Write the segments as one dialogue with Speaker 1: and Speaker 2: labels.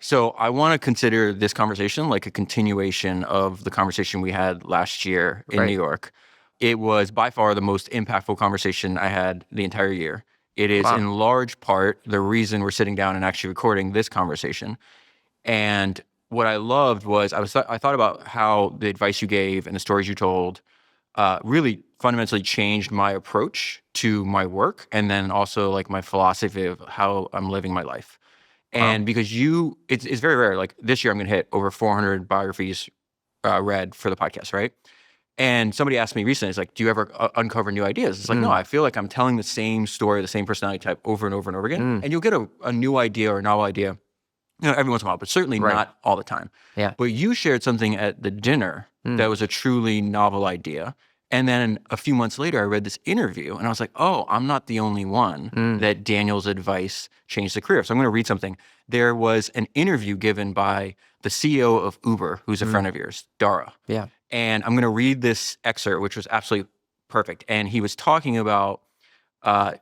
Speaker 1: So I want to consider this conversation like a continuation of the conversation we had last year in New
Speaker 2: Right.
Speaker 1: York. It was by far the most impactful conversation I had the entire year. It is
Speaker 2: Wow.
Speaker 1: in large part the reason we're sitting down and actually recording this conversation. And what I loved was I thought about how the advice you gave and the stories you told really fundamentally changed my approach to my work, and then also like my philosophy of how I'm living my life.
Speaker 2: Wow.
Speaker 1: And because it's very rare. Like this year, I'm going to hit over 400 biographies read for the podcast, right? And somebody asked me recently, it's like, do you ever uncover new ideas? It's like, no,
Speaker 2: Mm.
Speaker 1: I feel like I'm telling the same story, the same personality type over and over and over again.
Speaker 2: Mm.
Speaker 1: And you'll get a new idea or a novel idea, every once in a while, but certainly
Speaker 2: Right.
Speaker 1: not all the time.
Speaker 2: Yeah.
Speaker 1: But you shared something at the dinner that
Speaker 2: Mm.
Speaker 1: was a truly novel idea. And then a few months later, I read this interview and I was like, oh, I'm not the only one
Speaker 2: Mm.
Speaker 1: that Daniel's advice changed the career. So I'm going to read something. There was an interview given by the CEO of Uber, who's a friend of yours, Dara.
Speaker 2: Yeah.
Speaker 1: And I'm going to read this excerpt, which was absolutely perfect. And he was talking about uh,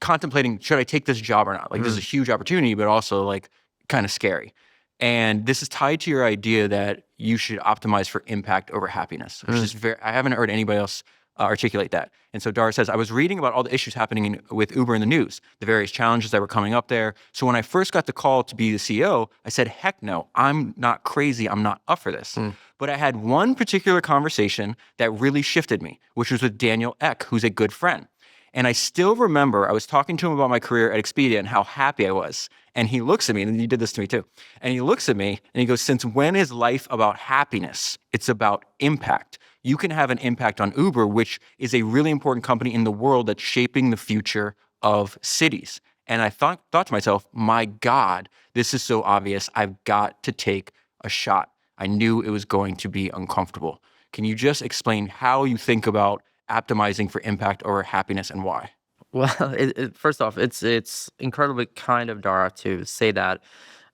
Speaker 1: contemplating, should I take this job or not? Like, this is a huge opportunity, but also like kind of scary. And this is tied to your idea that you should optimize for impact over happiness, which is I haven't heard anybody else articulate that. And so Dara says, I was reading about all the issues happening with Uber in the news, the various challenges that were coming up there. So when I first got the call to be the CEO, I said, heck no, I'm not crazy. I'm not up for this. But I had one particular conversation that really shifted me, which was with Daniel Ek, who's a good friend. And I still remember I was talking to him about my career at Expedia and how happy I was. And he looks at me, and he did this to me too. And he looks at me and he goes, since when is life about happiness? It's about impact. You can have an impact on Uber, which is a really important company in the world that's shaping the future of cities. And I thought to myself, my God, this is so obvious. I've got to take a shot. I knew it was going to be uncomfortable. Can you just explain how you think about optimizing for impact over happiness and why?
Speaker 2: Well, first off, it's incredibly kind of Dara to say that.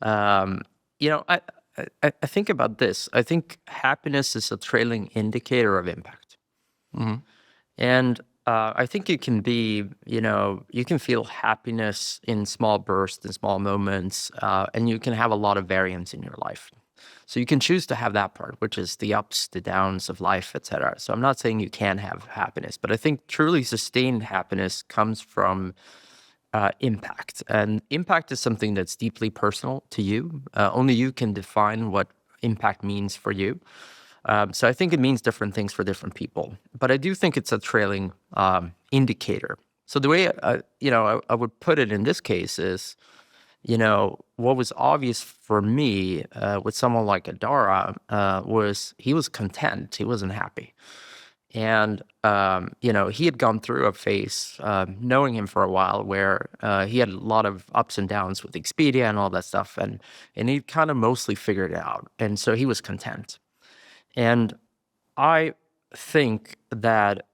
Speaker 2: Um, you know, I think about this. I think happiness is a trailing indicator of impact,
Speaker 1: Mm-hmm.
Speaker 2: and I think you can be, you can feel happiness in small bursts, in small moments, and you can have a lot of variance in your life. So you can choose to have that part, which is the ups, the downs of life, etc. So I'm not saying you can have happiness, but I think truly sustained happiness comes from impact. And impact is something that's deeply personal to you. Only you can define what impact means for you. So I think it means different things for different people. But I do think it's a trailing indicator. So the way I would put it in this case is, what was obvious for me with someone like Adara was he was content. He wasn't happy. And, he had gone through a phase, knowing him for a while, where he had a lot of ups and downs with Expedia and all that stuff. And he kind of mostly figured it out. And so he was content. And I think that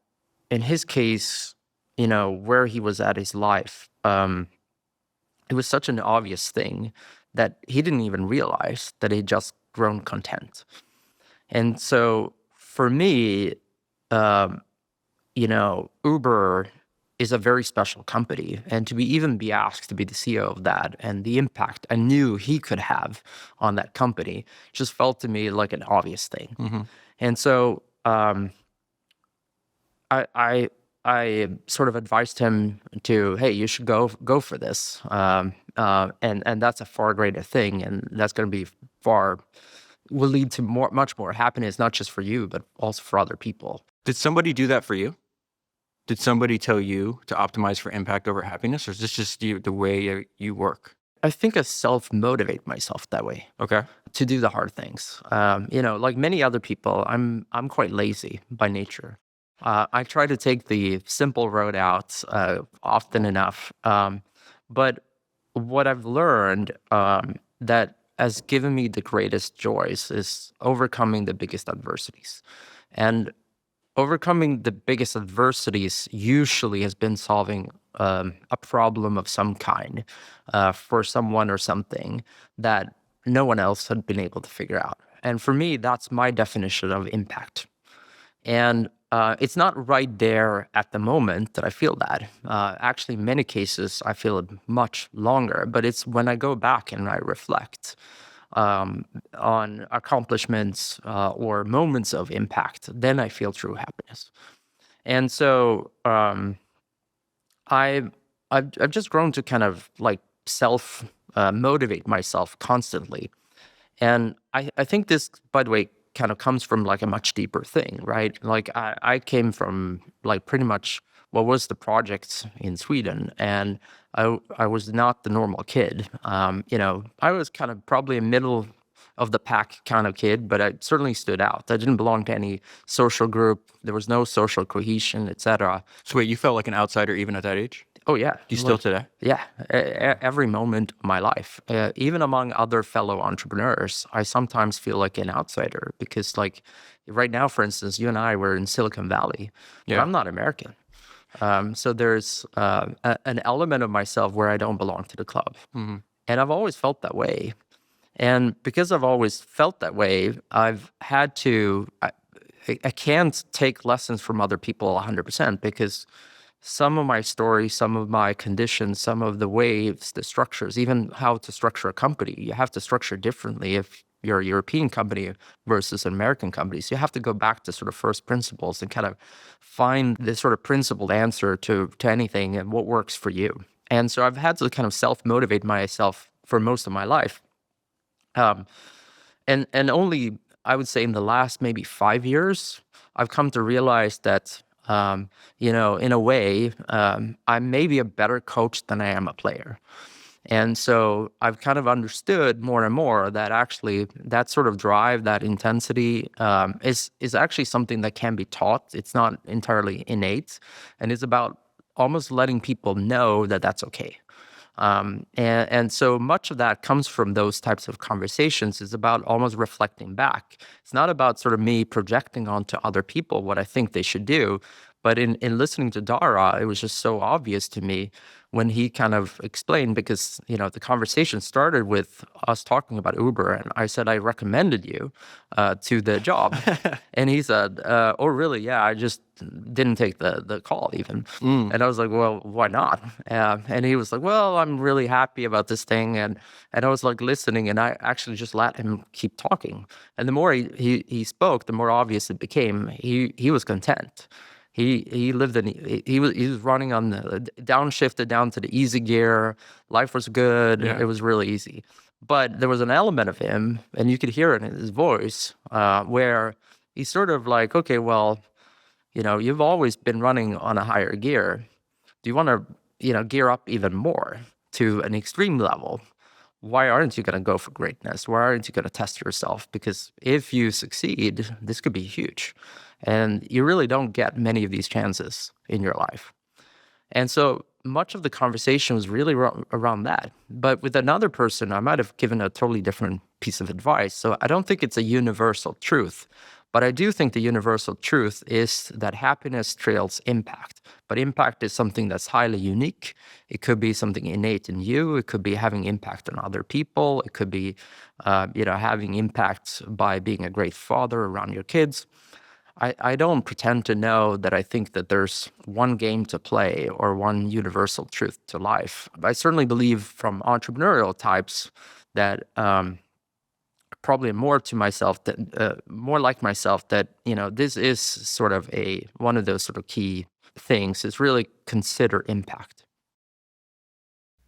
Speaker 2: in his case, where he was at his life, it was such an obvious thing that he didn't even realize that he'd just grown content. And so for me, Uber is a very special company. And to even be asked to be the CEO of that and the impact I knew he could have on that company just felt to me like an obvious thing.
Speaker 1: Mm-hmm.
Speaker 2: And so I sort of advised him to, hey, you should go for this, and that's a far greater thing, and that's going to be will lead to much more happiness, not just for you, but also for other people.
Speaker 1: Did somebody do that for you? Did somebody tell you to optimize for impact over happiness, or is this just the way you work?
Speaker 2: I think I self-motivate myself that way.
Speaker 1: Okay.
Speaker 2: To do the hard things. Like many other people, I'm quite lazy by nature. I try to take the simple road out often enough. But what I've learned that has given me the greatest joys is overcoming the biggest adversities. And overcoming the biggest adversities usually has been solving a problem of some kind for someone or something that no one else had been able to figure out. And for me, that's my definition of impact. And it's not right there at the moment that I feel that. Actually, in many cases, I feel it much longer. But it's when I go back and I reflect on accomplishments or moments of impact, then I feel true happiness. And so I I've just grown to kind of like self motivate myself constantly. And I think this, by the way, kind of comes from like a much deeper thing, right? Like I came from like pretty much what was the projects in Sweden, and I was not the normal kid. I was kind of probably a middle of the pack kind of kid, but I certainly stood out. I didn't belong to any social group. There was no social cohesion, etc.
Speaker 1: So wait, you felt like an outsider even at that age?
Speaker 2: Oh yeah,
Speaker 1: Do you still today?
Speaker 2: yeah. Every moment of my life, even among other fellow entrepreneurs, I sometimes feel like an outsider because, like, right now, for instance, you and I were in Silicon Valley, but
Speaker 1: Yeah.
Speaker 2: I'm not American. So there's an element of myself where I don't belong to the club, and I've always felt that way. And because I've always felt that way, I've had to. I can't take lessons from other people 100% because some of my story, some of my conditions, some of the waves, the structures, even how to structure a company, you have to structure differently if you're a European company versus an American company. So you have to go back to sort of first principles and kind of find this sort of principled answer to anything and what works for you. And so I've had to kind of self-motivate myself for most of my life. Um, and only, I would say, in the last maybe 5 years, I've come to realize that in a way, I'm maybe a better coach than I am a player. And so I've kind of understood more and more that actually that sort of drive, that intensity, is actually something that can be taught. It's not entirely innate, and it's about almost letting people know that that's okay. And so much of that comes from those types of conversations. Is about almost reflecting back. It's not about sort of me projecting onto other people what I think they should do, but in listening to Dara, it was just so obvious to me when he kind of explained, because the conversation started with us talking about Uber, and I said I recommended you to the job, and he said, "Oh, really? Yeah, I just didn't take the call even." And I was like, "Well, why not?" And he was like, "Well, I'm really happy about this thing," and I was like listening, and I actually just let him keep talking. And the more he spoke, the more obvious it became. He was content. He lived in he was running on the downshifted down to the easy gear. Life was good.
Speaker 1: Yeah.
Speaker 2: It was really easy. But there was an element of him, and you could hear it in his voice, where he's sort of like, okay, well, you've always been running on a higher gear. Do you want to, gear up even more to an extreme level? Why aren't you going to go for greatness? Why aren't you going to test yourself? Because if you succeed, this could be huge. And you really don't get many of these chances in your life. And so much of the conversation was really around that. But with another person, I might have given a totally different piece of advice. So I don't think it's a universal truth. But I do think the universal truth is that happiness trails impact. But impact is something that's highly unique. It could be something innate in you. It could be having impact on other people. It could be, having impact by being a great father around your kids. I don't pretend to know that I think that there's one game to play or one universal truth to life. I certainly believe from entrepreneurial types that probably more to myself, that more like myself, that this is sort of one of those sort of key things is really consider impact.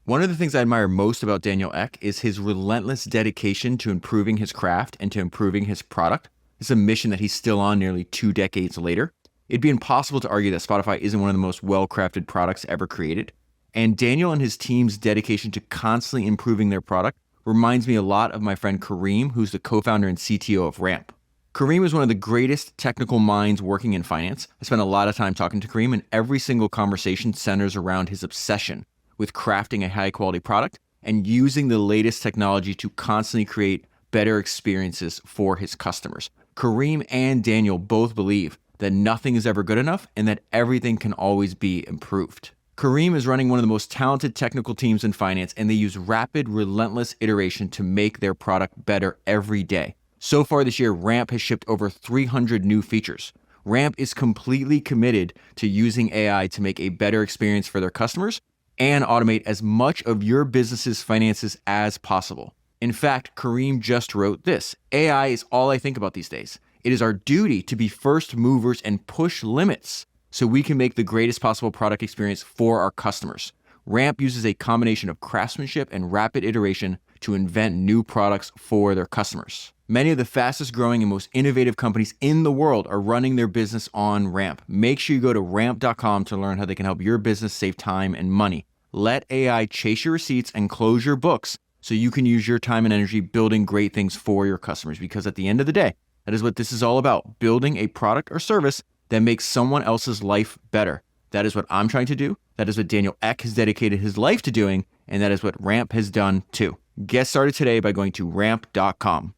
Speaker 1: One of the things I admire most about Daniel Ek is his relentless dedication to improving his craft and to improving his product. It's a mission that he's still on nearly 2 decades later. It'd be impossible to argue that Spotify isn't one of the most well-crafted products ever created. And Daniel and his team's dedication to constantly improving their product reminds me a lot of my friend Kareem, who's the co-founder and CTO of Ramp. Kareem is one of the greatest technical minds working in finance. I spent a lot of time talking to Kareem, and every single conversation centers around his obsession with crafting a high-quality product and using the latest technology to constantly create better experiences for his customers. Kareem and Daniel both believe that nothing is ever good enough and that everything can always be improved. Kareem is running one of the most talented technical teams in finance, and they use rapid, relentless iteration to make their product better every day. So far this year, Ramp has shipped over 300 new features. Ramp is completely committed to using AI to make a better experience for their customers and automate as much of your business's finances as possible.
Speaker 3: In fact, Kareem just wrote this: AI is all I think about these days. It is our duty to be first movers and push limits so we can make the greatest possible product experience for our customers. Ramp uses a combination of craftsmanship and rapid iteration to invent new products for their customers. Many of the fastest growing and most innovative companies in the world are running their business on Ramp. Make sure you go to ramp.com to learn how they can help your business save time and money. Let AI chase your receipts and close your books so you can use your time and energy building great things for your customers, because at the end of the day, that is what this is all about: building a product or service that makes someone else's life better. That is what I'm trying to do. That is what Daniel Ek has dedicated his life to doing, and that is what Ramp has done too. Get started today by going to ramp.com.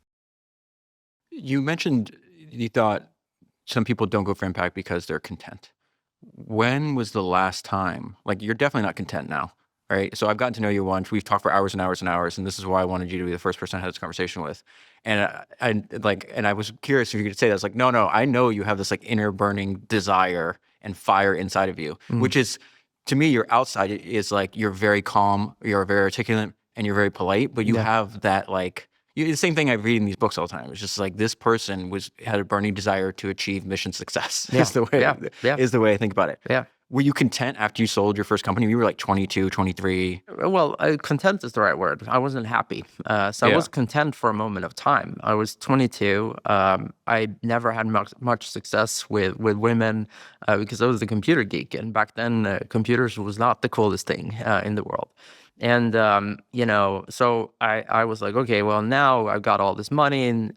Speaker 1: You mentioned you thought some people don't go for impact because they're content. When was the last time, like, you're definitely not content now, right? So I've gotten to know you once. We've talked for hours and hours and hours, and this is why I wanted you to be the first person I had this conversation with. And I was curious if you could say that. I was like, no, I know you have this like inner burning desire and fire inside of you, which is, to me, your outside is like, you're very calm, you're very articulate, and you're very polite, but you have that like, the same thing I read in these books all the time. It's just like, this person had a burning desire to achieve mission success. Is the way I think about it.
Speaker 2: Yeah.
Speaker 1: Were you content after you sold your first company? You were like 22, 23.
Speaker 2: Well, content is the right word. I wasn't happy. So I was content for a moment of time. I was 22. I never had much success with women because I was a computer geek. And back then, computers was not the coolest thing in the world. And, so I was like, okay, well, now I've got all this money and,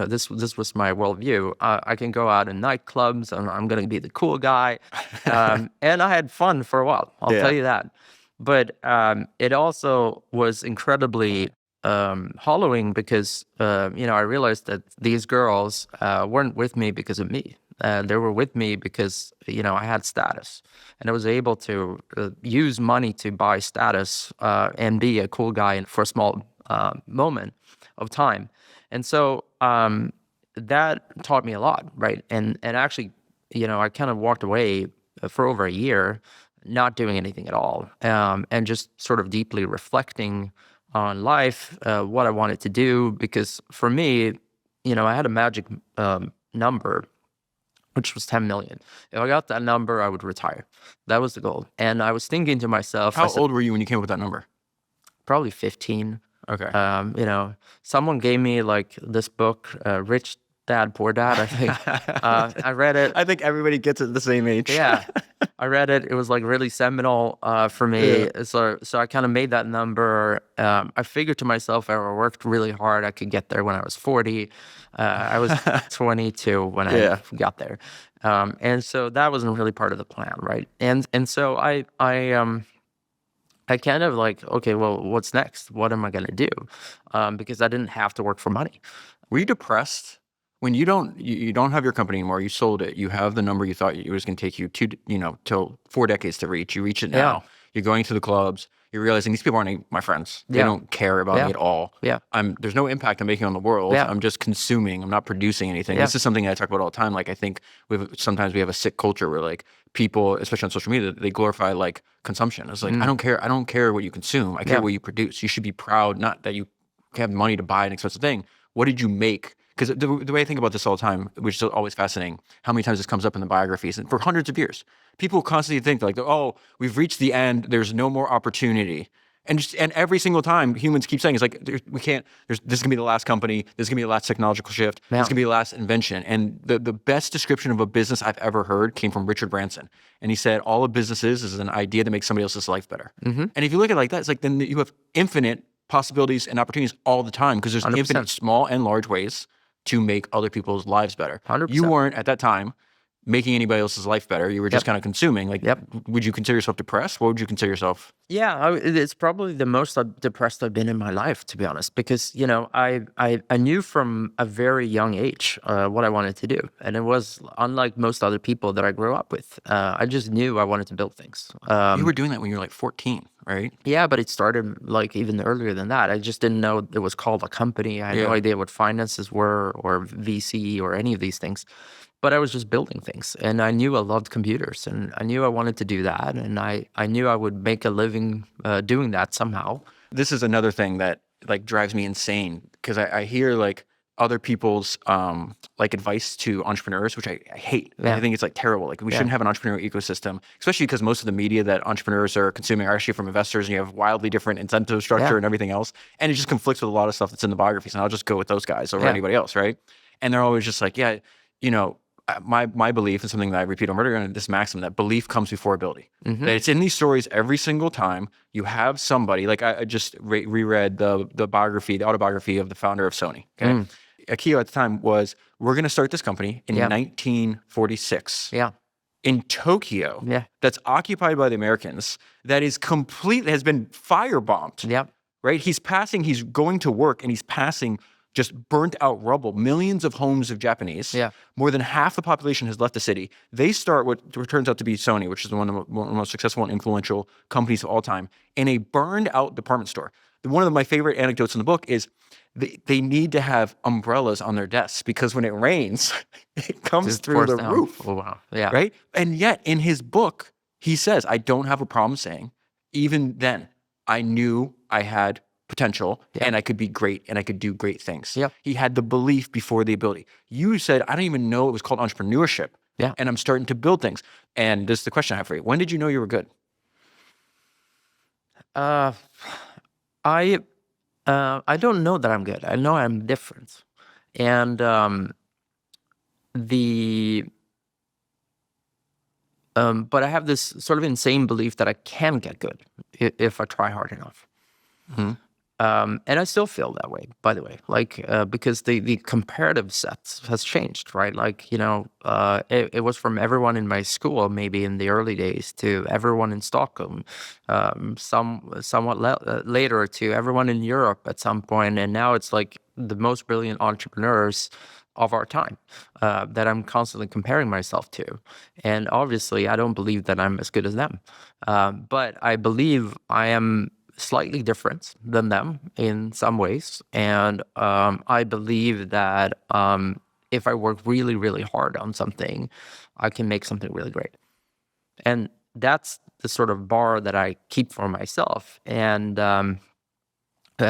Speaker 2: this was my worldview. I can go out in nightclubs and I'm going to be the cool guy. And I had fun for a while, I'll tell you that. But it also was incredibly hollowing because, I realized that these girls weren't with me because of me. They were with me because, I had status. And I was able to use money to buy status and be a cool guy for a small moment of time. And so that taught me a lot, right? And actually, I kind of walked away for over a year not doing anything at all, and just sort of deeply reflecting on life, what I wanted to do. Because for me, I had a magic number, which was 10 million. If I got that number, I would retire. That was the goal. And I was thinking to myself,
Speaker 1: How old were you when you came up with that number?
Speaker 2: Probably 15.
Speaker 1: Okay.
Speaker 2: Someone gave me like this book, Rich Dad, Poor Dad, I think. I read it.
Speaker 1: I think everybody gets it at the same age.
Speaker 2: Yeah. I read it. It was like really seminal for me. Yeah. So I kind of made that number. I figured to myself, if I worked really hard, I could get there when I was 40. I was 22 when I got there. And so that wasn't really part of the plan, right? And so I kind of like, okay, well, what's next? What am I going to do? Because I didn't have to work for money.
Speaker 1: Were you depressed? When you don't have your company anymore, you sold it, you have the number you thought it was going to take you till 4 decades to reach. You reach it now. Yeah. You're going to the clubs. You're realizing these people aren't my friends. They don't care about me at all. Yeah. There's no impact I'm making on the world. Yeah. I'm just consuming. I'm not producing anything. Yeah. This is something I talk about all the time. Like, I think sometimes we have a sick culture where like people, especially on social media, they glorify like consumption. It's like, I don't care what you consume. I care what you produce. You should be proud, not that you have money to buy an expensive thing. What did you make? Because the way I think about this all the time, which is always fascinating, how many times this comes up in the biographies, and for hundreds of years, people constantly think like, oh, we've reached the end, there's no more opportunity. And every single time humans keep saying, it's like, this is gonna be the last company, this is gonna be the last technological shift, this is gonna be the last invention. And the best description of a business I've ever heard came from Richard Branson. And he said, all a business is an idea to make somebody else's life better. Mm-hmm. And if you look at it like that, it's like, then you have infinite possibilities and opportunities all the time, because there's 100%. Infinite small and large ways to make other people's lives better.
Speaker 2: 100%.
Speaker 1: You weren't at that time making anybody else's life better. You were just kind of consuming. Like, would you consider yourself depressed? What would you consider yourself?
Speaker 2: Yeah, it's probably the most depressed I've been in my life, to be honest, because, I knew from a very young age what I wanted to do. And it was unlike most other people that I grew up with. I just knew I wanted to build things.
Speaker 1: You were doing that when you were like 14, right?
Speaker 2: Yeah, but it started like even earlier than that. I just didn't know it was called a company. I had no idea what finances were or VC or any of these things. But I was just building things, and I knew I loved computers, and I knew I wanted to do that, and I knew I would make a living doing that somehow.
Speaker 1: This is another thing that like drives me insane because I hear like other people's like advice to entrepreneurs, which I hate.
Speaker 2: Yeah.
Speaker 1: I think it's like terrible. Like we shouldn't have an entrepreneurial ecosystem, especially because most of the media that entrepreneurs are consuming are actually from investors, and you have wildly different incentive structure and everything else. And it just conflicts with a lot of stuff that's in the biographies. And I'll just go with those guys over anybody else, right? And they're always just like, yeah, you know, my belief is something that I repeat over and over, this maxim that belief comes before ability. That it's in these stories every single time you have somebody, like I just reread the autobiography of the founder of Sony. Okay. Akio at the time was, we're going to start this company in 1946.
Speaker 2: Yeah.
Speaker 1: In Tokyo.
Speaker 2: Yeah.
Speaker 1: That's occupied by the Americans. That is has been firebombed.
Speaker 2: Yeah.
Speaker 1: Right? He's going to work and he's passing just burnt out rubble, millions of homes of Japanese.
Speaker 2: Yeah.
Speaker 1: More than half the population has left the city. They start what turns out to be Sony, which is one of the most successful and influential companies of all time, in a burned out department store. One of my favorite anecdotes in the book is they need to have umbrellas on their desks because when it rains, it comes
Speaker 2: Just
Speaker 1: through
Speaker 2: pours
Speaker 1: the
Speaker 2: down.
Speaker 1: roof.
Speaker 2: Oh, wow. Yeah.
Speaker 1: Right? And yet in his book, he says, I don't have a problem saying, even then, I knew I had potential and I could be great and I could do great things.
Speaker 2: Yeah.
Speaker 1: He had the belief before the ability. You said, I don't even know it was called entrepreneurship.
Speaker 2: Yeah.
Speaker 1: And I'm starting to build things. And this is the question I have for you. When did you know you were good?
Speaker 2: I don't know that I'm good. I know I'm different. And but I have this sort of insane belief that I can get good if I try hard enough. And I still feel that way, by the way, like, because the comparative set has changed, right? Like, you know, it was from everyone in my school, maybe in the early days, to everyone in Stockholm, somewhat later to everyone in Europe at some point. And now it's like the most brilliant entrepreneurs of our time that I'm constantly comparing myself to. And obviously, I don't believe that I'm as good as them. But I believe I am slightly different than them in some ways. And I believe that if I work really, really hard on something, I can make something really great. And that's the sort of bar that I keep for myself. And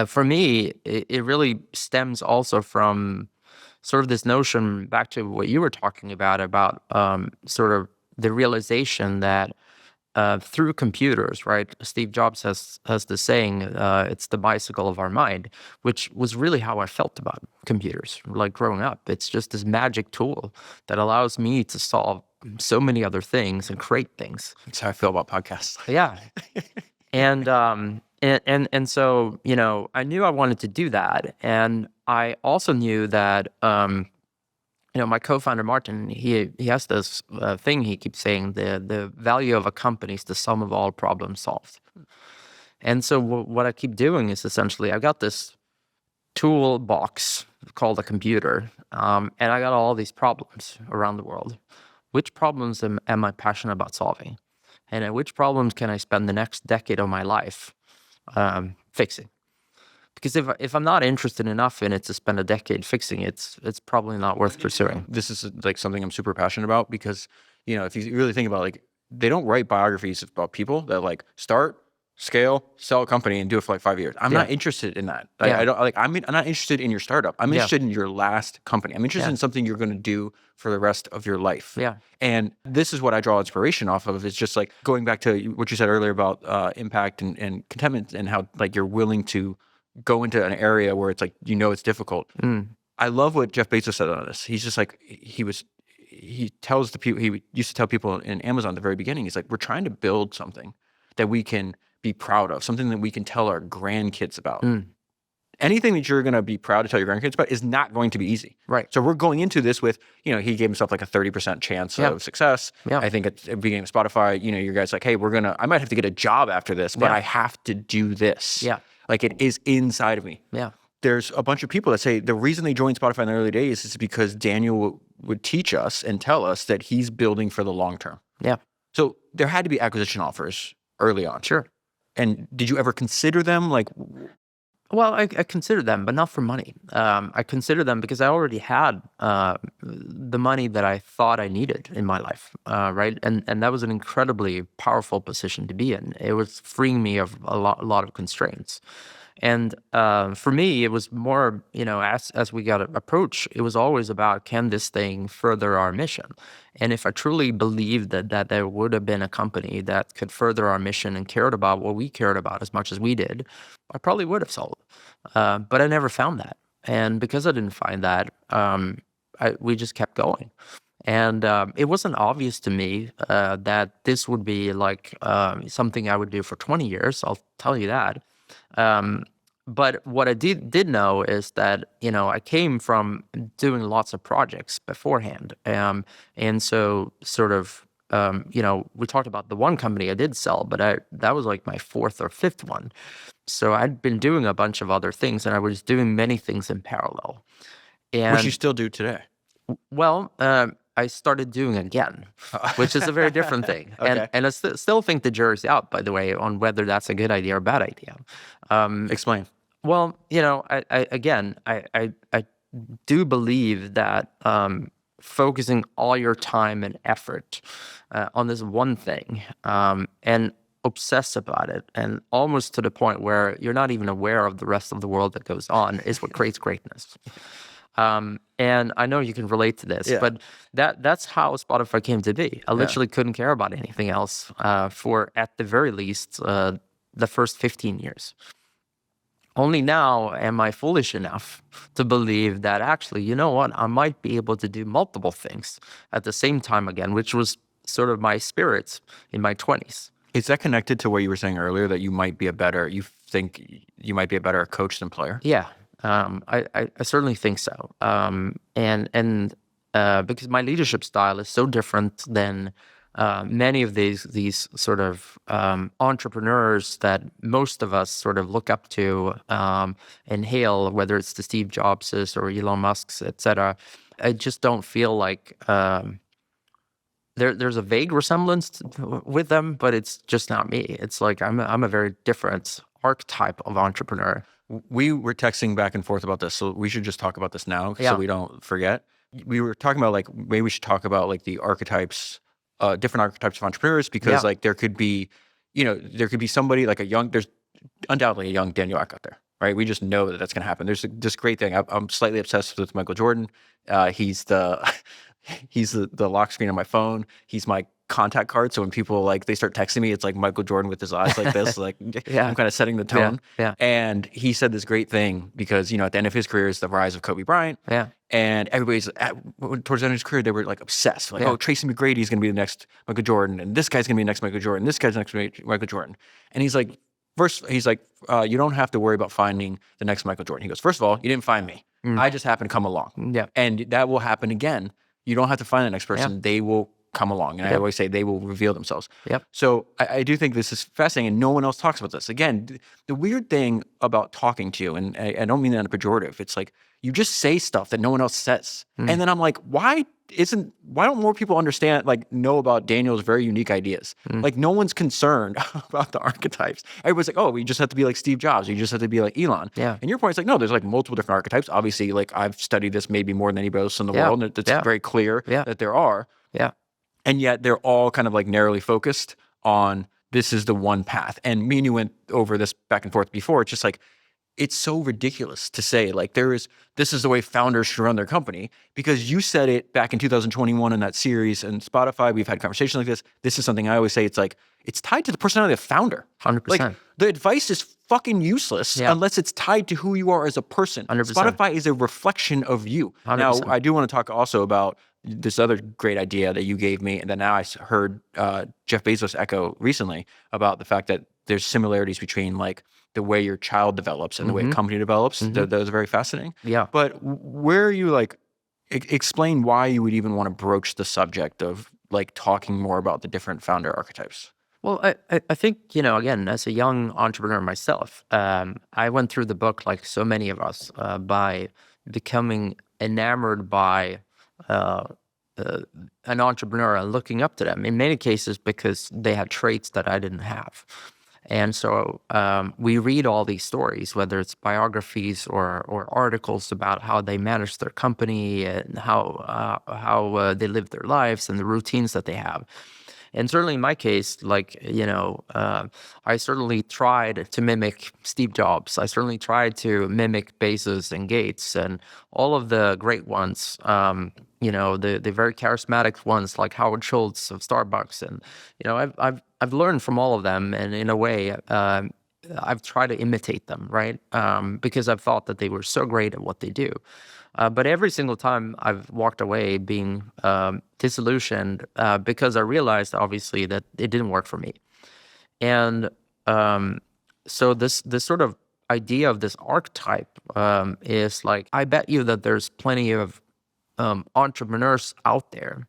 Speaker 2: for me, it really stems also from sort of this notion, back to what you were talking about sort of the realization that through computers, right? Steve Jobs has the saying, it's the bicycle of our mind, which was really how I felt about computers, like growing up. It's just this magic tool that allows me to solve so many other things and create things.
Speaker 1: That's how I feel about podcasts.
Speaker 2: Yeah. And so, you know, I knew I wanted to do that. And I also knew that, you know, my co-founder, Martin, he has this thing he keeps saying, the value of a company is the sum of all problems solved. And so what I keep doing is essentially, I've got this toolbox called a computer, and I got all these problems around the world. Which problems am I passionate about solving? And which problems can I spend the next decade of my life fixing? Because if I'm not interested enough in it to spend a decade fixing it, it's probably not worth pursuing.
Speaker 1: This is like something I'm super passionate about because, you know, if you really think about it, like, they don't write biographies about people that like start, scale, sell a company and do it for like 5 years. I'm not interested in that. I don't like, I'm not interested in your startup. I'm interested in your last company. I'm interested in something you're going to do for the rest of your life.
Speaker 2: Yeah.
Speaker 1: And this is what I draw inspiration off of. It's just like going back to what you said earlier about impact and contentment and how like you're willing to go into an area where it's like, you know, it's difficult. I love what Jeff Bezos said on this. He's just like, he tells the people, he used to tell people in Amazon at the very beginning, he's like, we're trying to build something that we can be proud of, something that we can tell our grandkids about. Anything that you're going to be proud to tell your grandkids about is not going to be easy.
Speaker 2: Right.
Speaker 1: So we're going into this with, you know, he gave himself like a 30% chance of success.
Speaker 2: Yeah.
Speaker 1: I think at the beginning of Spotify, you know, your guys like, hey, I might have to get a job after this, but I have to do this.
Speaker 2: Yeah.
Speaker 1: Like it is inside of me.
Speaker 2: Yeah.
Speaker 1: There's a bunch of people that say the reason they joined Spotify in the early days is because Daniel would teach us and tell us that he's building for the long term.
Speaker 2: Yeah.
Speaker 1: So there had to be acquisition offers early on.
Speaker 2: Sure.
Speaker 1: And did you ever consider them? Like,
Speaker 2: Well, I consider them, but not for money. I consider them because I already had the money that I thought I needed in my life, right? And that was an incredibly powerful position to be in. It was freeing me of a lot of constraints. And for me, it was more, as we got to approach, it was always about, can this thing further our mission? And if I truly believed that there would have been a company that could further our mission and cared about what we cared about as much as we did, I probably would have sold. But I never found that. And because I didn't find that, we just kept going. And it wasn't obvious to me that this would be like something I would do for 20 years. I'll tell you that. But what I did know is that, I came from doing lots of projects beforehand. And so sort of, we talked about the one company I did sell, but that was like my fourth or fifth one. So I'd been doing a bunch of other things, and I was doing many things in parallel. And
Speaker 1: Which you still do today.
Speaker 2: well, I started doing it again, which is a very different thing.
Speaker 1: Okay.
Speaker 2: And I still think the jury's out, by the way, on whether that's a good idea or a bad idea.
Speaker 1: Explain.
Speaker 2: Well, I do believe that focusing all your time and effort on this one thing and obsess about it, and almost to the point where you're not even aware of the rest of the world that goes on, is what creates greatness. And I know you can relate to this, but that's how Spotify came to be. I literally couldn't care about anything else for, at the very least, the first 15 years. Only now am I foolish enough to believe that actually, you know what, I might be able to do multiple things at the same time again, which was sort of my spirit in my 20s.
Speaker 1: Is that connected to what you were saying earlier, that you think you might be a better coach than player?
Speaker 2: Yeah, I certainly think so. And because my leadership style is so different than many of these sort of entrepreneurs that most of us sort of look up to and hail, whether it's the Steve Jobses or Elon Musk's, et cetera. I just don't feel like there's a vague resemblance with them, but it's just not me. It's like I'm a very different archetype of entrepreneur.
Speaker 1: We were texting back and forth about this, so we should just talk about this now so we don't forget. We were talking about like maybe we should talk about like the archetypes, different archetypes of entrepreneurs, because like there could be somebody like there's undoubtedly a young Daniel Ek out there, right? We just know that that's going to happen. There's this great thing. I'm slightly obsessed with Michael Jordan. He's the lock screen on my phone. He's my contact card. So when people like they start texting me, it's like Michael Jordan with his eyes like this, like I'm kind of setting the tone.
Speaker 2: Yeah.
Speaker 1: And he said this great thing because at the end of his career is the rise of Kobe Bryant.
Speaker 2: Yeah.
Speaker 1: And everybody's towards the end of his career, they were like obsessed. Like, oh, Tracy McGrady is going to be the next Michael Jordan, and this guy's going to be the next Michael Jordan. This guy's next Michael Jordan. And he's like, you don't have to worry about finding the next Michael Jordan. He goes, first of all, you didn't find me. I just happened to come along.
Speaker 2: Yeah.
Speaker 1: And that will happen again. You don't have to find the next person.
Speaker 2: Yeah.
Speaker 1: They will come along. And I always say they will reveal themselves.
Speaker 2: Yep.
Speaker 1: So I do think this is fascinating, and no one else talks about this. Again, the weird thing about talking to you, and I don't mean that in a pejorative, it's like you just say stuff that no one else says. And then I'm like, why don't more people understand, like know about Daniel's very unique ideas? Like no one's concerned about the archetypes. Everybody's like, oh, we just have to be like Steve Jobs. You just have to be like Elon.
Speaker 2: Yeah.
Speaker 1: And your point is like, no, there's like multiple different archetypes. Obviously, like I've studied this maybe more than anybody else in the world. And it's very clear that there are.
Speaker 2: Yeah.
Speaker 1: And yet they're all kind of like narrowly focused on this is the one path. And me and you went over this back and forth before. It's just like, it's so ridiculous to say like this is the way founders should run their company, because you said it back in 2021 in that series and Spotify. We've had conversations like this. This is something I always say. It's like, it's tied to the personality of the founder.
Speaker 2: 100%.
Speaker 1: Like the advice is fucking useless unless it's tied to who you are as a person.
Speaker 2: 100%.
Speaker 1: Spotify is a reflection of you.
Speaker 2: 100%.
Speaker 1: Now, I do want to talk also about this other great idea that you gave me. And then now I heard Jeff Bezos echo recently about the fact that there's similarities between like the way your child develops and the way a company develops. That was very fascinating.
Speaker 2: Yeah.
Speaker 1: But where are you like, explain why you would even want to broach the subject of like talking more about the different founder archetypes?
Speaker 2: Well, I think, again, as a young entrepreneur myself, I went through the book like so many of us by becoming enamored by an entrepreneur and looking up to them, in many cases because they had traits that I didn't have. And so we read all these stories, whether it's biographies or articles about how they manage their company and how they live their lives and the routines that they have. And certainly in my case, like, I certainly tried to mimic Steve Jobs. I certainly tried to mimic Bezos and Gates and all of the great ones, the very charismatic ones like Howard Schultz of Starbucks. And, I've learned from all of them. And in a way, I've tried to imitate them, right? Because I've thought that they were so great at what they do. But every single time I've walked away being disillusioned because I realized, obviously, that it didn't work for me. And so this sort of idea of this archetype is like, I bet you that there's plenty of entrepreneurs out there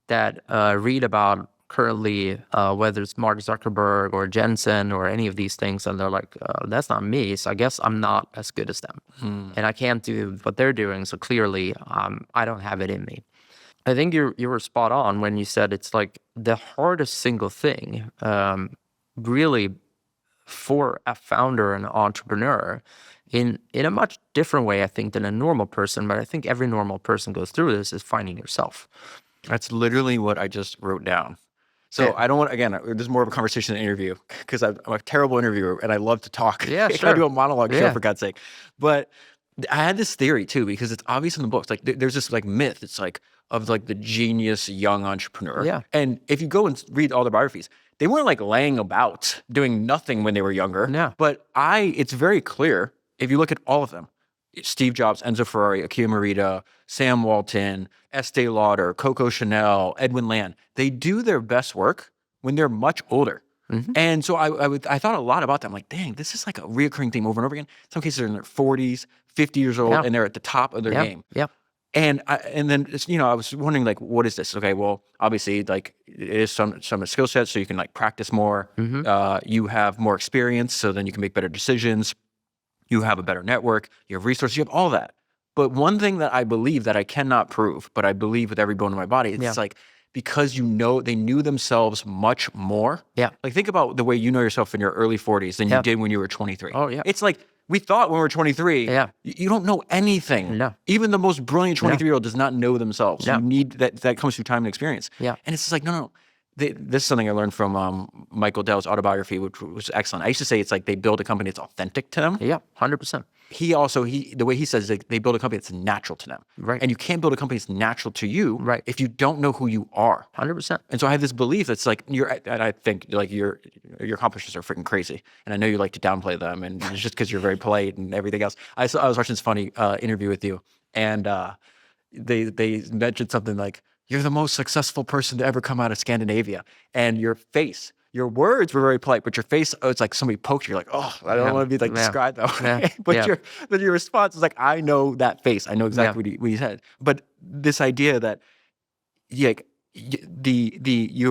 Speaker 2: that read about currently, whether it's Mark Zuckerberg or Jensen or any of these things, and they're like, that's not me, so I guess I'm not as good as them. And I can't do what they're doing, so clearly I don't have it in me. I think you were spot on when you said it's like the hardest single thing, really, for a founder and entrepreneur, in a much different way, I think, than a normal person, but I think every normal person goes through this, is finding yourself.
Speaker 1: That's literally what I just wrote down. So I don't want, again, this is more of a conversation than an interview, because I'm a terrible interviewer and I love to talk.
Speaker 2: Yeah,
Speaker 1: I
Speaker 2: sure.
Speaker 1: do a monologue show,
Speaker 2: Yeah.
Speaker 1: for God's sake. But I had this theory too, because it's obvious in the books. Like there's this like myth. It's like of like the genius young entrepreneur.
Speaker 2: Yeah.
Speaker 1: And if you go and read all the biographies, they weren't like laying about doing nothing when they were younger.
Speaker 2: No.
Speaker 1: But it's very clear if you look at all of them. Steve Jobs, Enzo Ferrari, Akio Morita, Sam Walton, Estee Lauder, Coco Chanel, Edwin Land. They do their best work when they're much older. And so I thought a lot about that. I'm like, dang, this is like a reoccurring theme over and over again. Some cases they're in their 40s, 50 years old,
Speaker 2: Yeah.
Speaker 1: and they're at the top of their game.
Speaker 2: Yeah.
Speaker 1: And then I was wondering, like, what is this? Okay, well, obviously, like, it is some skill sets, so you can like practice more. You have more experience, so then you can make better decisions. You have a better network. You have resources. You have all that. But one thing that I believe that I cannot prove, but I believe with every bone in my body, it's like, because they knew themselves much more.
Speaker 2: Yeah.
Speaker 1: Like, think about the way you know yourself in your early 40s than you did when you were 23.
Speaker 2: Oh, yeah.
Speaker 1: It's like, we thought when we were 23, you don't know anything.
Speaker 2: No.
Speaker 1: Even the most brilliant 23-year-old does not know themselves.
Speaker 2: No.
Speaker 1: You need that comes through time and experience.
Speaker 2: Yeah.
Speaker 1: And it's just like, no. This is something I learned from Michael Dell's autobiography, which was excellent. I used to say it's like they build a company that's authentic to them.
Speaker 2: Yeah, 100%.
Speaker 1: The way he says, like, they build a company that's natural to them.
Speaker 2: Right.
Speaker 1: And you can't build a company that's natural to you
Speaker 2: Right.
Speaker 1: if you don't know who you are.
Speaker 2: 100%.
Speaker 1: And so I have this belief that's like, and I think like your accomplishments are freaking crazy. And I know you like to downplay them, and it's just because you're very polite and everything else. I was watching this funny interview with you, and they mentioned something like, you're the most successful person to ever come out of Scandinavia. And your words were very polite, but your face, it's like somebody poked you. You're like, oh, I don't want to be like described that way. But your response is like, I know that face. I know exactly what he said. But this idea that you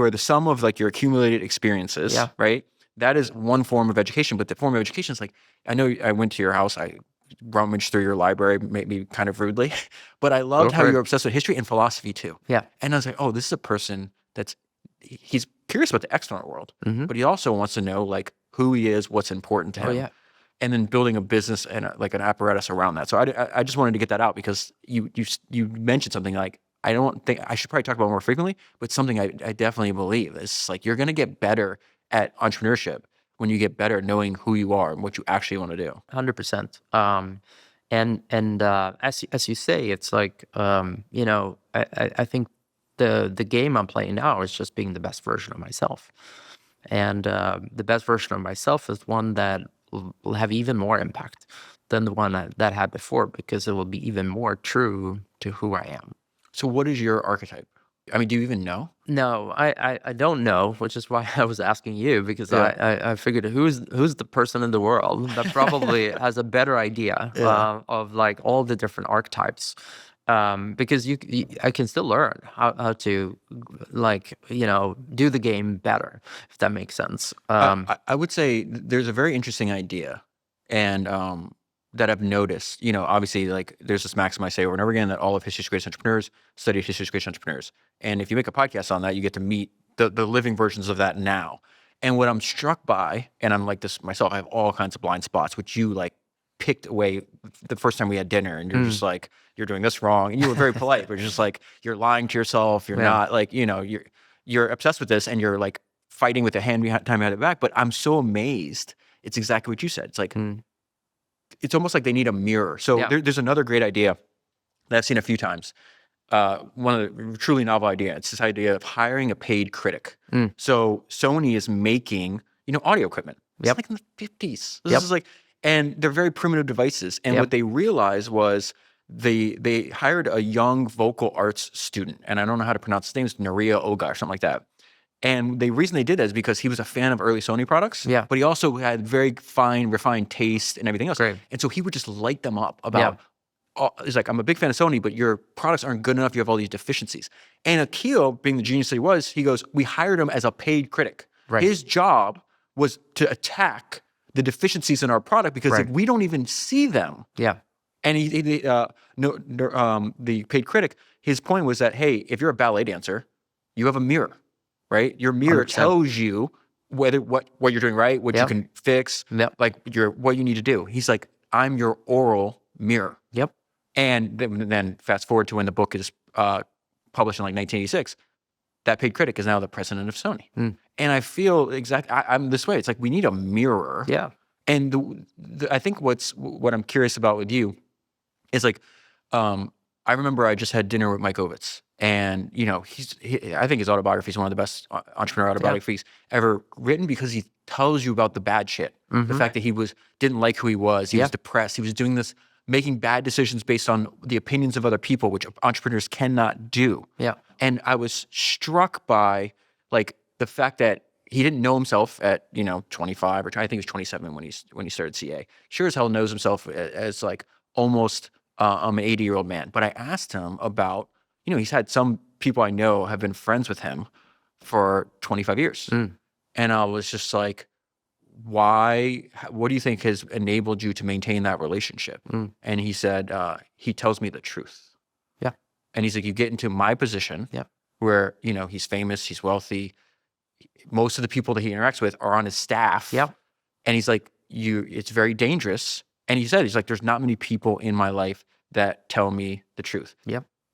Speaker 1: are the sum of like your accumulated experiences, right? That is one form of education. But the form of education is like, I know I went to your house, I rummaged through your library, maybe kind of rudely, but I loved how you're obsessed with history and philosophy too.
Speaker 2: Yeah.
Speaker 1: And I was like, oh, this is a person he's curious about the external world, but he also wants to know like who he is, what's important to him.
Speaker 2: Oh, yeah.
Speaker 1: And then building a business and like an apparatus around that. So I just wanted to get that out, because you mentioned something like, I don't think I should probably talk about it more frequently, but something I definitely believe is like, you're going to get better at entrepreneurship when you get better at knowing who you are and what you actually want to do.
Speaker 2: 100%. And as you say, it's like, I think the game I'm playing now is just being the best version of myself. And the best version of myself is one that will have even more impact than the one that I had before, because it will be even more true to who I am.
Speaker 1: So what is your archetype? I mean, do you even know?
Speaker 2: No, I don't know, which is why I was asking you, because I figured who's the person in the world that probably has a better idea of like all the different archetypes. Because I can still learn how to like, do the game better, if that makes sense.
Speaker 1: I would say there's a very interesting idea, and that I've noticed. Obviously, like, there's this maxim I say over and over again, that all of history's greatest entrepreneurs study history's greatest entrepreneurs. And if you make a podcast on that, you get to meet the living versions of that now. And what I'm struck by, and I'm like this myself, I have all kinds of blind spots, which you like picked away the first time we had dinner, and you're just like, you're doing this wrong, and you were very polite, but you're just like, you're lying to yourself, you're not like, you're obsessed with this, and you're like fighting with a hand behind time behind the back. But I'm so amazed. It's exactly what you said. It's like, it's almost like they need a mirror. So there's another great idea that I've seen a few times. One of the truly novel idea. It's this idea of hiring a paid critic. So Sony is making, audio equipment. It's like in the 50s. This is like, and they're very primitive devices. And what they realized was they hired a young vocal arts student, and I don't know how to pronounce his name. It's Naria Oga or something like that. And the reason they did that is because he was a fan of early Sony products. But he also had very fine, refined taste and everything else. And so he would just light them up about. He's like, I'm a big fan of Sony, but your products aren't good enough. You have all these deficiencies. And Akio, being the genius that he was, he goes, we hired him as a paid critic. His job was to attack the deficiencies in our product because if we don't even see them. And the paid critic, his point was that, hey, if you're a ballet dancer, you have a mirror, right? Your mirror 100%. Tells you whether what you're doing right, what you can fix, like what you need to do. He's like, I'm your oral mirror. And then fast forward to when the book is published in like 1986, that paid critic is now the president of Sony. And I feel I'm this way. It's like we need a mirror. And I think what I'm curious about with you is like, I remember I just had dinner with Mike Ovitz, and I think his autobiography is one of the best entrepreneurial autobiographies ever written because he tells you about the bad shit, the fact that he didn't like who he was was depressed, he was doing this. Making bad decisions based on the opinions of other people, which entrepreneurs cannot do. And I was struck by like the fact that he didn't know himself at 25 or I think he was 27 when he started CA. Sure as hell knows himself as like almost an 80-year-old man. But I asked him about he's had some people I know have been friends with him for 25 years, and I was just like, what do you think has enabled you to maintain that relationship? And he said, he tells me the truth. And he's like, you get into my position where, he's famous, he's wealthy. Most of the people that he interacts with are on his staff. And he's like, it's very dangerous. And he's like, there's not many people in my life that tell me the truth.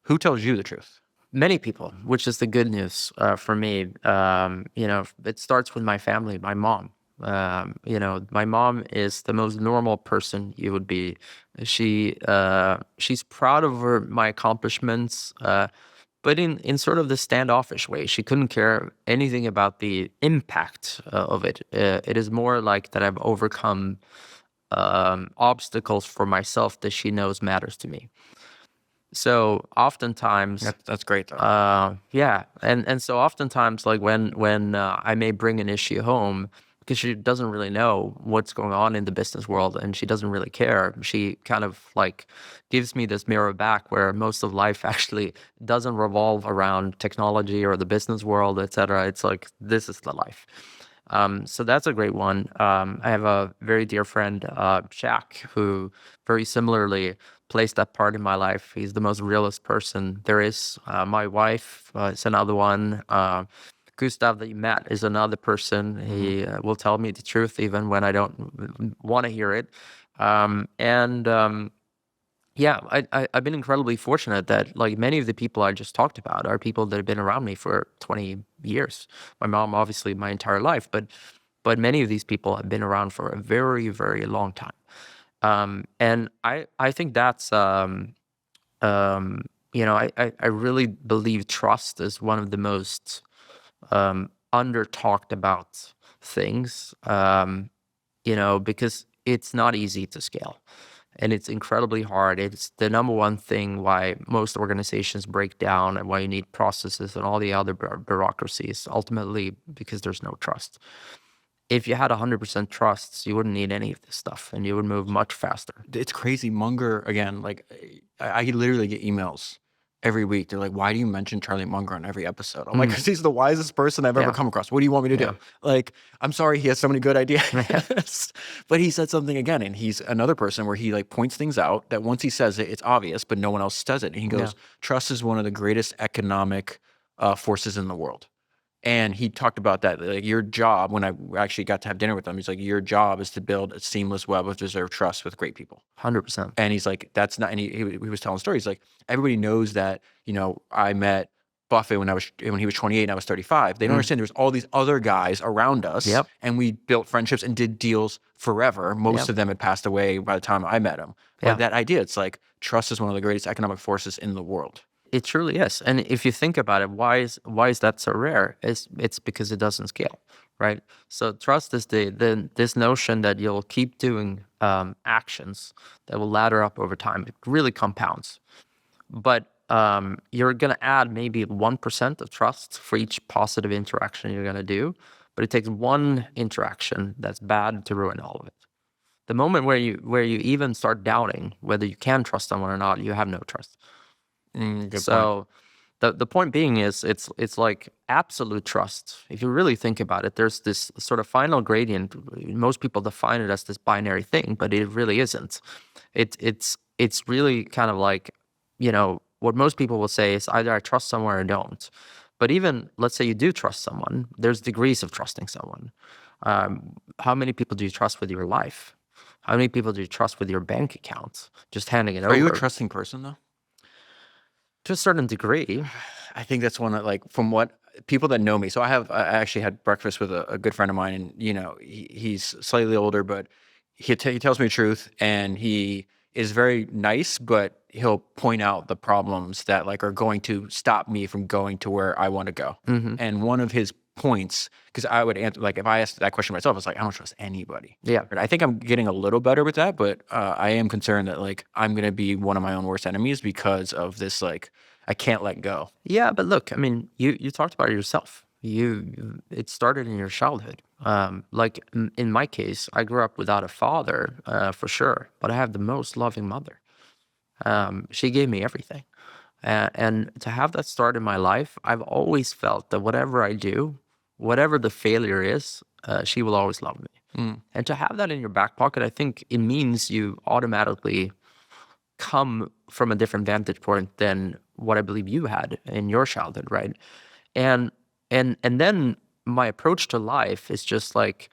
Speaker 1: Who tells you the truth?
Speaker 2: Many people, which is the good news for me. It starts with my family, my mom. My mom is the most normal person you would be. She's proud of my accomplishments, but in sort of the standoffish way. She couldn't care anything about the impact of it. It is more like that I've overcome obstacles for myself that she knows matters to me. So oftentimes
Speaker 1: that's great though.
Speaker 2: And so oftentimes like when I may bring an issue home, because she doesn't really know what's going on in the business world and she doesn't really care. She kind of like gives me this mirror back where most of life actually doesn't revolve around technology or the business world, etc. It's like, this is the life. So that's a great one. I have a very dear friend, Shaq, who very similarly plays that part in my life. He's the most realist person there is. My wife is another one. Gustav that you met is another person. He will tell me the truth even when I don't want to hear it. I've been incredibly fortunate that like many of the people I just talked about are people that have been around me for 20 years. My mom, obviously, my entire life, but many of these people have been around for a very, very long time. And I think that's I really believe trust is one of the most under talked about things, because it's not easy to scale and it's incredibly hard. It's the number one thing why most organizations break down and why you need processes and all the other bureaucracies, ultimately because there's no trust. If you had 100% trust, you wouldn't need any of this stuff and you would move much faster.
Speaker 1: It's crazy. Munger, again, like I literally get emails every week. They're like, why do you mention Charlie Munger on every episode? I'm like, because he's the wisest person I've ever come across. What do you want me to do? Like, I'm sorry, he has so many good ideas. But he said something again, and he's another person where he like points things out that once he says it, it's obvious, but no one else does it. And he goes, trust is one of the greatest economic forces in the world. And he talked about that, like your job, when I actually got to have dinner with him, he's like, your job is to build a seamless web of deserved trust with great people.
Speaker 2: 100%.
Speaker 1: And he's like, that's not, and he was telling stories. Like, everybody knows that, I met Buffett when he was 28 and I was 35. They don't understand there's all these other guys around us.
Speaker 2: Yep.
Speaker 1: And we built friendships and did deals forever. Most
Speaker 2: Yep.
Speaker 1: of them had passed away by the time I met him. But
Speaker 2: Yeah.
Speaker 1: that idea, it's like, trust is one of the greatest economic forces in the world.
Speaker 2: It truly is. And if you think about it, why is that so rare? It's because it doesn't scale, right? So trust is this notion that you'll keep doing actions that will ladder up over time. It really compounds. But you're going to add maybe 1% of trust for each positive interaction you're going to do. But it takes one interaction that's bad to ruin all of it. The moment where you even start doubting whether you can trust someone or not, you have no trust.
Speaker 1: Good
Speaker 2: So the point being is it's like absolute trust. If you really think about it, there's this sort of final gradient. Most people define it as this binary thing, but it really isn't. It's really kind of like, what most people will say is either I trust someone or I don't. But even let's say you do trust someone, there's degrees of trusting someone. How many people do you trust with your life? How many people do you trust with your bank account? Just handing it over.
Speaker 1: Are you a trusting person though?
Speaker 2: To a certain degree.
Speaker 1: I think that's one that, like, from what people that know me. So I actually had breakfast with a good friend of mine, and he's slightly older, but he tells me the truth, and he is very nice, but he'll point out the problems that, like, are going to stop me from going to where I want to go. And one of his points, because I would answer, like, if I asked that question myself, I was like, I don't trust anybody.
Speaker 2: Yeah.
Speaker 1: I think I'm getting a little better with that, but I am concerned that, like, I'm going to be one of my own worst enemies because of this, like, I can't let go.
Speaker 2: Yeah, but look, I mean, you talked about it yourself. It started in your childhood. Like in my case, I grew up without a father, for sure, but I have the most loving mother. She gave me everything. And to have that start in my life, I've always felt that whatever I do, whatever the failure is, she will always love me. And to have that in your back pocket, I think it means you automatically come from a different vantage point than what I believe you had in your childhood, right? And then my approach to life is just like,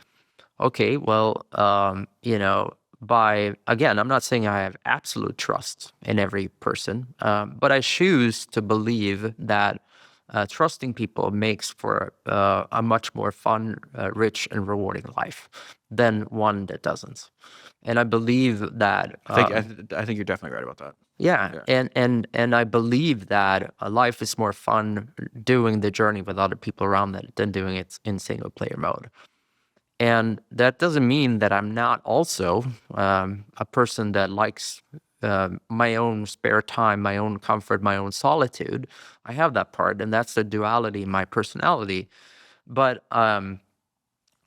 Speaker 2: okay, well, again, I'm not saying I have absolute trust in every person, but I choose to believe that trusting people makes for a much more fun, rich, and rewarding life than one that doesn't. And I believe that
Speaker 1: I think you're definitely right about that.
Speaker 2: yeah. And I believe that life is more fun doing the journey with other people around it than doing it in single player mode. And that doesn't mean that I'm not also a person that likes my own spare time, my own comfort, my own solitude. I have that part, and that's the duality in my personality. But I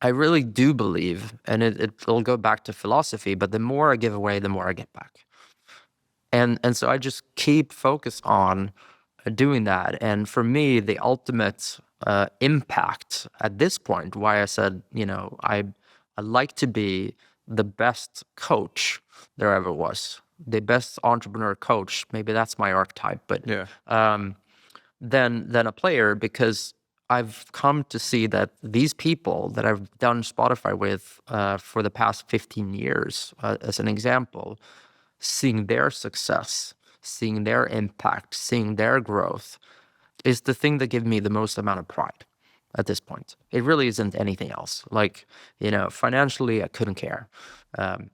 Speaker 2: really do believe, and it'll go back to philosophy, but the more I give away, the more I get back. And so I just keep focused on doing that. And for me, the ultimate impact at this point, why I said, I like to be the best coach there ever was, the best entrepreneur coach. Maybe that's my archetype, but than a player, because I've come to see that these people that I've done Spotify with for the past 15 years, as an example, seeing their success, seeing their impact, seeing their growth is the thing that gives me the most amount of pride at this point. It really isn't anything else. Like, financially, I couldn't care.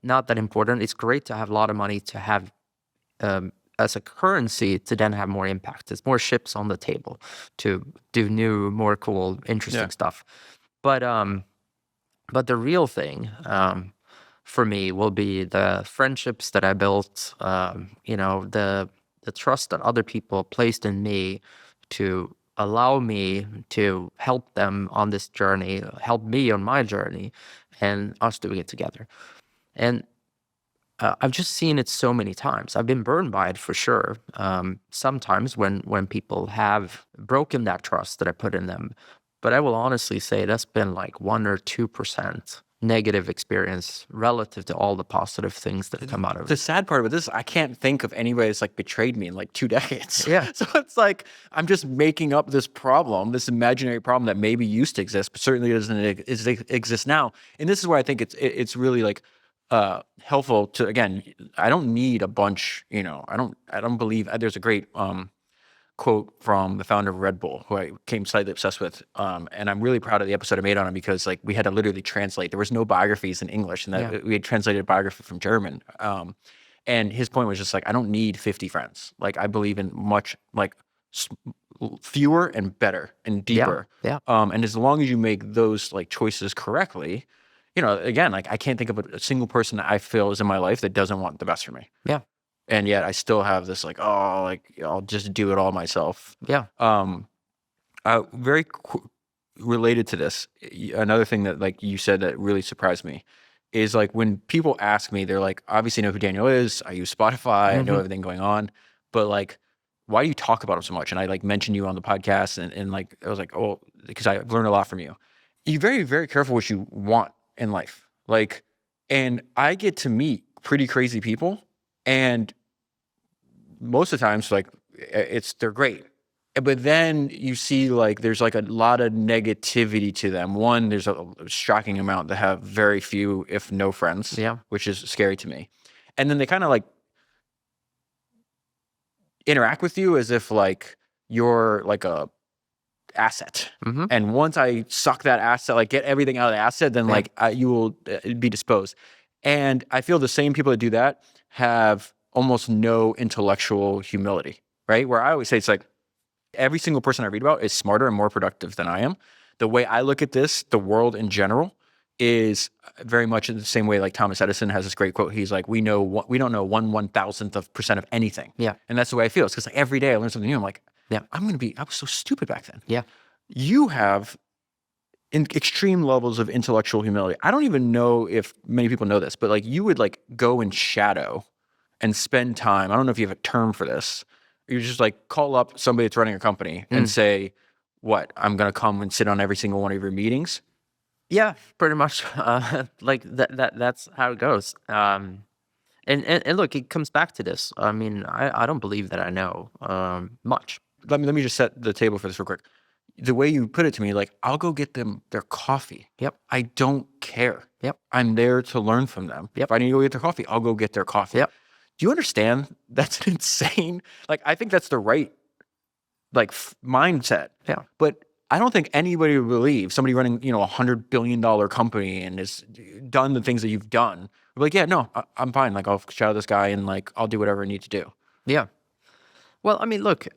Speaker 2: Not that important. It's great to have a lot of money to have as a currency to then have more impact. It's more chips on the table to do new, more cool, interesting stuff. But the real thing for me will be the friendships that I built, the trust that other people placed in me to allow me to help them on this journey, help me on my journey, and us doing it together. And I've just seen it so many times. I've been burned by it for sure. Sometimes when people have broken that trust that I put in them, but I will honestly say that's been like 1 or 2% negative experience relative to all the positive things that come out of
Speaker 1: The
Speaker 2: it.
Speaker 1: sad part about this, I can't think of anybody that's like betrayed me in like 2 decades.
Speaker 2: Yeah.
Speaker 1: So it's like I'm just making up this problem, this imaginary problem that maybe used to exist, but certainly doesn't exist now. And this is where I think it's really like helpful to, again, I don't need a bunch, I don't believe there's a great quote from the founder of Red Bull, who I became slightly obsessed with. And I'm really proud of the episode I made on him because like we had to literally translate. There was no biographies in English, and that we had translated a biography from German. And his point was just like, I don't need 50 friends. Like I believe in much like fewer and better and deeper.
Speaker 2: Yeah.
Speaker 1: And as long as you make those like choices correctly, again, like I can't think of a single person that I feel is in my life that doesn't want the best for me.
Speaker 2: Yeah.
Speaker 1: And yet I still have this like, oh, like I'll just do it all myself.
Speaker 2: Yeah.
Speaker 1: Very related to this, another thing that like you said that really surprised me is like when people ask me, they're like, obviously know who Daniel is. I use Spotify. I know everything going on, but like, why do you talk about him so much? And I like mentioned you on the podcast, and like I was like, oh, because I've learned a lot from you. You're very, very careful what you want in life. Like, and I get to meet pretty crazy people. And most of the times, like they're great, but then you see like there's like a lot of negativity to them. One, there's a shocking amount that have very few, if no friends, which is scary to me. And then they kind of like interact with you as if like you're like a asset. And once I suck that asset, like get everything out of the asset, then like you will be disposed. And I feel the same people that do that have almost no intellectual humility, right? Where I always say it's like every single person I read about is smarter and more productive than I am. The way I look at this, the world in general, is very much in the same way like Thomas Edison has this great quote. He's like, we don't know 1/1000% of anything.
Speaker 2: Yeah.
Speaker 1: And that's the way I feel. It's because like every day I learn something new. I'm like, I was so stupid back then.
Speaker 2: Yeah.
Speaker 1: You have in extreme levels of intellectual humility. I don't even know if many people know this, but like you would like go in shadow and spend time. I don't know if you have a term for this. You just like call up somebody that's running a company and say, what, I'm going to come and sit on every single one of your meetings?
Speaker 2: Yeah, pretty much. Like that's how it goes. And look, it comes back to this. I mean, I don't believe that I know much.
Speaker 1: Let me just set the table for this real quick. The way you put it to me, like, I'll go get them their coffee.
Speaker 2: Yep.
Speaker 1: I don't care.
Speaker 2: Yep.
Speaker 1: I'm there to learn from them.
Speaker 2: Yep.
Speaker 1: If I need to go get their coffee, I'll go get their coffee.
Speaker 2: Yep.
Speaker 1: Do you understand? That's insane. Like, I think that's the right, like, mindset.
Speaker 2: Yeah.
Speaker 1: But I don't think anybody would believe somebody running, $100 billion company and has done the things that you've done. We're like, yeah, no, I'm fine. Like, I'll shadow this guy and like, I'll do whatever I need to do.
Speaker 2: Yeah. Well, I mean, look,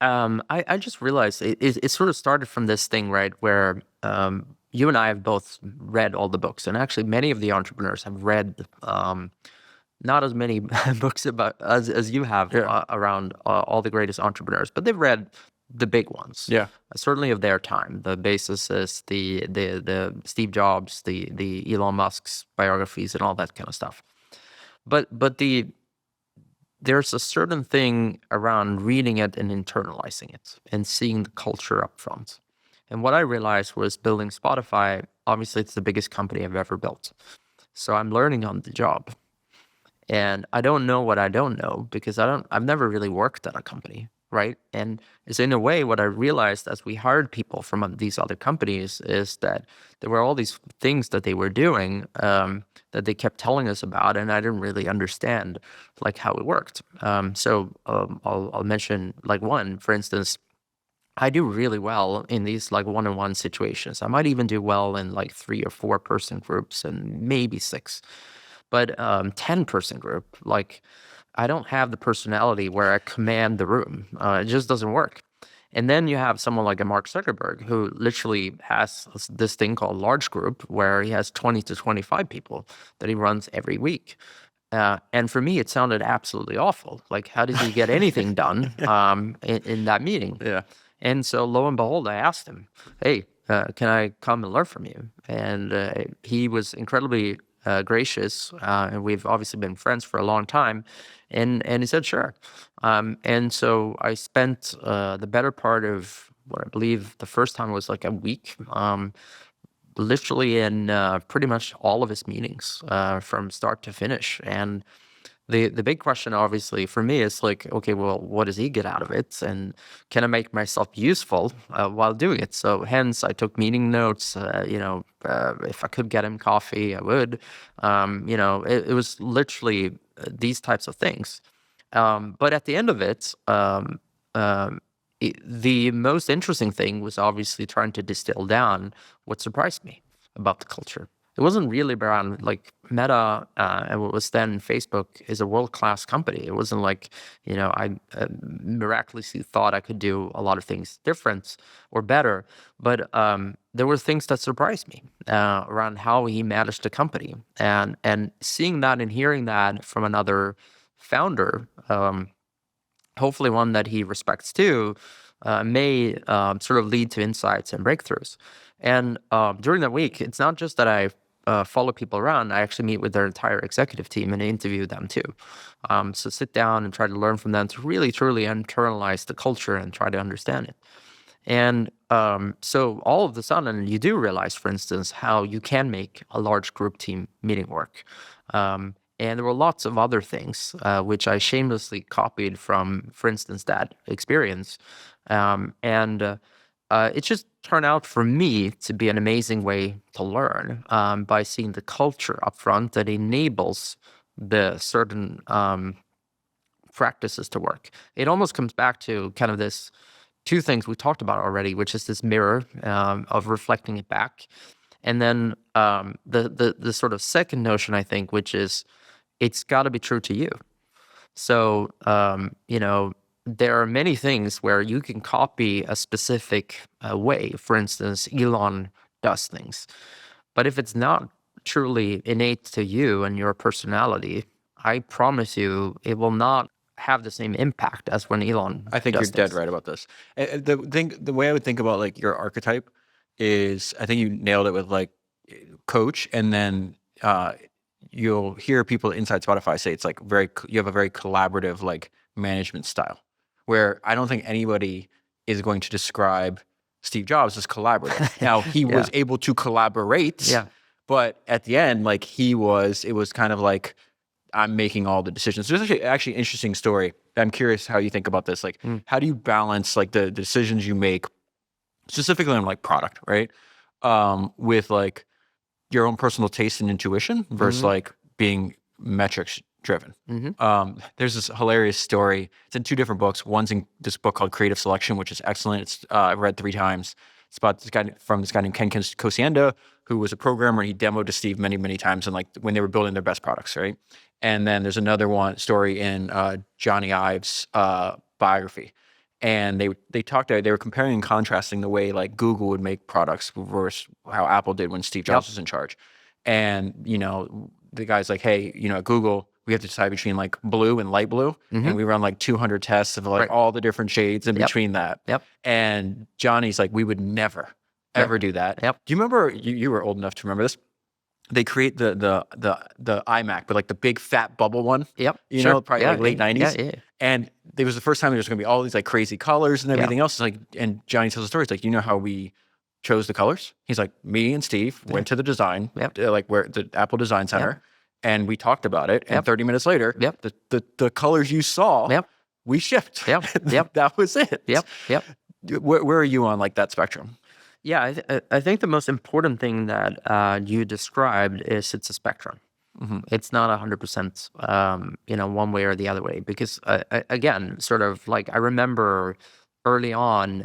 Speaker 2: I just realized it sort of started from this thing, right, where you and I have both read all the books, and actually many of the entrepreneurs have read not as many books about as you have around all the greatest entrepreneurs, but they've read the big ones.
Speaker 1: Yeah.
Speaker 2: Certainly of their time, the Bezoses, the Steve Jobs, the Elon Musk's biographies, and all that kind of stuff. But there's a certain thing around reading it and internalizing it and seeing the culture up front. And what I realized was building Spotify, obviously it's the biggest company I've ever built. So I'm learning on the job. And I don't know what I don't know because I've never really worked at a company, right? And it's in a way what I realized as we hired people from these other companies is that there were all these things that they were doing that they kept telling us about, and I didn't really understand like how it worked. So I'll mention like one, for instance. I do really well in these like one-on-one situations. I might even do well in like 3 or 4 person groups and maybe 6. But 10-person group, like I don't have the personality where I command the room. It just doesn't work. And then you have someone like a Mark Zuckerberg who literally has this thing called large group where he has 20 to 25 people that he runs every week. And for me, it sounded absolutely awful. Like, how did he get anything done in that meeting?
Speaker 1: Yeah.
Speaker 2: And so lo and behold, I asked him, hey, can I come and learn from you? And he was incredibly gracious, and we've obviously been friends for a long time, and he said sure. And so I spent the better part of what I believe the first time was like a week, literally in pretty much all of his meetings from start to finish. And the big question, obviously, for me is like, okay, well, what does he get out of it? And can I make myself useful while doing it? So hence, I took meeting notes. If I could get him coffee, I would. It was literally these types of things. But at the end of it, the most interesting thing was obviously trying to distill down what surprised me about the culture. It wasn't really around like Meta and what was then Facebook is a world-class company. It wasn't like, I miraculously thought I could do a lot of things different or better. But there were things that surprised me around how he managed the company. And seeing that and hearing that from another founder, hopefully one that he respects too, may sort of lead to insights and breakthroughs. And during that week, it's not just that I follow people around. I actually meet with their entire executive team and interview them too. So sit down and try to learn from them to really, truly internalize the culture and try to understand it. And so all of a sudden, you do realize, for instance, how you can make a large group team meeting work. And there were lots of other things which I shamelessly copied from, for instance, that experience. It just turned out for me to be an amazing way to learn by seeing the culture up front that enables the certain practices to work. It almost comes back to kind of this two things we talked about already, which is this mirror of reflecting it back. And then the sort of second notion, I think, which is it's got to be true to you. So, there are many things where you can copy a specific way. For instance, Elon does things. But if it's not truly innate to you and your personality, I promise you it will not have the same impact as when Elon
Speaker 1: I think
Speaker 2: does
Speaker 1: you're dead
Speaker 2: things.
Speaker 1: right about this. The way I would think about like your archetype is, I think you nailed it with like coach, and then you'll hear people inside Spotify say it's like you have a very collaborative like management style, where I don't think anybody is going to describe Steve Jobs as collaborative. Now he was able to collaborate,
Speaker 2: Yeah.
Speaker 1: but at the end, like it was kind of like, I'm making all the decisions. There's actually an interesting story. I'm curious how you think about this. Like, how do you balance like the decisions you make, specifically on like product, right? With like your own personal taste and intuition versus like being metrics driven. There's this hilarious story. It's in two different books. One's in this book called Creative Selection, which is excellent. It's I've read 3 times. It's about this guy named Ken Kosianda, who was a programmer. He demoed to Steve many, many times, and like when they were building their best products, right? And then there's another story in Johnny Ives' biography. And they were comparing and contrasting the way like Google would make products versus how Apple did when Steve Jobs was in charge. And, the guy's like, hey, at Google, we have to decide between like blue and light blue. And we run like 200 tests of like all the different shades in between that. And Johnny's like, we would never, ever do that. Do you remember, you were old enough to remember this? They create the iMac, but like the big fat bubble one. Probably like late 90s. And it was the first time there was going to be all these like crazy colors and everything else. Like, and Johnny tells the story. It's like, you know how we chose the colors? He's like, me and Steve went to the design, like where the Apple Design Center, and we talked about it. And 30 minutes later, the colors you saw, we shipped. That was it. Where are you on like that spectrum?
Speaker 2: Yeah, I think the most important thing that you described is it's a spectrum. It's not 100%, one way or the other way. Because again, sort of like I remember early on,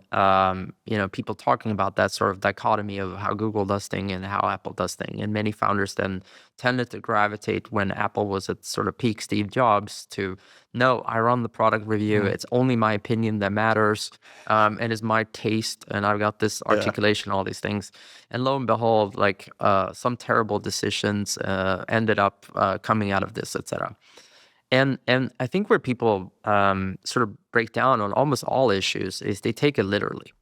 Speaker 2: people talking about that sort of dichotomy of how Google does thing and how Apple does thing. And many founders then tended to gravitate when Apple was at sort of peak Steve Jobs to, no, I run the product review. It's only my opinion that matters. And it's my taste. And I've got this articulation, all these things. And lo and behold, like some terrible decisions ended up coming out of this, etc. And I think where people sort of break down on almost all issues is they take it literally.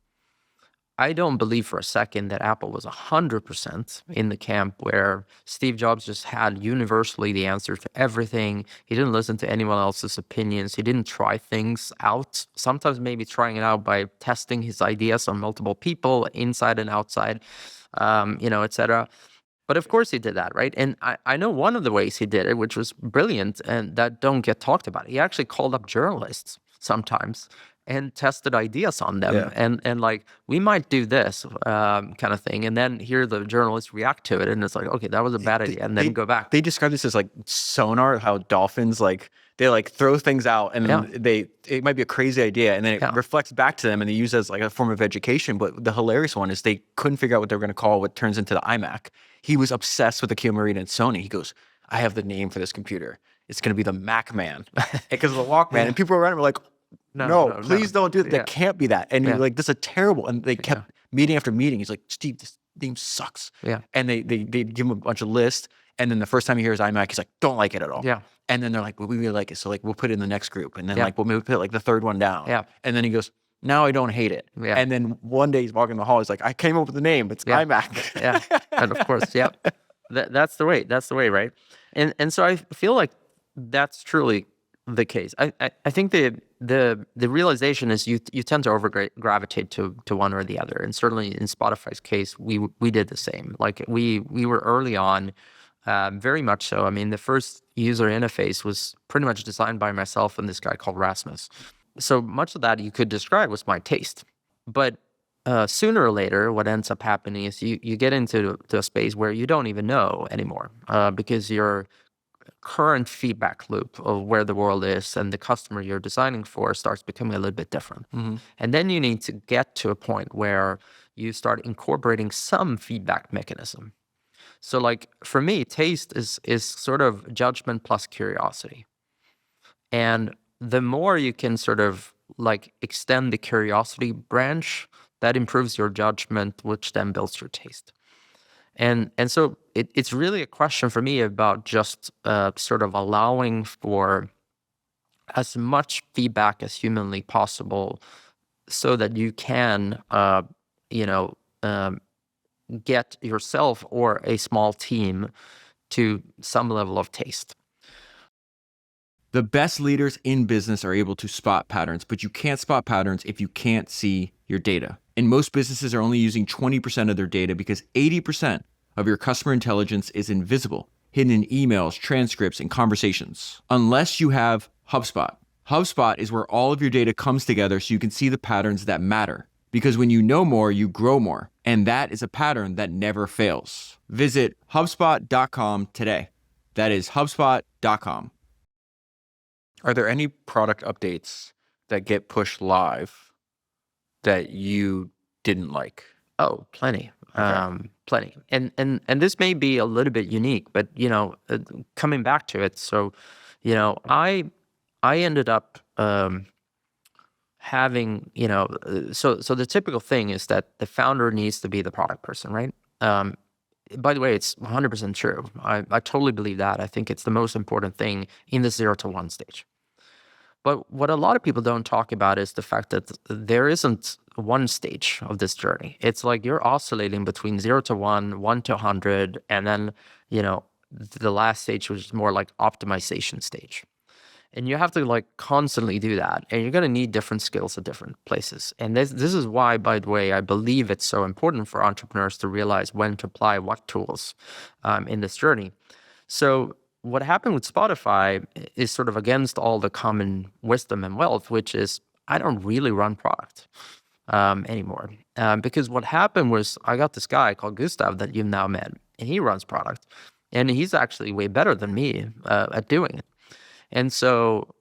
Speaker 2: I don't believe for a second that Apple was 100% in the camp where Steve Jobs just had universally the answer to everything. He didn't listen to anyone else's opinions. He didn't try things out. Sometimes maybe trying it out by testing his ideas on multiple people, inside and outside, etc. But of course he did that, right? And I know one of the ways he did it, which was brilliant and that don't get talked about. He actually called up journalists sometimes and tested ideas on them.
Speaker 1: Yeah.
Speaker 2: And like, we might do this kind of thing. And then hear the journalists react to it. And it's like, okay, that was a bad idea. And then go back.
Speaker 1: They describe this as like sonar, how dolphins they like throw things out and it might be a crazy idea and then it reflects back to them and they use it as like a form of education. But the hilarious one is they couldn't figure out what they were going to call what turns into the iMac. He was obsessed with Akio Morita and Sony. He goes, I have the name for this computer. It's going to be the Mac Man because of the Walkman. And people around him were like, no, please don't do that. That can't be that. And you're like, this is terrible. And they kept meeting after meeting. He's like, Steve, this name sucks.
Speaker 2: Yeah.
Speaker 1: And they give him a bunch of lists. And then the first time he hears iMac, he's like, don't like it at all.
Speaker 2: Yeah.
Speaker 1: And then they're like, well, we really like it. So like, we'll put it in the next group. And then like, we'll maybe put like the third one down.
Speaker 2: Yeah.
Speaker 1: And then he goes, now I don't hate it.
Speaker 2: Yeah.
Speaker 1: And then one day he's walking the hall. He's like, I came up with the name. It's iMac.
Speaker 2: Yeah. And of course, that's the way. That's the way, right? And so I feel like that's truly the case. I think the realization is you tend to gravitate to one or the other, and certainly in Spotify's case, we did the same. Like we were early on, very much so. I mean, the first user interface was pretty much designed by myself and this guy called Rasmus. So much of that you could describe was my taste, but sooner or later, what ends up happening is you get into a space where you don't even know anymore because your current feedback loop of where the world is and the customer you're designing for starts becoming a little bit different.
Speaker 1: Mm-hmm.
Speaker 2: And then you need to get to a point where you start incorporating some feedback mechanism. So like for me, taste is sort of judgment plus curiosity. And the more you can sort of like extend the curiosity branch, that improves your judgment, which then builds your taste. And so it's really a question for me about just sort of allowing for as much feedback as humanly possible so that you can, get yourself or a small team to some level of taste.
Speaker 3: The best leaders in business are able to spot patterns, but you can't spot patterns if you can't see your data. And most businesses are only using 20% of their data because 80% of your customer intelligence is invisible, hidden in emails, transcripts, and conversations. Unless you have HubSpot. HubSpot is where all of your data comes together so you can see the patterns that matter. Because when you know more, you grow more. And that is a pattern that never fails. Visit HubSpot.com today. That is HubSpot.com.
Speaker 1: Are there any product updates that get pushed live that you didn't like?
Speaker 2: Oh, plenty.
Speaker 1: Okay.
Speaker 2: Plenty. And this may be a little bit unique, but coming back to it, so I ended up having so the typical thing is that the founder needs to be the product person, right? By the way, it's 100% true. I totally believe that. I think it's the most important thing in the 0 to 1 stage. But what a lot of people don't talk about is the fact that there isn't one stage of this journey. It's like you're oscillating between 0 to 1, 1 to 100, and then, the last stage was more like optimization stage. And you have to like constantly do that. And you're going to need different skills at different places. And this is why, by the way, I believe it's so important for entrepreneurs to realize when to apply what tools in this journey. So what happened with Spotify is sort of against all the common wisdom and wealth, which is I don't really run product anymore. Because what happened was I got this guy called Gustav that you've now met, and he runs product. And he's actually way better than me at doing it. And so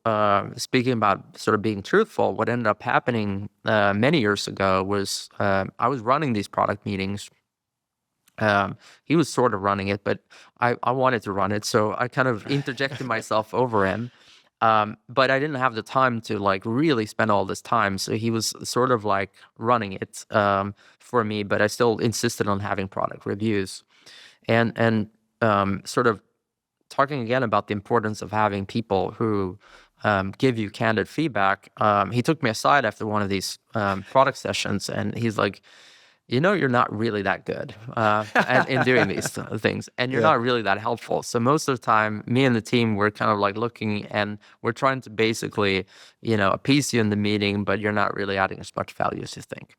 Speaker 2: speaking about sort of being truthful, what ended up happening many years ago was I was running these product meetings. He was sort of running it, but I wanted to run it. So I kind of interjected myself over him. But I didn't have the time to like really spend all this time. So he was sort of like running it for me, but I still insisted on having product reviews. And sort of talking again about the importance of having people who give you candid feedback. He took me aside after one of these product sessions, and he's like, you're not really that good in doing these things, and you're not really that helpful. So most of the time, me and the team, we're kind of like looking, and we're trying to basically, appease you in the meeting, but you're not really adding as much value as you think.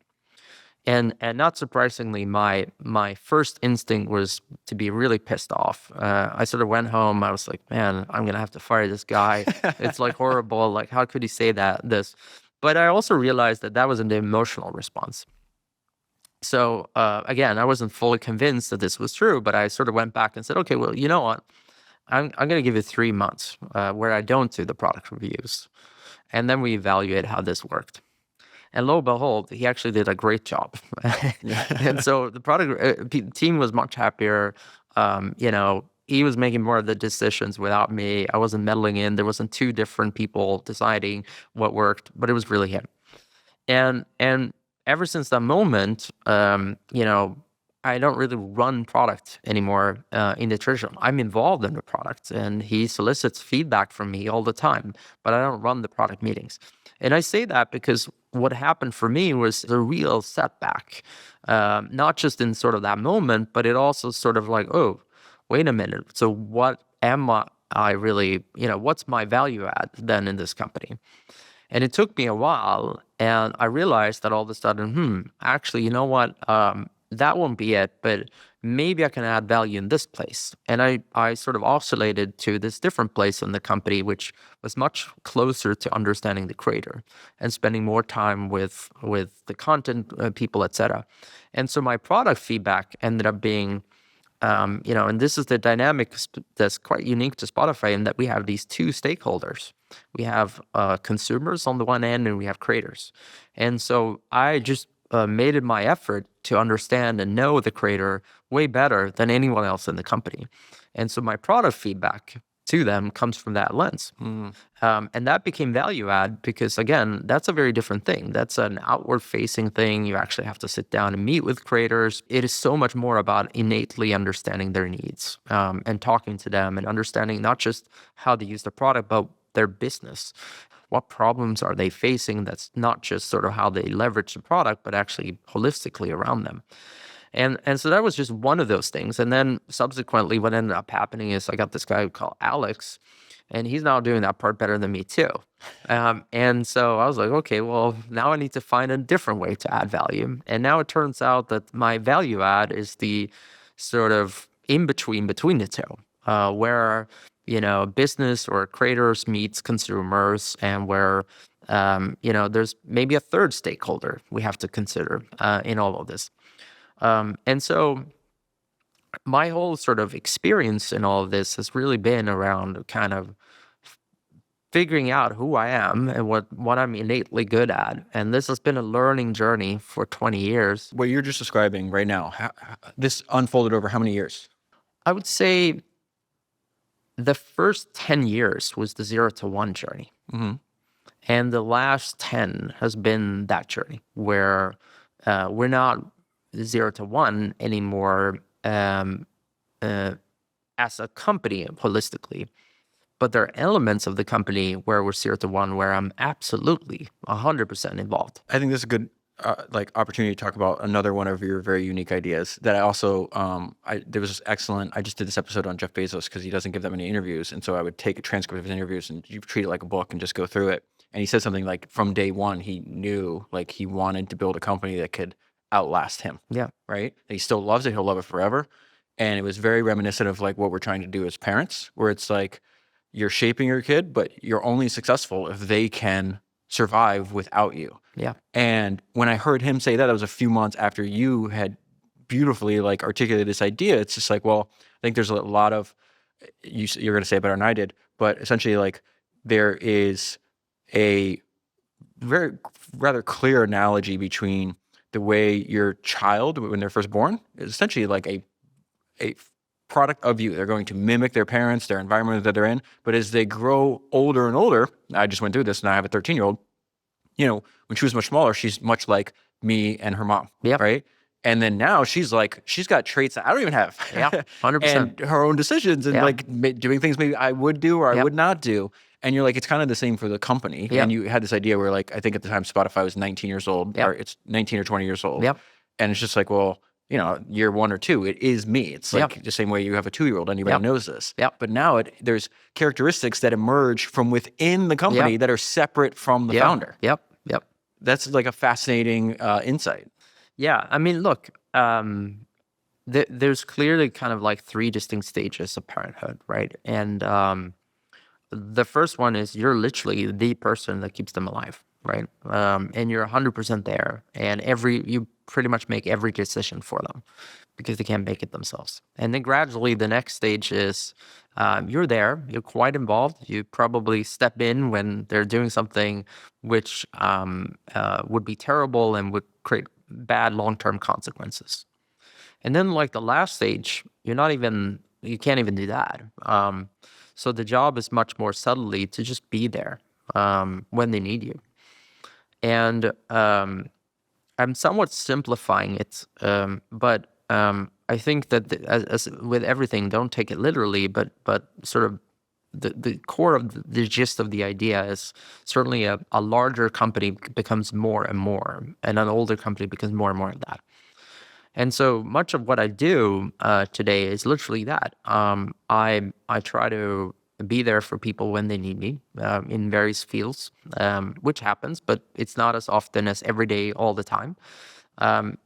Speaker 2: And not surprisingly, my first instinct was to be really pissed off. I sort of went home. I was like, man, I'm gonna have to fire this guy. It's like horrible. Like, how could he say this? But I also realized that was an emotional response. So again, I wasn't fully convinced that this was true, but I sort of went back and said, okay, well, you know what? I'm going to give it 3 months where I don't do the product reviews, and then we evaluate how this worked. And lo and behold, he actually did a great job. And so the product team was much happier. He was making more of the decisions without me. I wasn't meddling in. There wasn't 2 different people deciding what worked, but it was really him. And ever since that moment, I don't really run product anymore in the traditional. I'm involved in the product, and he solicits feedback from me all the time, but I don't run the product meetings. And I say that because what happened for me was a real setback, not just in sort of that moment, but it also sort of like, oh, wait a minute. So what am I really, what's my value add then in this company? And it took me a while, and I realized that all of a sudden, actually, you know what? That won't be it, but maybe I can add value in this place. And I sort of oscillated to this different place in the company, which was much closer to understanding the creator and spending more time with the content people, etc. And so my product feedback ended up being, and this is the dynamic that's quite unique to Spotify, in that we have these 2 stakeholders. We have consumers on the one end, and we have creators. And so I just made it my effort to understand and know the creator way better than anyone else in the company. And so my product feedback to them comes from that lens. And that became value add because, again, that's a very different thing. That's an outward facing thing. You actually have to sit down and meet with creators. It is so much more about innately understanding their needs and talking to them and understanding not just how they use the product, but their business. What problems are they facing? That's not just sort of how they leverage the product, but actually holistically around them. And so that was just one of those things. And then subsequently, what ended up happening is I got this guy called Alex, and he's now doing that part better than me too. And so I was like, okay, well, now I need to find a different way to add value. And now it turns out that my value add is the sort of in between the 2, where business or creators meets consumers, and where there's maybe a 3rd stakeholder we have to consider in all of this. And so my whole sort of experience in all of this has really been around kind of figuring out who I am and what I'm innately good at. And this has been a learning journey for 20 years.
Speaker 1: What you're just describing right now, this unfolded over how many years?
Speaker 2: I would say the first 10 years was the 0 to 1 journey. And the last 10 has been that journey where we're not 0 to 1 anymore as a company holistically, but there are elements of the company where we're 0 to 1 where I'm absolutely 100% involved.
Speaker 1: I think this is a good opportunity to talk about another one of your very unique ideas that I also there was this excellent. I just did this episode on Jeff Bezos because he doesn't give that many interviews, and so I would take a transcript of his interviews and you treat it like a book and just go through it. And he said something like from day one he knew like he wanted to build a company that could outlast him.
Speaker 2: Yeah.
Speaker 1: Right. He still loves it. He'll love it forever. And it was very reminiscent of like what we're trying to do as parents, where it's like you're shaping your kid, but you're only successful if they can survive without you.
Speaker 2: Yeah.
Speaker 1: And when I heard him say that, was a few months after you had beautifully like articulated this idea. It's just like, well, I think there's a lot of, you're going to say it better than I did, but essentially like there is a rather clear analogy between the way your child, when they're first born, is essentially like a product of you. They're going to mimic their parents, their environment that they're in. But as they grow older and older, I just went through this and I have a 13-year-old, when she was much smaller, she's much like me and her mom, right? And then now she's got traits that I don't even have.
Speaker 2: Yeah, 100%.
Speaker 1: And her own decisions and like doing things maybe I would do or I would not do. And you're like, it's kind of the same for the company. And you had this idea where like, I think at the time Spotify was 19 years old or it's 19 or 20 years old. And it's just like, well, year 1 or 2, it is me. It's like the same way you have a 2-year-old, anybody knows this. But now there's characteristics that emerge from within the company that are separate from the founder.
Speaker 2: Yep.
Speaker 1: That's like a fascinating insight.
Speaker 2: Yeah. I mean, look, there's clearly kind of like 3 distinct stages of parenthood, right? And the first one is you're literally the person that keeps them alive, right? And you're 100% there, and you pretty much make every decision for them because they can't make it themselves. And then gradually the next stage is you're there, you're quite involved. You probably step in when they're doing something which would be terrible and would create bad long-term consequences. And then like the last stage, you can't even do that. So the job is much more subtly to just be there when they need you. And I'm somewhat simplifying it, but I think that as with everything, don't take it literally, but sort of the core of the gist of the idea is certainly a larger company becomes more and more, and an older company becomes more and more of that. And so much of what I do today is literally that. I try to be there for people when they need me in various fields, which happens, but it's not as often as every day, all the time.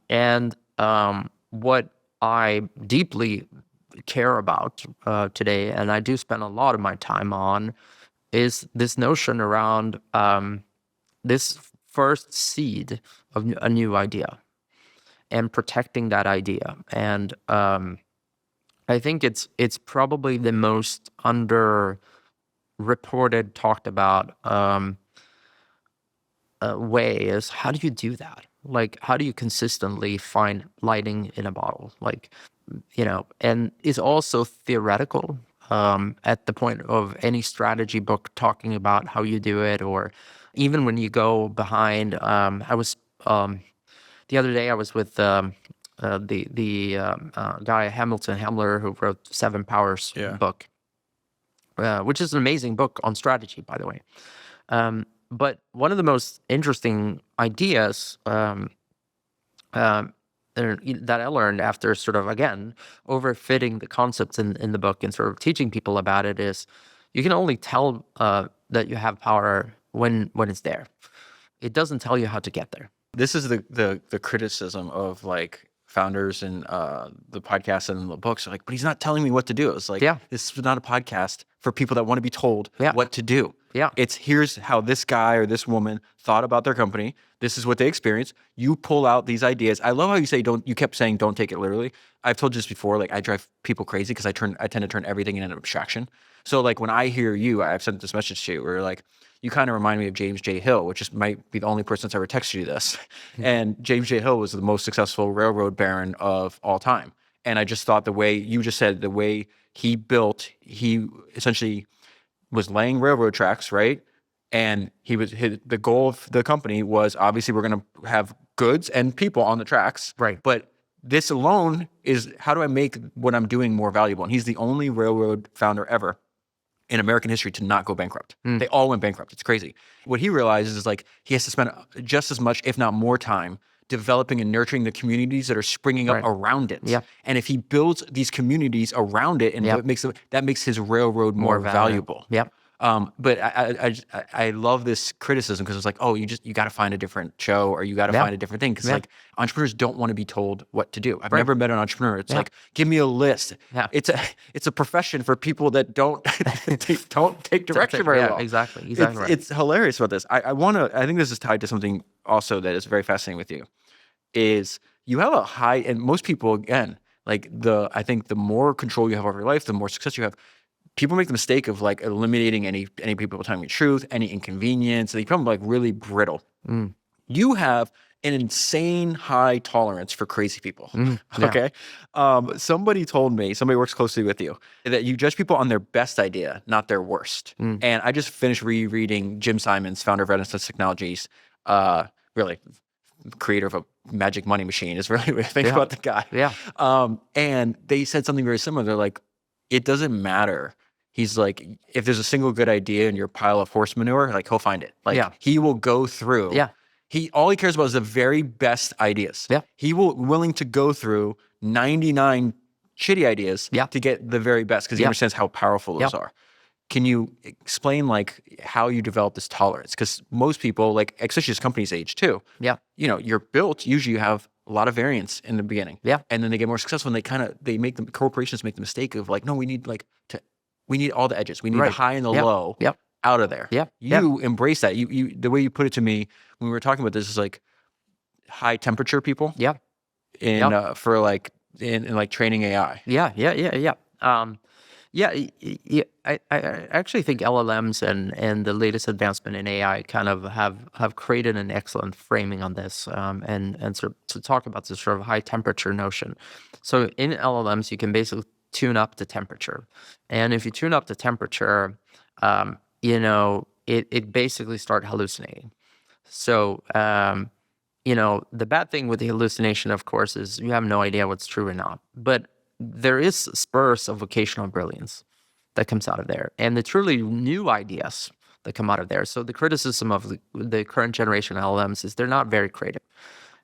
Speaker 2: And what I deeply care about today, and I do spend a lot of my time on, is this notion around this first seed of a new idea and protecting that idea. And I think it's probably the most underreported, talked about way is how do you do that? Like, how do you consistently find lightning in a bottle? Like, and it's also theoretical at the point of any strategy book talking about how you do it, or even when you go behind. I was the other day I was with the guy Hamilton Hamler, who wrote 7 Powers book, which is an amazing book on strategy, by the way. But one of the most interesting ideas that I learned after sort of, again, overfitting the concepts in the book and sort of teaching people about it is you can only tell that you have power when it's there. It doesn't tell you how to get there.
Speaker 1: This is the criticism of like founders and the podcast and the books are like, but he's not telling me what to do. It's like, this is not a podcast for people that want to be told what to do. It's here's how this guy or this woman thought about their company. This is what they experienced. You pull out these ideas. I love how you say you kept saying don't take it literally. I've told you this before, like I drive people crazy because I tend to turn everything into an abstraction. So like when I hear you, I've sent this message to you where like, you kind of remind me of James J. Hill, which might be the only person that's ever texted you this. And James J. Hill was the most successful railroad baron of all time. And I just thought the way you just said, the way he essentially was laying railroad tracks, right? And the goal of the company was obviously we're going to have goods and people on the tracks.
Speaker 2: Right.
Speaker 1: But this alone is how do I make what I'm doing more valuable? And he's the only railroad founder ever in American history to not go bankrupt. They all went bankrupt. It's crazy. What he realizes is like he has to spend just as much, if not more time, developing and nurturing the communities that are springing up around it. And if he builds these communities around it, and that makes his railroad more valuable. But I love this criticism because it's like, oh, you got to find a different show, or you got to find a different thing, because like entrepreneurs don't want to be told what to do. I've never met an entrepreneur. It's like, give me a list. It's a profession for people that don't take direction very well.
Speaker 2: Exactly.
Speaker 1: It's hilarious about this. I think this is tied to something also that is very fascinating with you. Is you have a high, and most people, again, like I think the more control you have over your life, the more success you have. People make the mistake of like eliminating any people telling the truth, any inconvenience. They become like really brittle. You have an insane high tolerance for crazy people. Okay. Somebody told me, somebody works closely with you, that you judge people on their best idea, not their worst. And I just finished rereading Jim Simons, founder of Renaissance Technologies, really creator of a magic money machine is really what I think about the guy. And they said something very similar. They're like, it doesn't matter. He's like, if there's a single good idea in your pile of horse manure, like he'll find it. Like he will go through All he cares about is the very best ideas.
Speaker 2: Yeah.
Speaker 1: He willing to go through 99 shitty ideas
Speaker 2: Yeah.
Speaker 1: to get the very best because he
Speaker 2: Yeah.
Speaker 1: understands how powerful those are. Can you explain like how you develop this tolerance? Because most people, like especially as companies age too,
Speaker 2: Yeah.
Speaker 1: You're built, usually you have a lot of variance in the beginning.
Speaker 2: Yeah.
Speaker 1: And then they get more successful and corporations make the mistake of like, no, we need all the edges. We need the high and the low out of there.
Speaker 2: Yeah.
Speaker 1: You embrace that. You the way you put it to me when we were talking about this is like high temperature people.
Speaker 2: Yeah.
Speaker 1: For like in like training AI.
Speaker 2: Yeah. I actually think LLMs and the latest advancement in AI kind of have created an excellent framing on this, and sort of to talk about this sort of high temperature notion. So in LLMs, you can basically tune up the temperature, and if you tune up the temperature, it basically start hallucinating. So the bad thing with the hallucination, of course, is you have no idea what's true or not, but there is spurs of vocational brilliance that comes out of there, and the truly new ideas that come out of there. So the criticism of the current generation LLMs is they're not very creative.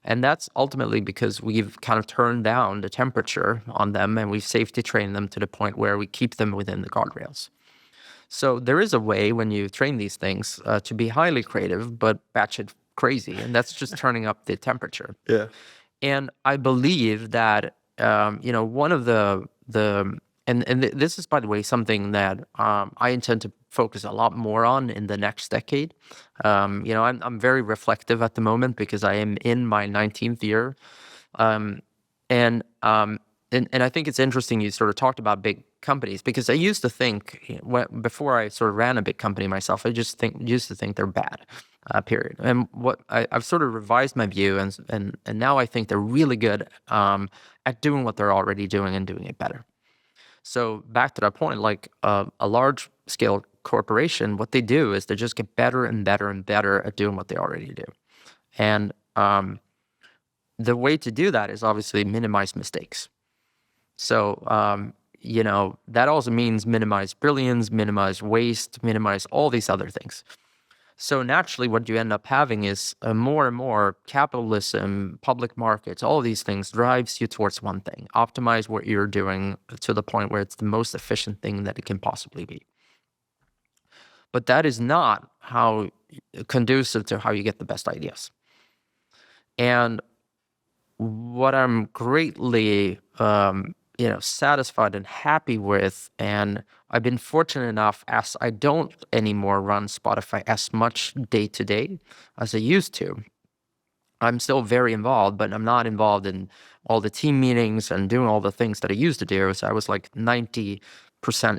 Speaker 2: And that's ultimately because we've kind of turned down the temperature on them, and we've safety trained them to the point where we keep them within the guardrails. So there is a way when you train these things to be highly creative, but batshit crazy, and that's just turning up the temperature.
Speaker 1: Yeah.
Speaker 2: And I believe that one of this is, by the way, something that I intend to focus a lot more on in the next decade. I'm very reflective at the moment because I am in my 19th year, and I think it's interesting you sort of talked about big companies, because I used to think before I sort of ran a big company myself, I used to think they're bad. Period. And what I've sort of revised my view, and now I think they're really good at doing what they're already doing and doing it better. So back to that point, like a large scale corporation, what they do is they just get better and better and better at doing what they already do. And the way to do that is obviously minimize mistakes. So that also means minimize brilliance, minimize waste, minimize all these other things. So naturally, what you end up having is more and more capitalism, public markets, all of these things drives you towards one thing: optimize what you're doing to the point where it's the most efficient thing that it can possibly be. But that is not how conducive to how you get the best ideas. And what I'm greatly satisfied and happy with, and I've been fortunate enough, as I don't anymore run Spotify as much day to day as I used to. I'm still very involved, but I'm not involved in all the team meetings and doing all the things that I used to do. So I was like 90%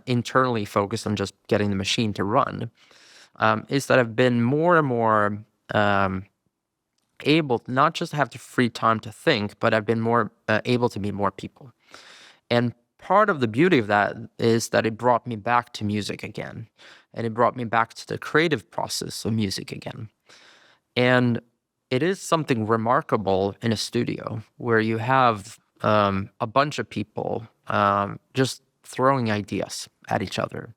Speaker 2: internally focused on just getting the machine to run. Is that I've been more and more able to not just have the free time to think, but I've been more able to meet more people. And part of the beauty of that is that it brought me back to music again. And it brought me back to the creative process of music again. And it is something remarkable in a studio where you have a bunch of people just throwing ideas at each other.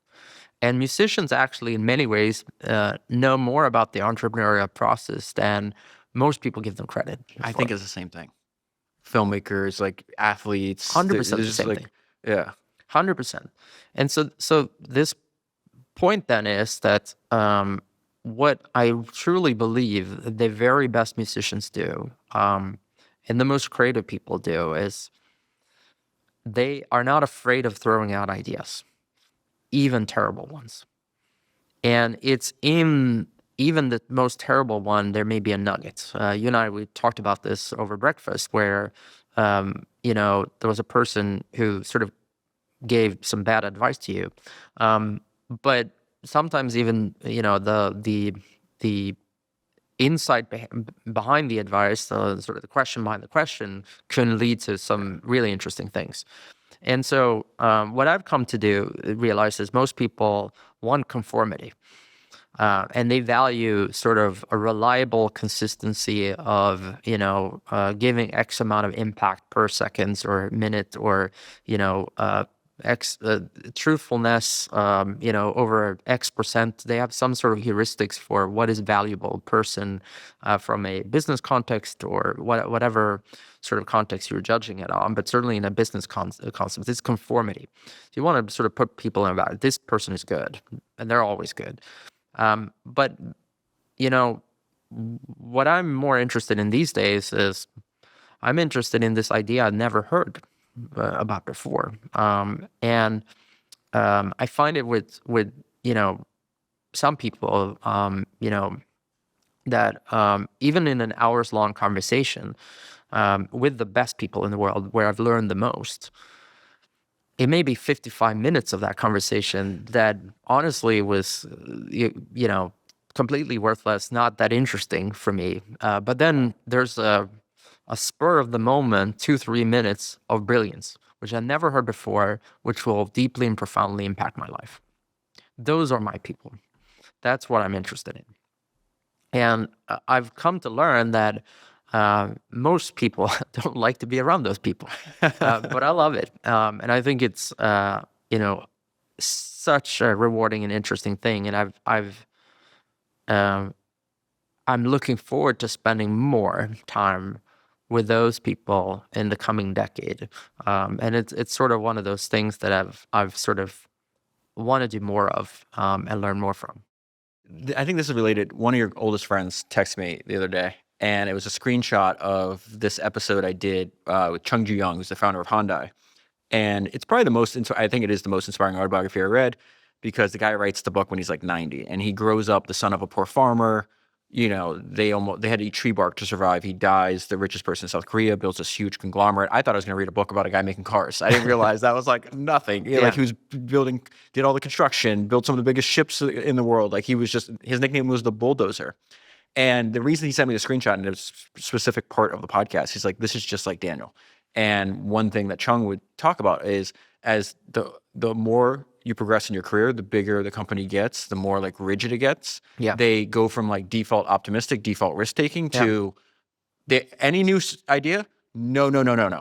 Speaker 2: And musicians actually, in many ways, know more about the entrepreneurial process than most people give them credit for.
Speaker 1: I think it's the same thing. Filmmakers, like athletes,
Speaker 2: 100% the same thing.
Speaker 1: Yeah,
Speaker 2: 100%. And so this point then is that what I truly believe the very best musicians do, and the most creative people do, is they are not afraid of throwing out ideas, even terrible ones. And it's in even the most terrible one, there may be a nugget. You and I, we talked about this over breakfast, where there was a person who sort of gave some bad advice to you, but sometimes even the insight behind the advice, sort of the question behind the question, can lead to some really interesting things. And so what I've come to realize is most people want conformity. And they value sort of a reliable consistency of, giving X amount of impact per second or minute or, truthfulness, over X%. They have some sort of heuristics for what is valuable person from a business context or whatever sort of context you're judging it on. But certainly in a business concept, it's conformity. So you want to sort of put people in about this person is good, and they're always good. But what I'm more interested in these days is I'm interested in this idea I'd never heard about before, and I find it with some people, that even in an hours long conversation with the best people in the world, where I've learned the most, it may be 55 minutes of that conversation that honestly was, completely worthless, not that interesting for me. But then there's a spur of the moment, 2-3 minutes of brilliance, which I never heard before, which will deeply and profoundly impact my life. Those are my people. That's what I'm interested in. And I've come to learn that most people don't like to be around those people, but I love it. And I think it's, such a rewarding and interesting thing. And I'm looking forward to spending more time with those people in the coming decade. And it's sort of one of those things that I've sort of want to do more of and learn more from.
Speaker 1: I think this is related. One of your oldest friends texted me the other day, and it was a screenshot of this episode I did with Chung Ju-young, who's the founder of Hyundai. And it's probably I think it is the most inspiring autobiography I read, because the guy writes the book when he's like 90, and he grows up the son of a poor farmer. They had to eat tree bark to survive. He dies, the richest person in South Korea, builds this huge conglomerate. I thought I was going to read a book about a guy making cars. I didn't realize that was like nothing. Like he was did all the construction, built some of the biggest ships in the world. Like his nickname was the bulldozer. And the reason he sent me the screenshot, and it was a specific part of the podcast, he's like, this is just like Daniel. And one thing that Chung would talk about is, as the more you progress in your career, the bigger the company gets, the more like rigid it gets.
Speaker 2: Yeah.
Speaker 1: They go from like default optimistic, default risk taking to any new idea. No.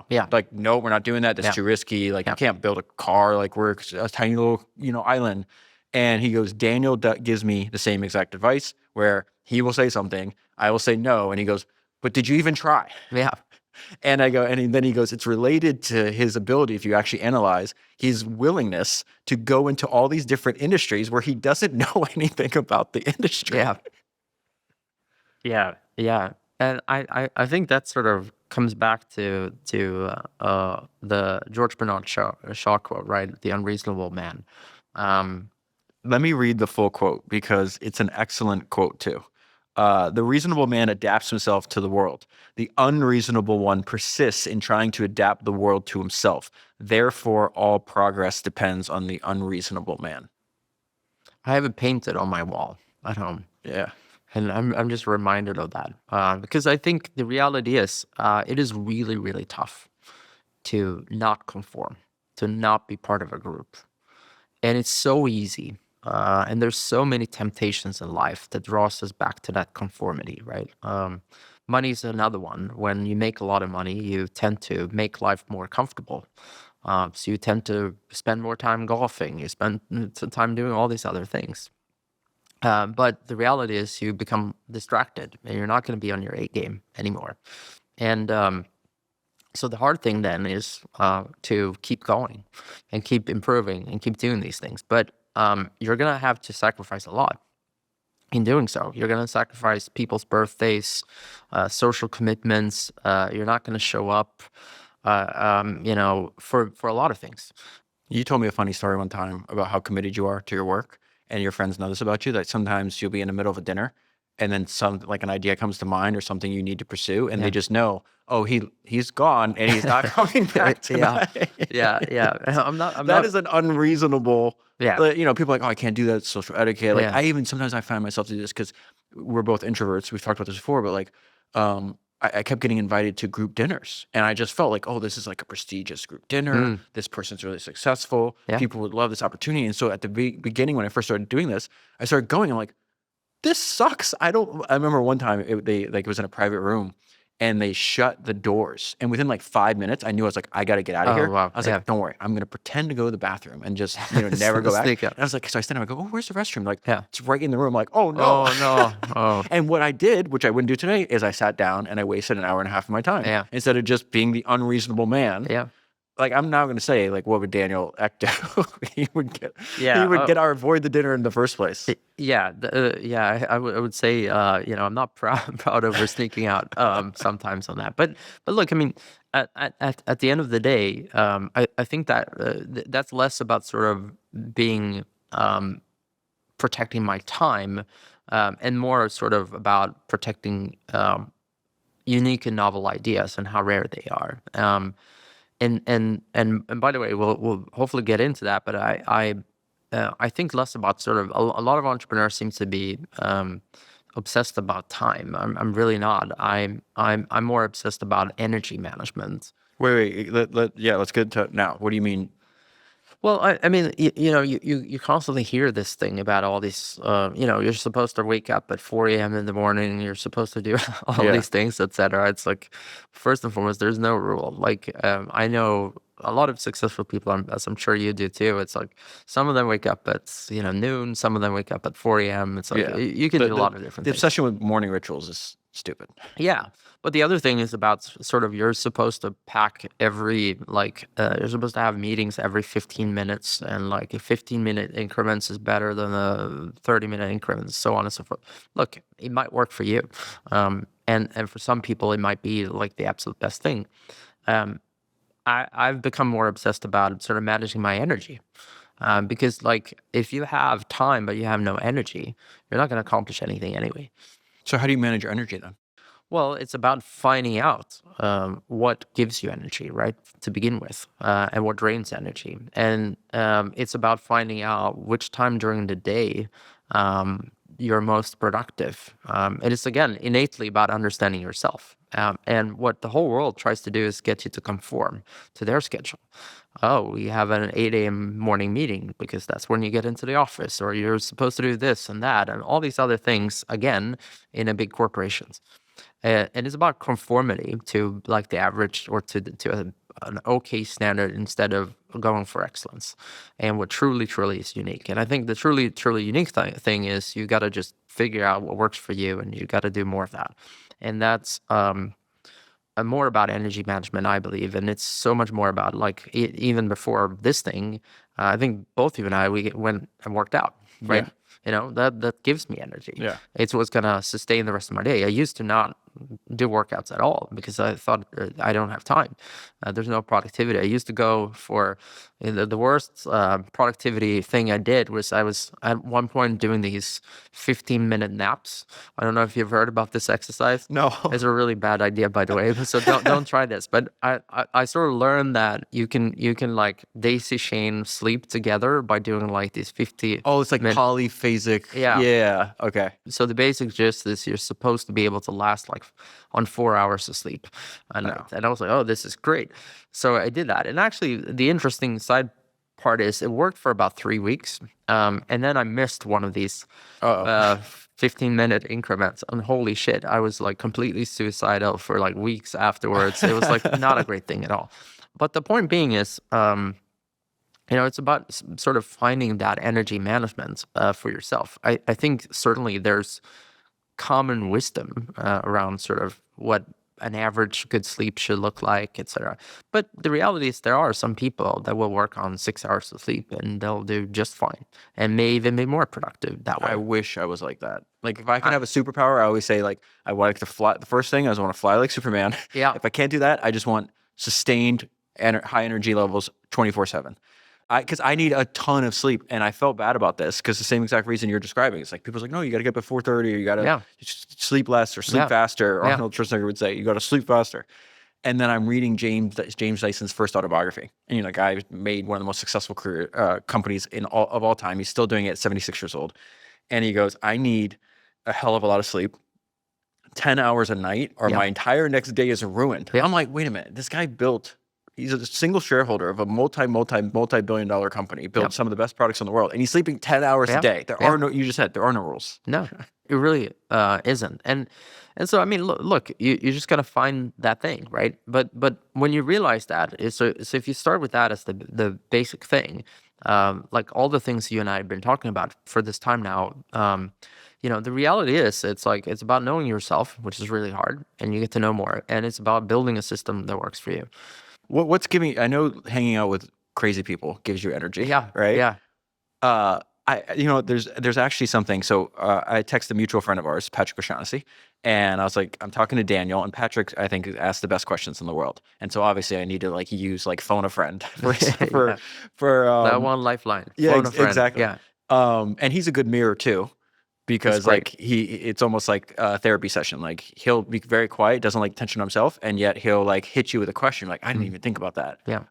Speaker 2: Yeah.
Speaker 1: Like, no, we're not doing that. That's too risky. Like you can't build a car. Like we're a tiny little, island. And he goes, Daniel gives me the same exact advice, where he will say something, I will say no. And he goes, but did you even try?
Speaker 2: Yeah.
Speaker 1: And I go, and then he goes, it's related to his ability, if you actually analyze his willingness to go into all these different industries where he doesn't know anything about the industry.
Speaker 2: Yeah. And I think that sort of comes back to the George Bernard Shaw quote, right? The unreasonable man.
Speaker 1: Let me read the full quote, because it's an excellent quote too. The reasonable man adapts himself to the world. The unreasonable one persists in trying to adapt the world to himself. Therefore, all progress depends on the unreasonable man.
Speaker 2: I have it painted on my wall at home.
Speaker 1: Yeah.
Speaker 2: And I'm just reminded of that, because I think the reality is it is really, really tough to not conform, to not be part of a group. And it's so easy. And there's so many temptations in life that draws us back to that conformity, right? Money is another one. When you make a lot of money, you tend to make life more comfortable. So you tend to spend more time golfing. You spend time doing all these other things. But the reality is you become distracted, and you're not going to be on your A game anymore. And so the hard thing then is to keep going and keep improving and keep doing these things. But you're going to have to sacrifice a lot in doing so. You're going to sacrifice people's birthdays, social commitments. You're not going to show up, for a lot of things.
Speaker 1: You told me a funny story one time about how committed you are to your work, and your friends know this about you, that sometimes you'll be in the middle of a dinner, and then an idea comes to mind or something you need to pursue, and they just know, oh, he's gone and he's not coming back tonight.
Speaker 2: Yeah.
Speaker 1: That is an unreasonable.
Speaker 2: Yeah.
Speaker 1: People are like, oh, I can't do that. It's social etiquette. Like sometimes I find myself to do this because we're both introverts. We've talked about this before, but like, I kept getting invited to group dinners, and I just felt like, oh, this is like a prestigious group dinner. This person's really successful. People would love this opportunity. And so at the beginning, when I first started doing this, I started going, I'm like, this sucks. I remember one time it was in a private room, and they shut the doors. And within like 5 minutes, I knew I was like, I got to get out of
Speaker 2: Oh,
Speaker 1: here.
Speaker 2: wow.
Speaker 1: I was
Speaker 2: Yeah.
Speaker 1: like, don't worry. I'm going to pretend to go to the bathroom and just, never go back.
Speaker 2: Sneak out.
Speaker 1: And I was like, so I stand up, I go, oh, where's the restroom? Like,
Speaker 2: Yeah.
Speaker 1: it's right in the room. I'm like, oh, no.
Speaker 2: Oh, no. Oh.
Speaker 1: And what I did, which I wouldn't do today, is I sat down and I wasted an hour and a half of my time.
Speaker 2: Yeah.
Speaker 1: Instead of just being the unreasonable man.
Speaker 2: Yeah.
Speaker 1: Like, I'm now going to say, like, what would Daniel Ek do? He would
Speaker 2: Yeah,
Speaker 1: avoid the dinner in the first place.
Speaker 2: Yeah, I would say, I'm not proud over sneaking out sometimes on that. But look, I mean, at the end of the day, I think that that's less about sort of being protecting my time, and more sort of about protecting unique and novel ideas and how rare they are. And by the way, we'll hopefully get into that. But I think less about sort of a lot of entrepreneurs seem to be obsessed about time. I'm really not. I'm more obsessed about energy management.
Speaker 1: Wait. Let's get to now. What do you mean?
Speaker 2: Well, I mean, you constantly hear this thing about all these, you're supposed to wake up at 4 a.m. in the morning. You're supposed to do all
Speaker 1: Yeah.
Speaker 2: these things, etc. It's like, first and foremost, there's no rule. Like, I know a lot of successful people, as I'm sure you do too. It's like some of them wake up at noon. Some of them wake up at 4 a.m. It's like
Speaker 1: Yeah.
Speaker 2: you can do a lot of different
Speaker 1: The
Speaker 2: things.
Speaker 1: obsession with morning rituals is stupid.
Speaker 2: Yeah. But the other thing is about sort of you're supposed to pack you're supposed to have meetings every 15 minutes, and like a 15-minute increments is better than a 30-minute increments, so on and so forth. Look, it might work for you. And for some people, it might be like the absolute best thing. I've become more obsessed about sort of managing my energy. Because like if you have time but you have no energy, you're not going to accomplish anything anyway.
Speaker 1: So how do you manage your energy then?
Speaker 2: Well, it's about finding out what gives you energy, right, to begin with, and what drains energy. And it's about finding out which time during the day you're most productive. And it's, again, innately about understanding yourself. And what the whole world tries to do is get you to conform to their schedule. Oh, we have an 8 a.m. morning meeting because that's when you get into the office, or you're supposed to do this and that, and all these other things, again, in a big corporations. And it's about conformity to like the average, or to an okay standard, instead of going for excellence and what truly is unique. And I think the truly unique thing is you got to just figure out what works for you, and you got to do more of that. And that's more about energy management, I believe. And it's so much more about like even before this thing, I think both you and I, we went and worked out, right?
Speaker 1: Yeah.
Speaker 2: That gives me energy.
Speaker 1: Yeah.
Speaker 2: It's what's going to sustain the rest of my day. I used to not do workouts at all because I thought I don't have time. There's no productivity. I used to go for the worst productivity thing I did was I was at one point doing these 15-minute naps. I don't know if you've heard about this exercise.
Speaker 1: No.
Speaker 2: It's a really bad idea, by the way. So don't try this. But I sort of learned that you can like daisy chain sleep together by doing like these 50.
Speaker 1: Oh, it's like polyphasic.
Speaker 2: Yeah.
Speaker 1: Yeah. Okay.
Speaker 2: So the basic gist is you're supposed to be able to last like on 4 hours of sleep. And I was like, oh, this is great. So I did that. And actually, the interesting side part is it worked for about 3 weeks. And then I missed one of these 15-minute increments. And holy shit, I was like completely suicidal for like weeks afterwards. It was like not a great thing at all. But the point being is, it's about sort of finding that energy management for yourself. I think certainly there's common wisdom around sort of what an average good sleep should look like, etc. But the reality is there are some people that will work on 6 hours of sleep and they'll do just fine and may even be more productive that way.
Speaker 1: I wish I was like that. Like if I can have a superpower, I always say like I want to fly. The first thing I want to fly like Superman.
Speaker 2: Yeah.
Speaker 1: If I can't do that, I just want sustained high energy levels 24/7. Because I need a ton of sleep, and I felt bad about this because the same exact reason you're describing. It's like people's like, no, you got to get up at 4:30, or you got to sleep less or sleep faster.
Speaker 2: Yeah.
Speaker 1: Arnold Schwarzenegger would say, you got to sleep faster. And then I'm reading James Dyson's first autobiography, and the guy made one of the most successful career companies of all time. He's still doing it at 76 years old, and he goes, I need a hell of a lot of sleep. 10 hours a night, or my entire next day is ruined. I'm like, wait a minute, this guy he's a single shareholder of a multi-billion dollar company, built some of the best products in the world, and he's sleeping 10 hours a day. You just said there are no rules.
Speaker 2: No. It really isn't. And so I mean, look, you just gotta find that thing, right? But when you realize that, so if you start with that as the basic thing, like all the things you and I have been talking about for this time now, the reality is it's about knowing yourself, which is really hard, and you get to know more, and it's about building a system that works for you.
Speaker 1: What's giving? I know hanging out with crazy people gives you energy.
Speaker 2: Yeah,
Speaker 1: Right.
Speaker 2: yeah.
Speaker 1: There's actually something. So I texted a mutual friend of ours, Patrick O'Shaughnessy, and I was like, I'm talking to Daniel, and Patrick, I think, asked the best questions in the world. And so obviously, I need to like use like phone a friend for
Speaker 2: Yeah.
Speaker 1: for
Speaker 2: That one lifeline.
Speaker 1: yeah,
Speaker 2: Phone a friend.
Speaker 1: exactly.
Speaker 2: Yeah,
Speaker 1: And he's a good mirror too, because
Speaker 2: great.
Speaker 1: like it's almost like a therapy session. Like he'll be very quiet, doesn't like attention to himself, and yet he'll like hit you with a question. Like I didn't even think about that.
Speaker 2: Yeah.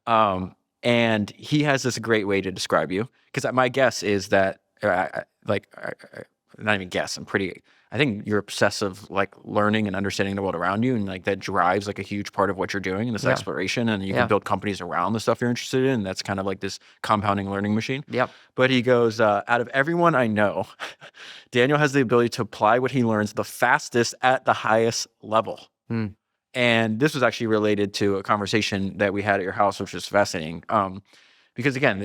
Speaker 1: And he has this great way to describe you. Because my guess is that, not even guess, I think you're obsessive, like learning and understanding the world around you. And like that drives like a huge part of what you're doing in this exploration. And you
Speaker 2: Yeah.
Speaker 1: can build companies around the stuff you're interested in. And that's kind of like this compounding learning machine.
Speaker 2: Yep.
Speaker 1: But he goes, out of everyone I know, Daniel has the ability to apply what he learns the fastest at the highest level.
Speaker 2: Hmm.
Speaker 1: And this was actually related to a conversation that we had at your house, which was fascinating. Because again,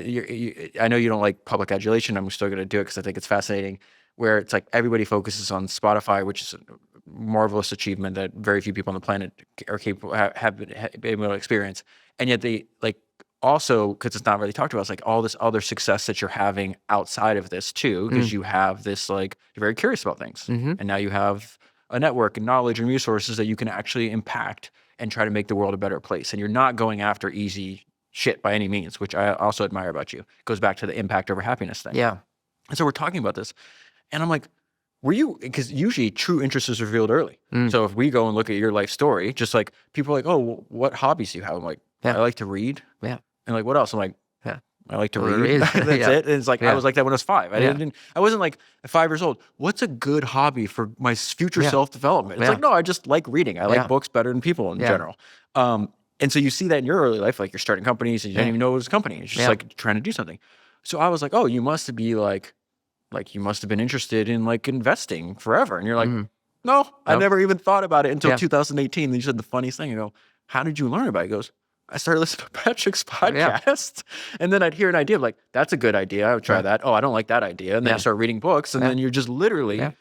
Speaker 1: I know you don't like public adulation. I'm still going to do it because I think it's fascinating. Where it's like everybody focuses on Spotify, which is a marvelous achievement that very few people on the planet are capable have been able to experience, and yet they like also, because it's not really talked about, it's like all this other success that you're having outside of this too, because you have this like you're very curious about things, and now you have a network and knowledge and resources that you can actually impact and try to make the world a better place, and you're not going after easy shit by any means, which I also admire about you. It goes back to the impact over happiness thing.
Speaker 2: Yeah.
Speaker 1: And so we're talking about this, and I'm like, because usually true interest is revealed early. So if we go and look at your life story, just like people are like, oh, what hobbies do you have? I'm like, I like to read.
Speaker 2: Yeah.
Speaker 1: And like, what else? I'm like,
Speaker 2: Yeah.
Speaker 1: I like to
Speaker 2: Well,
Speaker 1: read.
Speaker 2: That's
Speaker 1: it. And it's like, I
Speaker 2: Yeah.
Speaker 1: was like that when I was 5. I wasn't like at 5 years old. What's a good hobby for my future self-development? It's like, no, I just like reading. I like books better than people in general. And so you see that in your early life, like you're starting companies and you didn't even know it was a company. It's just like trying to do something. So I was like, oh, you must be like you must have been interested in like investing forever. And you're like, no, I never even thought about it until 2018. And you said the funniest thing. You go, how did you learn about it? He goes, I started listening to Patrick's podcast. And then I'd hear an idea of like, that's a good idea. I would try that. Oh, I don't like that idea. And then you start reading books. And then you're just literally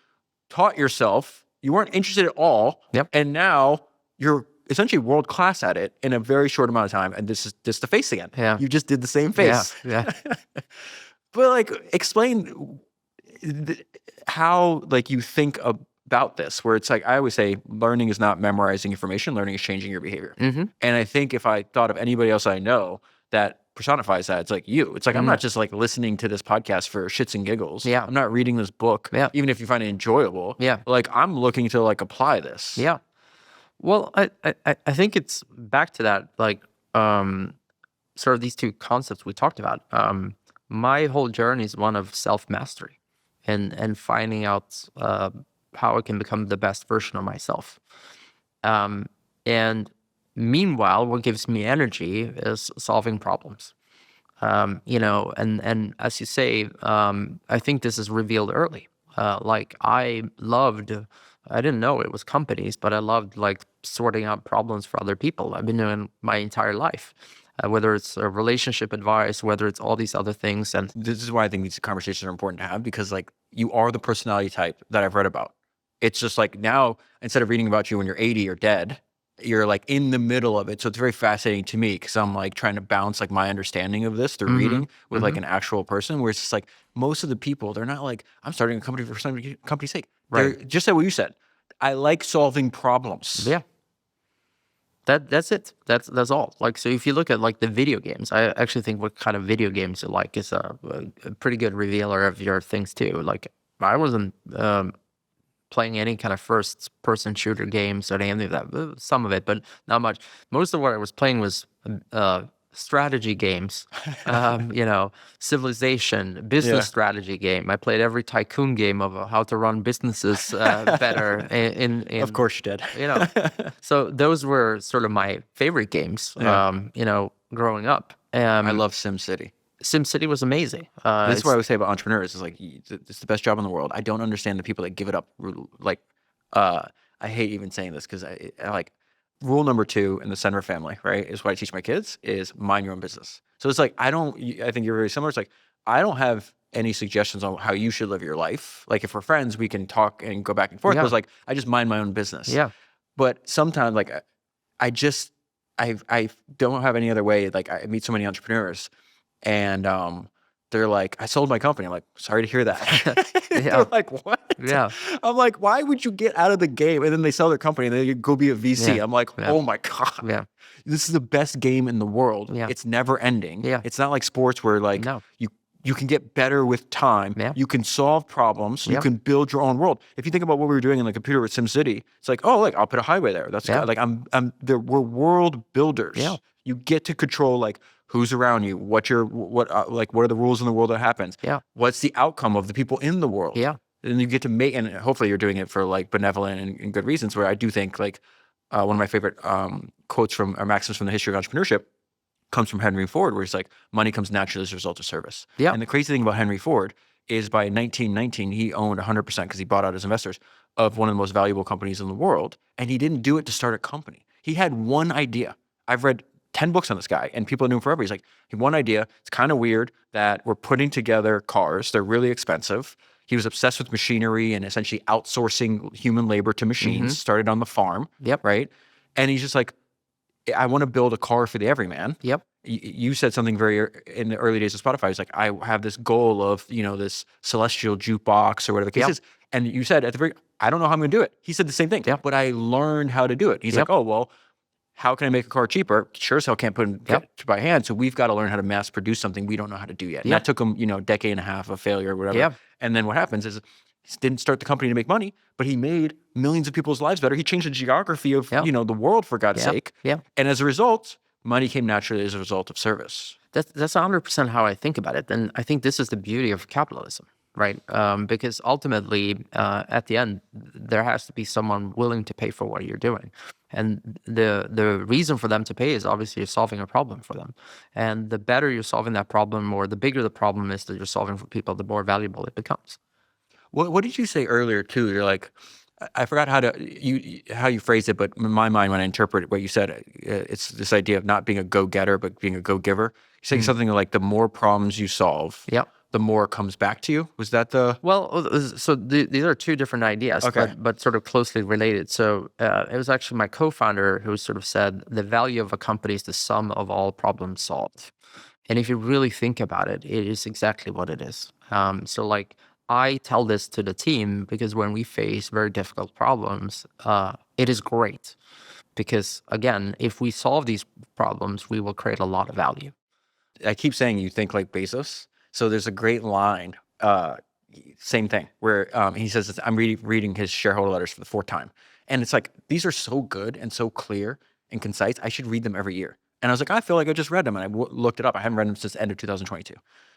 Speaker 1: taught yourself. You weren't interested at all. And now you're essentially world-class at it in a very short amount of time. And this is just the face again. You just did the same face.
Speaker 2: Yeah.
Speaker 1: But like, explain how like you think about this, where it's like, I always say learning is not memorizing information, learning is changing your behavior. And I think if I thought of anybody else I know that personifies that, it's like you. It's like, I'm not just like listening to this podcast for shits and giggles. I'm not reading this book, even if you find it enjoyable. Like I'm looking to like apply this.
Speaker 2: Well, I think it's back to that, like, sort of these two concepts we talked about. My whole journey is one of self-mastery and finding out how I can become the best version of myself. And meanwhile, what gives me energy is solving problems. And as you say, I think this is revealed early. Like I didn't know it was companies, but I loved like sorting out problems for other people. I've been doing my entire life, whether it's a relationship advice, whether it's all these other things. And
Speaker 1: this is why I think these conversations are important to have, because like you are the personality type that I've read about. It's just like now, instead of reading about you when you're 80 or dead, you're like in the middle of it. So it's very fascinating to me because I'm like trying to bounce like my understanding of this through reading with like an actual person, where it's just like most of the people, they're not like, I'm starting a company for some company's sake. They're just like what you said. I like solving problems.
Speaker 2: That's it. That's all. Like, so if you look at like the video games, I actually think what kind of video games you like is a pretty good revealer of your things too. Like I wasn't playing any kind of first-person shooter games or any of that. Some of it, but not much. Most of what I was playing was strategy games, civilization, business strategy game. I played every tycoon game of how to run businesses better.
Speaker 1: Of course you did.
Speaker 2: So those were sort of my favorite games, growing up.
Speaker 1: I love SimCity.
Speaker 2: SimCity was amazing.
Speaker 1: This is what I would say about entrepreneurs is like, it's the best job in the world. I don't understand the people that give it up. Like, I hate even saying this because I like rule number 2 in the Senra family, right? Is what I teach my kids is mind your own business. So it's like, I think you're very similar. It's like, I don't have any suggestions on how you should live your life. Like if we're friends, we can talk and go back and forth. But it's like, I just mind my own business.
Speaker 2: Yeah.
Speaker 1: But sometimes like, I don't have any other way. Like I meet so many entrepreneurs and, they're like, I sold my company. I'm like, sorry to hear that. They're like, what?
Speaker 2: Yeah.
Speaker 1: I'm like, why would you get out of the game? And then they sell their company and they go be a VC.
Speaker 2: Yeah.
Speaker 1: I'm like,
Speaker 2: Yeah.
Speaker 1: oh my God.
Speaker 2: Yeah.
Speaker 1: This is the best game in the world.
Speaker 2: Yeah.
Speaker 1: It's never ending.
Speaker 2: Yeah.
Speaker 1: It's not like sports where like
Speaker 2: No.
Speaker 1: you can get better with time.
Speaker 2: Yeah.
Speaker 1: You can solve problems. You
Speaker 2: Yeah.
Speaker 1: can build your own world. If you think about what we were doing in the computer with SimCity, it's like, oh, like I'll put a highway there. That's
Speaker 2: Yeah.
Speaker 1: like we're world builders.
Speaker 2: Yeah.
Speaker 1: You get to control like who's around you, what are the rules in the world that happens.
Speaker 2: Yeah.
Speaker 1: What's the outcome of the people in the world.
Speaker 2: Yeah.
Speaker 1: And you get to make, and hopefully you're doing it for like benevolent and good reasons. Where I do think like one of my favorite quotes from or maxims from the history of entrepreneurship comes from Henry Ford, where he's like, money comes naturally as a result of service.
Speaker 2: Yeah.
Speaker 1: And the crazy thing about Henry Ford is by 1919, he owned 100% because he bought out his investors of one of the most valuable companies in the world. And he didn't do it to start a company. He had one idea. I've read 10 books on this guy and people knew him forever. He's like, he had one idea. It's kind of weird that we're putting together cars. They're really expensive. He was obsessed with machinery and essentially outsourcing human labor to machines, started on the farm.
Speaker 2: Yep.
Speaker 1: Right. And he's just like, I want to build a car for the everyman.
Speaker 2: Yep.
Speaker 1: You said something very in the early days of Spotify. It's like, I have this goal of, this celestial jukebox or whatever the case is. And you said at the very, I don't know how I'm going to do it. He said the same thing.
Speaker 2: Yep.
Speaker 1: But I learned how to do it. He's like, oh, well, how can I make a car cheaper? Sure as hell can't put it by hand. So we've got to learn how to mass produce something we don't know how to do yet. And that took him, a decade and a half of failure or whatever.
Speaker 2: Yeah.
Speaker 1: And then what happens is he didn't start the company to make money, but he made millions of people's lives better. He changed the geography of, the world for God's sake.
Speaker 2: Yeah.
Speaker 1: And as a result, money came naturally as a result of service.
Speaker 2: That's 100% how I think about it. And I think this is the beauty of capitalism, right? Because ultimately, at the end, there has to be someone willing to pay for what you're doing. And the reason for them to pay is obviously you're solving a problem for them. And the better you're solving that problem, or the bigger the problem is that you're solving for people, the more valuable it becomes.
Speaker 1: What did you say earlier too? You're like, I forgot how you phrased it, but in my mind, when I interpret what you said, it's this idea of not being a go-getter, but being a go-giver. You say something like, the more problems you solve, the more it comes back to you. Was that the?
Speaker 2: Well, so these are two different ideas, but sort of closely related. So it was actually my co-founder who sort of said the value of a company is the sum of all problems solved. And if you really think about it, it is exactly what it is. So like, I tell this to the team because when we face very difficult problems, it is great. Because again, if we solve these problems, we will create a lot of value.
Speaker 1: I keep saying you think like Bezos. So there's a great line, same thing, where he says, I'm reading his shareholder letters for the 4th time. And it's like, these are so good and so clear and concise. I should read them every year. And I was like, I feel like I just read them. And I looked it up. I haven't read them since the end of 2022.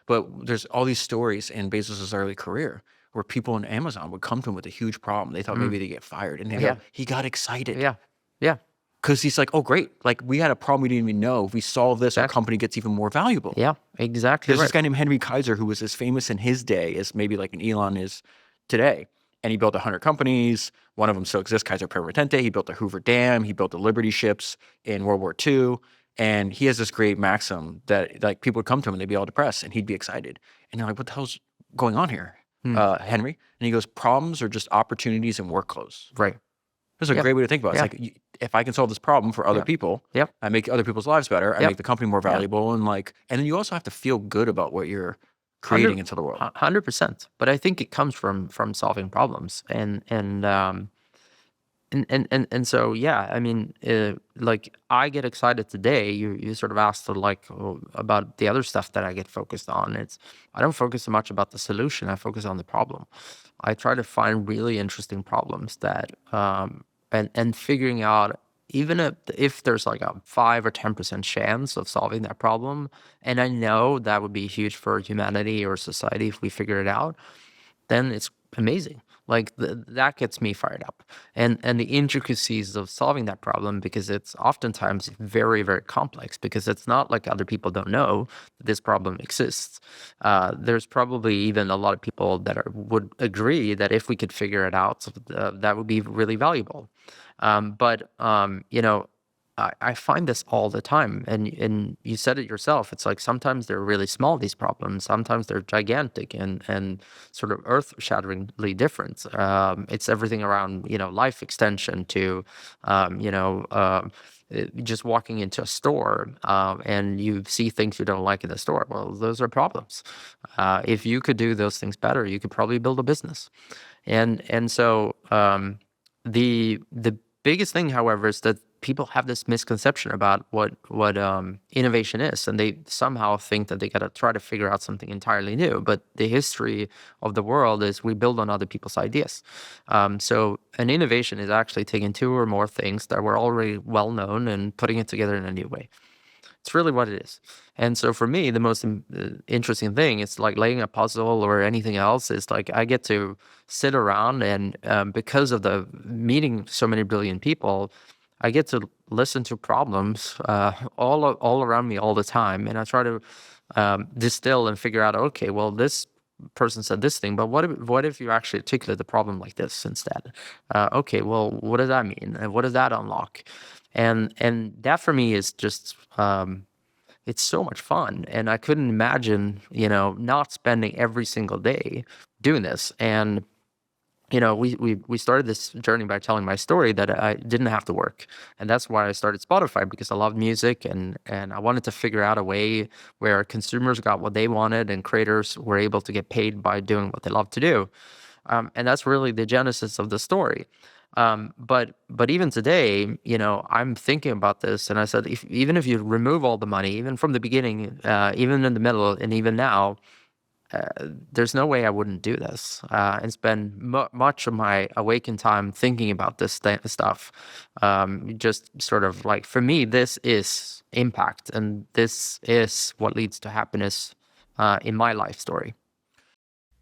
Speaker 1: But there's all these stories in Bezos' early career where people in Amazon would come to him with a huge problem. They thought maybe they'd get fired. And he got excited.
Speaker 2: Yeah. Yeah.
Speaker 1: Because he's like, oh, great. Like, we had a problem we didn't even know. If we solve this, our company gets even more valuable.
Speaker 2: Yeah, exactly.
Speaker 1: There's this guy named Henry Kaiser who was as famous in his day as maybe like an Elon is today. And he built 100 companies. One of them still exists, Kaiser Permanente. He built the Hoover Dam. He built the Liberty ships in World War II. And he has this great maxim that like people would come to him and they'd be all depressed and he'd be excited. And they're like, what the hell's going on here, Henry? And he goes, problems are just opportunities and work clothes.
Speaker 2: Right.
Speaker 1: That's a great way to think about it. It's like, if I can solve this problem for other people, I make other people's lives better. I make the company more valuable. And then you also have to feel good about what you're creating into the world.
Speaker 2: 100%. But I think it comes from solving problems. And so, yeah, I mean, like I get excited today. You sort of asked about the other stuff that I get focused on. I don't focus so much about the solution. I focus on the problem. I try to find really interesting problems that, and figuring out even if there's like a 5 or 10% chance of solving that problem, and I know that would be huge for humanity or society if we figure it out, then it's amazing. Like that gets me fired up. And the intricacies of solving that problem, because it's oftentimes very, very complex, because it's not like other people don't know that this problem exists. There's probably even a lot of people that would agree that if we could figure it out, that would be really valuable. But I find this all the time, and you said it yourself. It's like sometimes they're really small, these problems. Sometimes they're gigantic and sort of earth-shatteringly different. It's everything around life extension to just walking into a store and you see things you don't like in the store. Well, those are problems. If you could do those things better, you could probably build a business. And so the biggest thing, however, is that people have this misconception about what innovation is, and they somehow think that they got to try to figure out something entirely new. But the history of the world is we build on other people's ideas. So an innovation is actually taking two or more things that were already well known and putting it together in a new way. It's really what it is. And so for me, the most interesting thing is like laying a puzzle or anything else is like I get to sit around and because of the meeting so many brilliant people, I get to listen to problems all around me all the time. And I try to distill and figure out, okay, well, this person said this thing, but what if you actually articulate the problem like this instead? Okay, well, what does that mean? And what does that unlock? And that for me is just it's so much fun, and I couldn't imagine not spending every single day doing this. And we started this journey by telling my story that I didn't have to work, and that's why I started Spotify, because I loved music and I wanted to figure out a way where consumers got what they wanted and creators were able to get paid by doing what they love to do. And that's really the genesis of the story. But even today, I'm thinking about this, and I said, even if you remove all the money, even from the beginning, even in the middle, and even now, there's no way I wouldn't do this and spend much of my awakened time thinking about this stuff. Just sort of like, for me, this is impact, and this is what leads to happiness in my life story.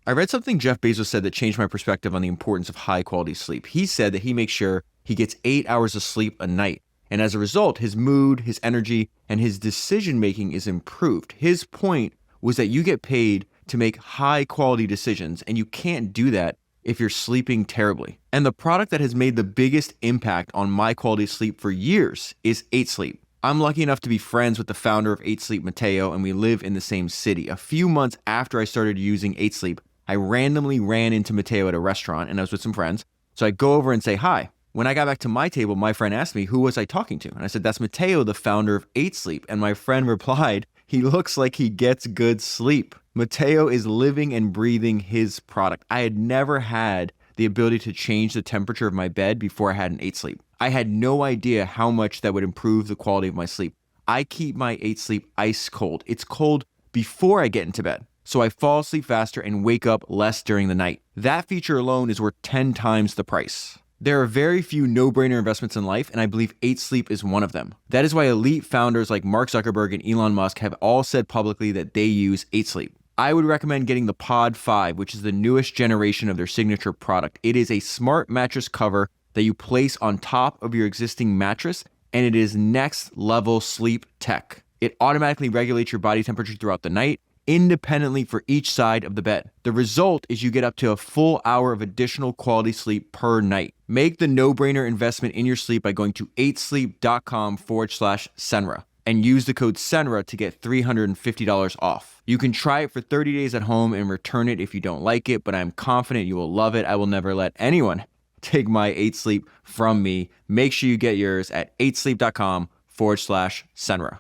Speaker 3: I read something Jeff Bezos said that changed my perspective on the importance of high quality sleep. He said that he makes sure he gets 8 hours of sleep a night. And as a result, his mood, his energy, and his decision making is improved. His point was that you get paid to make high quality decisions, and you can't do that if you're sleeping terribly. And the product that has made the biggest impact on my quality of sleep for years is 8 Sleep. I'm lucky enough to be friends with the founder of 8 Sleep, Matteo, and we live in the same city. A few months after I started using 8 Sleep, I randomly ran into Matteo at a restaurant, and I was with some friends. So I go over and say hi. When I got back to my table, my friend asked me, who was I talking to? And I said, that's Matteo, the founder of 8 Sleep. And my friend replied, he looks like he gets good sleep. Matteo is living and breathing his product. I had never had the ability to change the temperature of my bed before I had an 8 Sleep. I had no idea how much that would improve the quality of my sleep. I keep my 8 Sleep ice cold. It's cold before I get into bed, so I fall asleep faster and wake up less during the night. That feature alone is worth 10 times the price. There are very few no-brainer investments in life, and I believe 8 Sleep is one of them. That is why elite founders like Mark Zuckerberg and Elon Musk have all said publicly that they use 8 Sleep. I would recommend getting the Pod 5, which is the newest generation of their signature product. It is a smart mattress cover that you place on top of your existing mattress, and it is next level sleep tech. It automatically regulates your body temperature throughout the night, independently for each side of the bed. The result is you get up to a full hour of additional quality sleep per night. Make the no-brainer investment in your sleep by going to 8sleep.com/Senra and use the code Senra to get $350 off. You can try it for 30 days at home and return it if you don't like it, but I'm confident you will love it. I will never let anyone take my 8 Sleep from me. Make sure you get yours at 8sleep.com/Senra.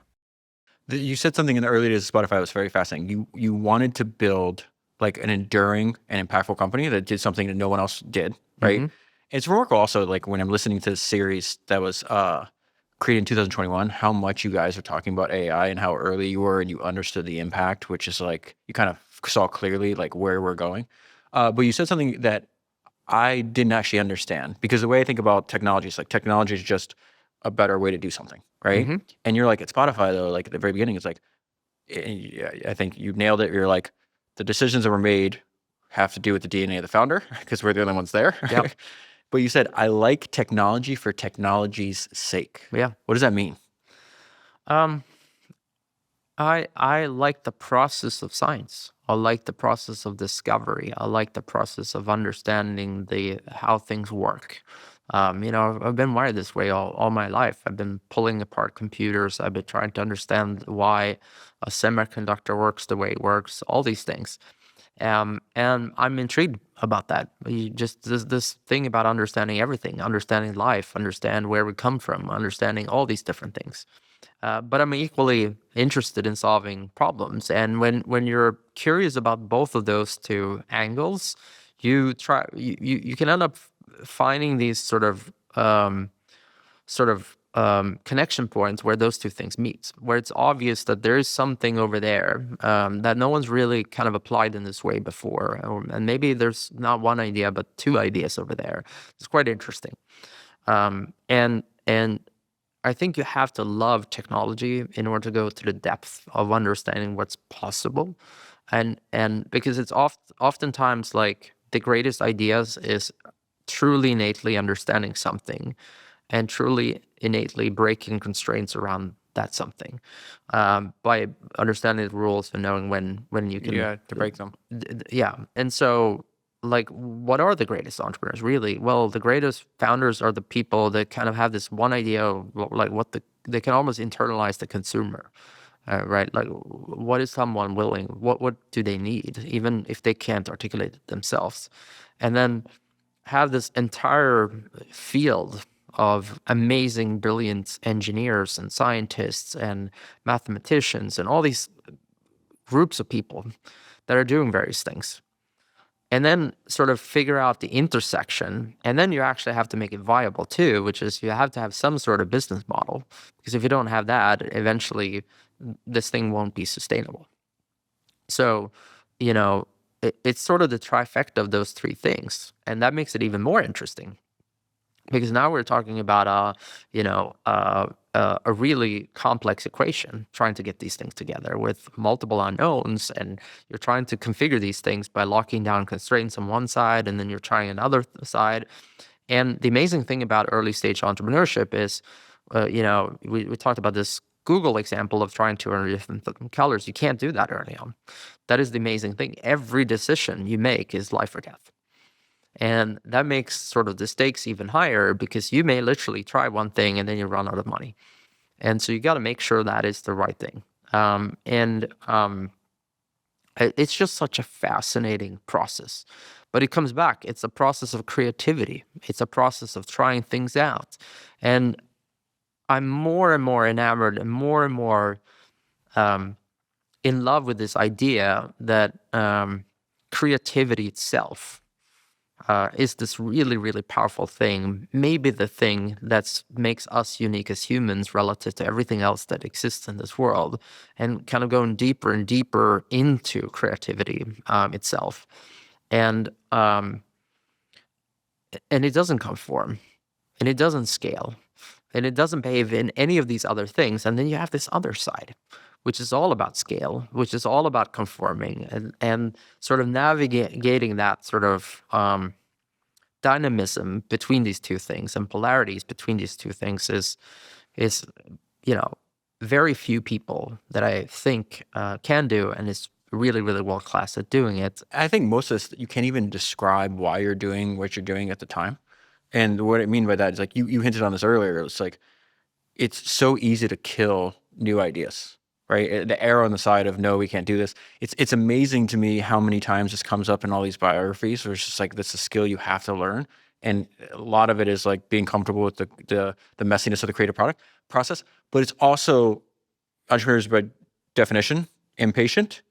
Speaker 1: You said something in the early days of Spotify that was very fascinating. You wanted to build like an enduring and impactful company that did something that no one else did, right?
Speaker 2: Mm-hmm.
Speaker 1: It's remarkable also, like when I'm listening to this series that was created in 2021, how much you guys are talking about AI and how early you were and you understood the impact, which is like, you kind of saw clearly like where we're going. But you said something that I didn't actually understand, because the way I think about technology is like technology is just a better way to do something, right?
Speaker 2: Mm-hmm.
Speaker 1: And you're like, at Spotify though, like at the very beginning, it's like, I think you nailed it. You're like, the decisions that were made have to do with the DNA of the founder because we're the only ones there.
Speaker 2: Yep.
Speaker 1: But you said, I like technology for technology's sake.
Speaker 2: Yeah.
Speaker 1: What does that mean?
Speaker 2: Um, I like the process of science. I like the process of discovery. I like the process of understanding how things work. I've been wired this way all my life. I've been pulling apart computers. I've been trying to understand why a semiconductor works the way it works, all these things. And I'm intrigued about that. Just this thing about understanding everything, understanding life, understand where we come from, understanding all these different things. But I'm equally interested in solving problems. And when you're curious about both of those two angles, you can end up finding these connection points where those two things meet, where it's obvious that there is something over there that no one's really kind of applied in this way before. And maybe there's not one idea, but two ideas over there. It's quite interesting. And I think you have to love technology in order to go to the depth of understanding what's possible. And because it's oftentimes like the greatest ideas is truly innately understanding something and truly innately breaking constraints around that something by understanding the rules and knowing when you can
Speaker 1: to break them.
Speaker 2: Yeah. And so, like, what are the greatest entrepreneurs really? Well, the greatest founders are the people that kind of have this one idea of like they can almost internalize the consumer, right? Like, what is someone willing? What do they need, even if they can't articulate it themselves? And then have this entire field of amazing, brilliant engineers and scientists and mathematicians and all these groups of people that are doing various things. And then sort of figure out the intersection. And then you actually have to make it viable too, which is you have to have some sort of business model. Because if you don't have that, eventually this thing won't be sustainable. So, it's sort of the trifecta of those three things. And that makes it even more interesting. Because now we're talking about a really complex equation, trying to get these things together with multiple unknowns, and you're trying to configure these things by locking down constraints on one side, and then you're trying another side. And the amazing thing about early stage entrepreneurship is, we talked about this Google example of trying 200 different colors. You can't do that early on. That is the amazing thing. Every decision you make is life or death. And that makes sort of the stakes even higher because you may literally try one thing and then you run out of money. And so you got to make sure that is the right thing. It's just such a fascinating process. But it comes back. It's a process of creativity. It's a process of trying things out. And I'm more and more enamored and more in love with this idea that creativity itself is this really, really powerful thing, maybe the thing that makes us unique as humans relative to everything else that exists in this world, and kind of going deeper and deeper into creativity itself. And it doesn't conform, and it doesn't scale, and it doesn't behave in any of these other things. And then you have this other side, which is all about scale, which is all about conforming, and sort of navigating that sort of dynamism between these two things and polarities between these two things is very few people that I think can do, and is really, really world class at doing it.
Speaker 1: I think most of this, you can't even describe why you're doing what you're doing at the time. And what I mean by that is, like, you hinted on this earlier. It's like, it's so easy to kill new ideas, right? The arrow on the side of, no, we can't do this. It's amazing to me how many times this comes up in all these biographies where it's just like, this is a skill you have to learn. And a lot of it is like being comfortable with the messiness of the creative product process. But it's also, entrepreneurs by definition, impatient,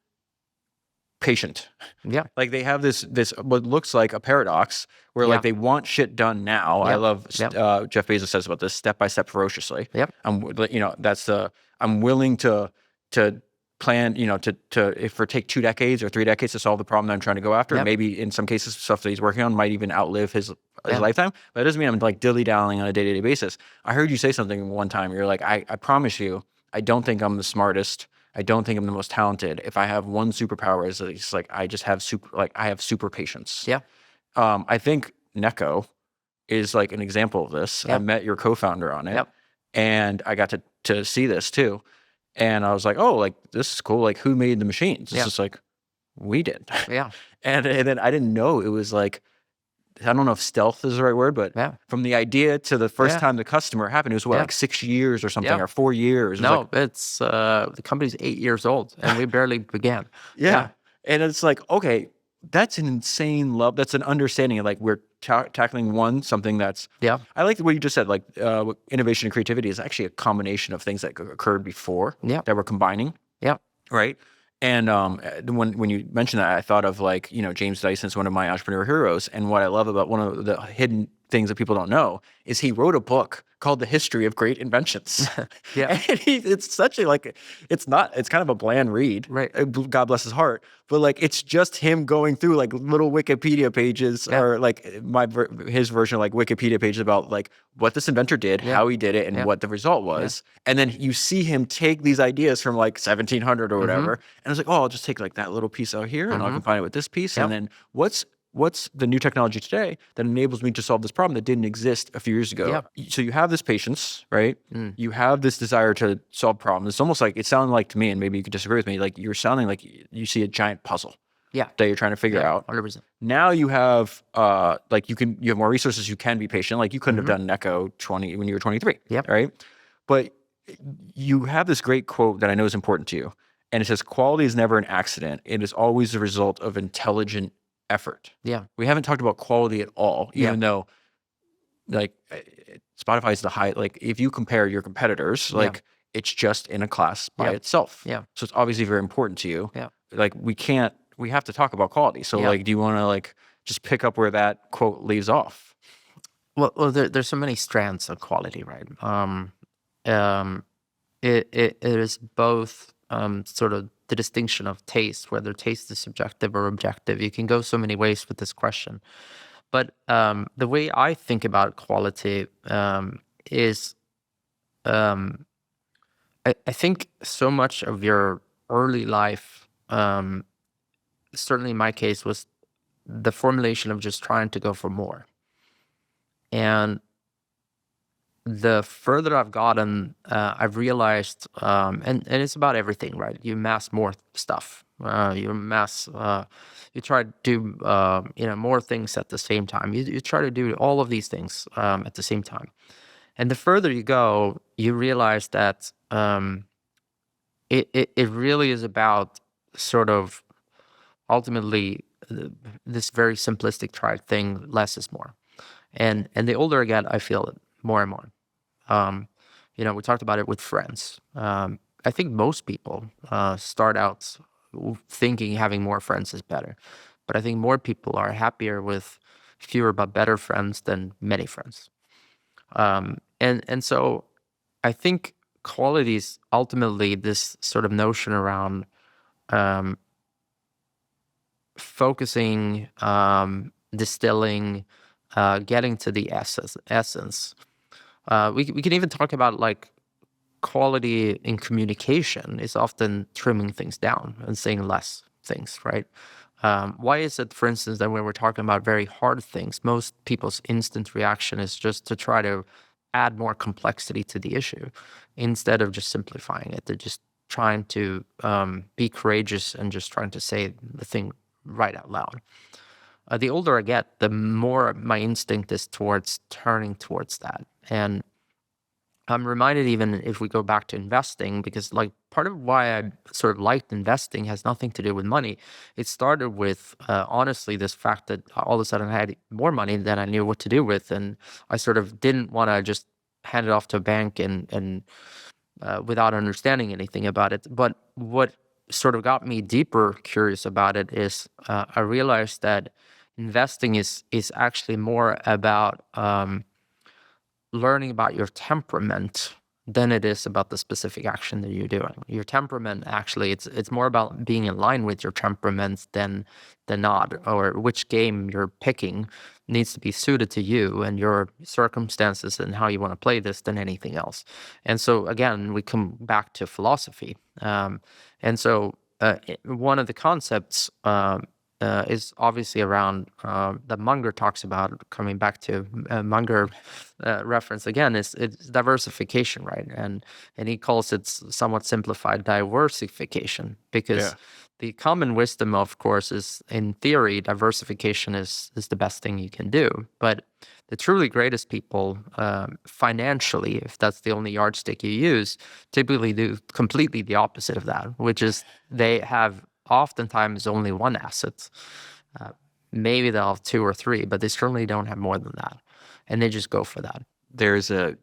Speaker 1: patient.
Speaker 2: Yeah.
Speaker 1: Like, they have this what looks like a paradox where like they want shit done now. I love Jeff Bezos says about this, step by step, ferociously.
Speaker 2: Yep.
Speaker 1: I'm willing to plan, if it take 2 decades or 3 decades to solve the problem that I'm trying to go after.
Speaker 2: Yep.
Speaker 1: Maybe in some cases, stuff that he's working on might even outlive his lifetime. But that doesn't mean I'm like dilly-dallying on a day-to-day basis. I heard you say something one time. You're like, I promise you, I don't think I'm the smartest I don't think I'm the most talented. If I have one superpower, is it's like I just have I have super patience.
Speaker 2: Yeah.
Speaker 1: I think Neko is like an example of this. I
Speaker 2: Yep.
Speaker 1: met your co-founder on it,
Speaker 2: Yep.
Speaker 1: and I got to see this too. And I was like, oh, like this is cool. Like who made the machines? It's
Speaker 2: Yeah.
Speaker 1: just like we did.
Speaker 2: Yeah.
Speaker 1: And then I didn't know it was like, I don't know if stealth is the right word, but
Speaker 2: Yeah.
Speaker 1: from the idea to the first
Speaker 2: Yeah.
Speaker 1: time the customer happened, it was what,
Speaker 2: Yeah.
Speaker 1: like 6 years or something,
Speaker 2: Yeah.
Speaker 1: or 4 years. It was
Speaker 2: No,
Speaker 1: like,
Speaker 2: it's the company's 8 years old, and we barely began.
Speaker 1: yeah. And it's like, okay, that's an insane love. That's an understanding of like we're tackling something that's.
Speaker 2: Yeah.
Speaker 1: I like what you just said. Like innovation and creativity is actually a combination of things that occurred before
Speaker 2: Yeah.
Speaker 1: that we're combining.
Speaker 2: Yeah.
Speaker 1: Right. And when you mentioned that, I thought of like, James Dyson's one of my entrepreneur heroes. And what I love about one of the hidden things that people don't know is he wrote a book called The History of Great Inventions.
Speaker 2: Yeah.
Speaker 1: And it's such a it's kind of a bland read.
Speaker 2: Right.
Speaker 1: God bless his heart. But like, it's just him going through like little Wikipedia pages or like his version of like Wikipedia pages about like what this inventor did, how he did it, and what the result was. And then you see him take these ideas from like 1700 or whatever. And I was like, oh, I'll just take like that little piece out here and I'll combine it with this piece. And then what's the new technology today that enables me to solve this problem that didn't exist a few years ago? So you have this patience, right? You have this desire to solve problems. It's almost like, it sounded like to me, and maybe you could disagree with me, like you're sounding like you see a giant puzzle that you're trying to figure out.
Speaker 2: 100%.
Speaker 1: Now you have like you have more resources, you can be patient. Like you couldn't have done Neko when you were 23.
Speaker 2: Yep.
Speaker 1: Right? But you have this great quote that I know is important to you. And it says, quality is never an accident. It is always the result of intelligent effort.
Speaker 2: Yeah.
Speaker 1: We haven't talked about quality at all, even though like Spotify is the high, like if you compare your competitors, like it's just in a class by itself.
Speaker 2: Yeah.
Speaker 1: So it's obviously very important to you.
Speaker 2: Yeah.
Speaker 1: Like we have to talk about quality. So like, do you want to like just pick up where that quote leaves off?
Speaker 2: Well, there's so many strands of quality, right? It is both sort of the distinction of taste, whether taste is subjective or objective. You can go so many ways with this question. But the way I think about quality is I think so much of your early life, certainly in my case, was the formulation of just trying to go for more. And the further I've gotten, I've realized, and it's about everything, right? You amass more stuff. You try to do, more things at the same time. You try to do all of these things at the same time. And the further you go, you realize that it really is about sort of ultimately this very simplistic tried thing, less is more. And the older I get, I feel it more and more. We talked about it with friends. I think most people start out thinking having more friends is better. But I think more people are happier with fewer but better friends than many friends. And so I think quality is ultimately this sort of notion around focusing, distilling, getting to the essence. We can even talk about like quality in communication is often trimming things down and saying less things, right? Why is it, for instance, that when we're talking about very hard things, most people's instant reaction is just to try to add more complexity to the issue instead of just simplifying it? They're just trying to be courageous and just trying to say the thing right out loud. The older I get, the more my instinct is towards turning towards that. And I'm reminded, even if we go back to investing, because like part of why I sort of liked investing has nothing to do with money. It started with honestly this fact that all of a sudden I had more money than I knew what to do with, and I sort of didn't want to just hand it off to a bank and without understanding anything about it. But what sort of got me deeper curious about it is I realized that investing is actually more about learning about your temperament than it is about the specific action that you're doing. Your temperament, actually, it's more about being in line with your temperament than not, or which game you're picking needs to be suited to you and your circumstances and how you want to play this than anything else. And so again, we come back to philosophy. And so one of the concepts is obviously around that Munger talks about, coming back to Munger reference again, is it's diversification, right? And he calls it somewhat simplified diversification, because the common wisdom, of course, is in theory, diversification is the best thing you can do. But the truly greatest people financially, if that's the only yardstick you use, typically do completely the opposite of that, which is they have oftentimes only one asset. Maybe they'll have two or three, but they certainly don't have more than that. And they just go for that.
Speaker 1: There's a